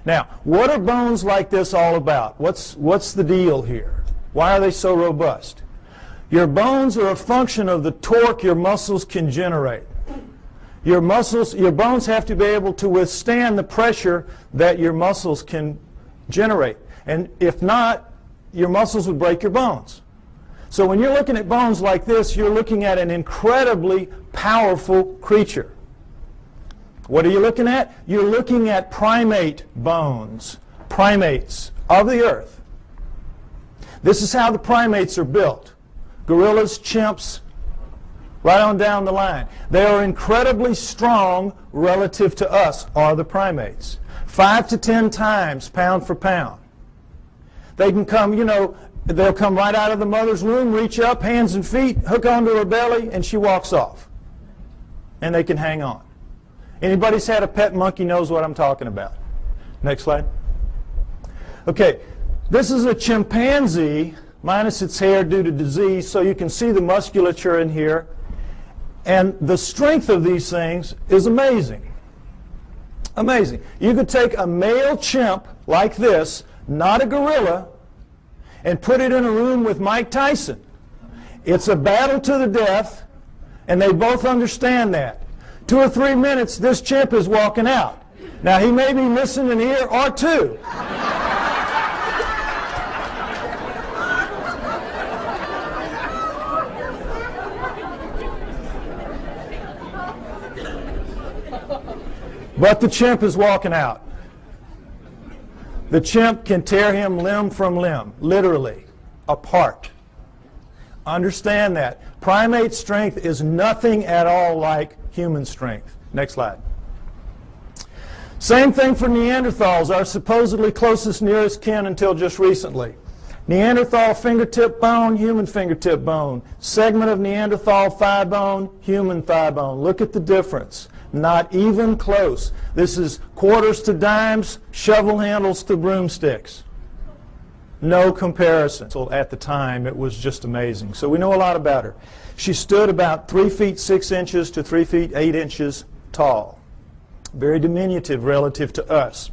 Now, what are bones like this all about? What's the deal here? Why are they so robust? Your bones are a function of the torque your muscles can generate. Your bones have to be able to withstand the pressure that your muscles can generate. And if not, your muscles would break your bones. So when you're looking at bones like this, you're looking at an incredibly powerful creature. What are you looking at? You're looking at primate bones, primates of the earth. This is how the primates are built. Gorillas, chimps, right on down the line. They are incredibly strong relative to us, are the primates. 5 to 10 times pound for pound. They can come, they'll come right out of the mother's womb, reach up, hands and feet, hook onto her belly, and she walks off. And they can hang on. Anybody's had a pet monkey knows what I'm talking about. Next slide. Okay, this is a chimpanzee minus its hair due to disease, so you can see the musculature in here. And the strength of these things is amazing. Amazing. You could take a male chimp like this, not a gorilla, and put it in a room with Mike Tyson. It's a battle to the death, and they both understand that. 2 or 3 minutes, this chimp is walking out. Now, he may be missing an ear or 2. But the chimp is walking out. The chimp can tear him limb from limb, literally, apart. Understand that. Primate strength is nothing at all like human strength. Next slide. Same thing for Neanderthals, our supposedly closest nearest kin until just recently. Neanderthal fingertip bone, human fingertip bone. Segment of Neanderthal thigh bone, human thigh bone. Look at the difference. Not even close. This is quarters to dimes, shovel handles to broomsticks. No comparison. So at the time, it was just amazing. So we know a lot about her. She stood about 3 feet 6 inches to 3 feet 8 inches tall. Very diminutive relative to us.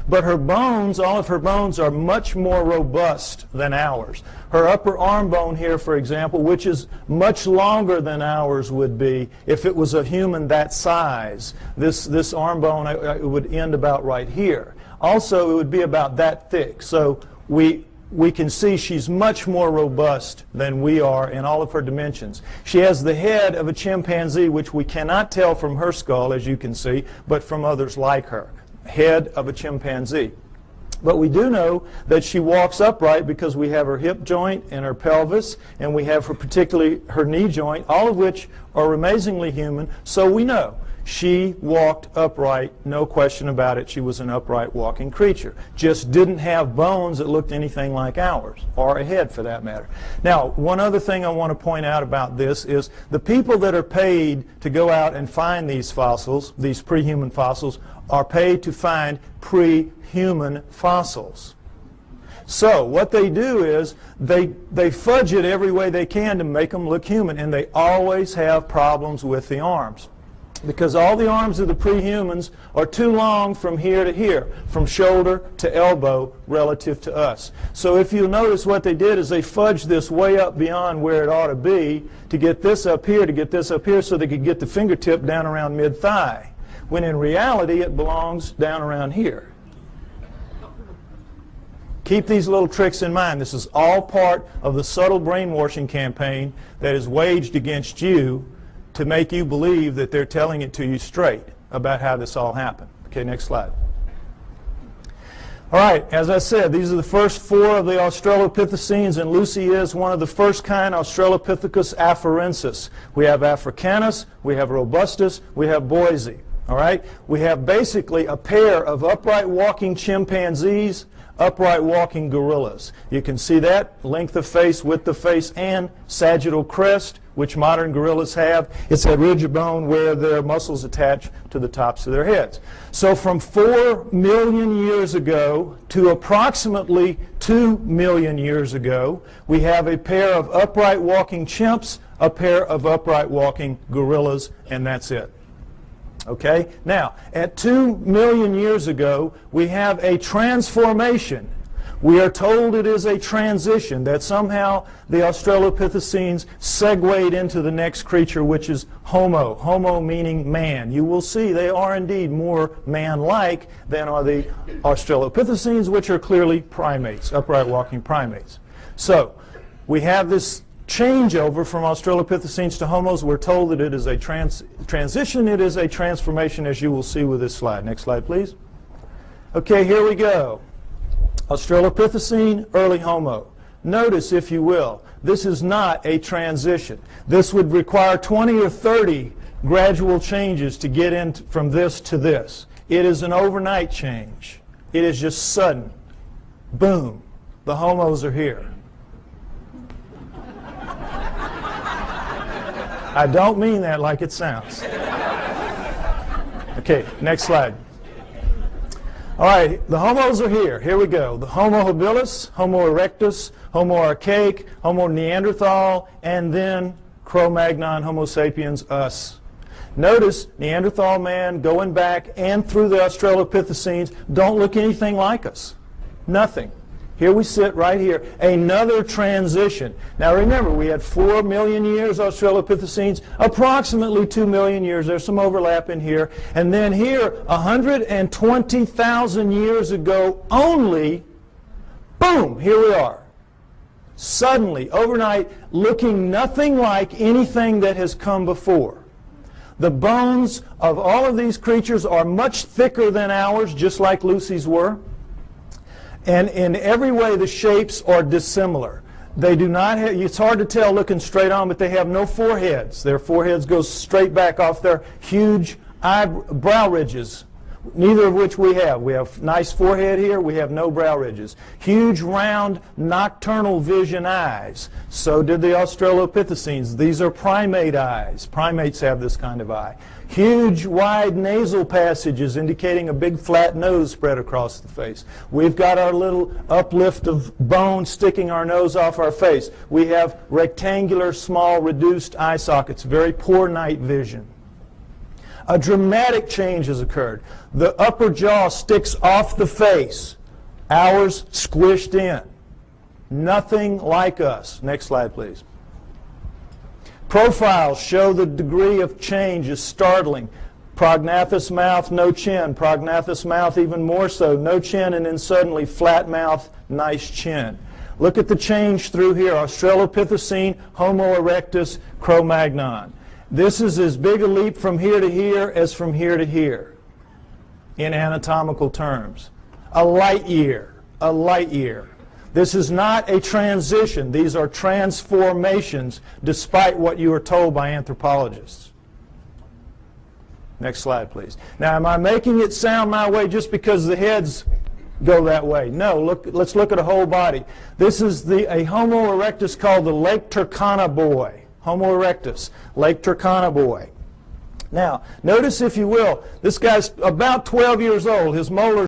But her bones, all of her bones, are much more robust than ours. Her upper arm bone here, for example, which is much longer than ours would be if it was a human that size. This arm bone it would end about right here. Also, it would be about that thick. So we can see she's much more robust than we are in all of her dimensions. She has the head of a chimpanzee, which we cannot tell from her skull, as you can see, but from others like her. Head of a chimpanzee. But we do know that she walks upright because we have her hip joint and her pelvis, and we have particularly her knee joint, all of which are amazingly human, so we know. She walked upright, no question about it. She was an upright walking creature. Just didn't have bones that looked anything like ours, or a head for that matter. Now, one other thing I want to point out about this is the people that are paid to go out and find these fossils, these pre-human fossils, are paid to find pre-human fossils. So what they do is they fudge it every way they can to make them look human, and they always have problems with the arms. Because all the arms of the pre-humans are too long from here to here, from shoulder to elbow relative to us. So if you'll notice, what they did is they fudged this way up beyond where it ought to be to get this up here, so they could get the fingertip down around mid-thigh, when in reality it belongs down around here. Keep these little tricks in mind. This is all part of the subtle brainwashing campaign that is waged against you to make you believe that they're telling it to you straight about how this all happened. Okay, next slide. All right, as I said, these are the first 4 of the Australopithecines, and Lucy is one of the first kind, Australopithecus afarensis. We have Africanus, we have Robustus, we have Boise. All right, we have basically a pair of upright walking chimpanzees, upright walking gorillas. You can see that length of face, width of face, and sagittal crest, which modern gorillas have. It's that ridge of bone where their muscles attach to the tops of their heads. So from 4 million years ago to approximately 2 million years ago, we have a pair of upright walking chimps, a pair of upright walking gorillas, and that's it. Okay? Now, at 2 million years ago, we have a transformation. We are told it is a transition, that somehow the Australopithecines segued into the next creature, which is Homo. Homo meaning man. You will see they are indeed more man-like than are the Australopithecines, which are clearly primates, upright walking primates. So, we have this changeover from Australopithecines to Homos. We're told that it is a transition, it is a transformation, as you will see with this slide. Next slide, please. Okay, here we go. Australopithecine, early Homo. Notice, if you will, this is not a transition. This would require 20 or 30 gradual changes to get in from this to this. It is an overnight change. It is just sudden. Boom. The Homos are here. I don't mean that like it sounds. Okay, next slide. All right, the Homos are here. Here we go. The Homo habilis, Homo erectus, Homo archaic, Homo neanderthal, and then Cro-Magnon, Homo sapiens, us. Notice Neanderthal man going back and through the Australopithecines don't look anything like us. Nothing. Here we sit right here. Another transition. Now remember, we had 4 million years Australopithecines, approximately 2 million years. There's some overlap in here. And then here, 120,000 years ago only, boom, here we are. Suddenly, overnight, looking nothing like anything that has come before. The bones of all of these creatures are much thicker than ours, just like Lucy's were. And in every way, the shapes are dissimilar. They do not have, it's hard to tell looking straight on, but they have no foreheads. Their foreheads go straight back off their huge brow ridges, neither of which we have. We have nice forehead here. We have no brow ridges. Huge, round, nocturnal vision eyes. So did the Australopithecines. These are primate eyes. Primates have this kind of eye. Huge, wide nasal passages indicating a big flat nose spread across the face. We've got our little uplift of bone sticking our nose off our face. We have rectangular, small, reduced eye sockets, very poor night vision. A dramatic change has occurred. The upper jaw sticks off the face. Ours squished in. Nothing like us. Next slide, please. Profiles show the degree of change is startling. Prognathous mouth, no chin. Prognathous mouth even more so. No chin, and then suddenly flat mouth, nice chin. Look at the change through here. Australopithecine, Homo erectus, Cro-Magnon. This is as big a leap from here to here as from here to here in anatomical terms. A light year. A light year. This is not a transition. These are transformations, despite what you are told by anthropologists. Next slide, please. Now, am I making it sound my way just because the heads go that way? No, let's look at a whole body. This is a Homo erectus called the Lake Turkana boy. Homo erectus, Lake Turkana boy. Now, notice, if you will, this guy's about 12 years old. His molars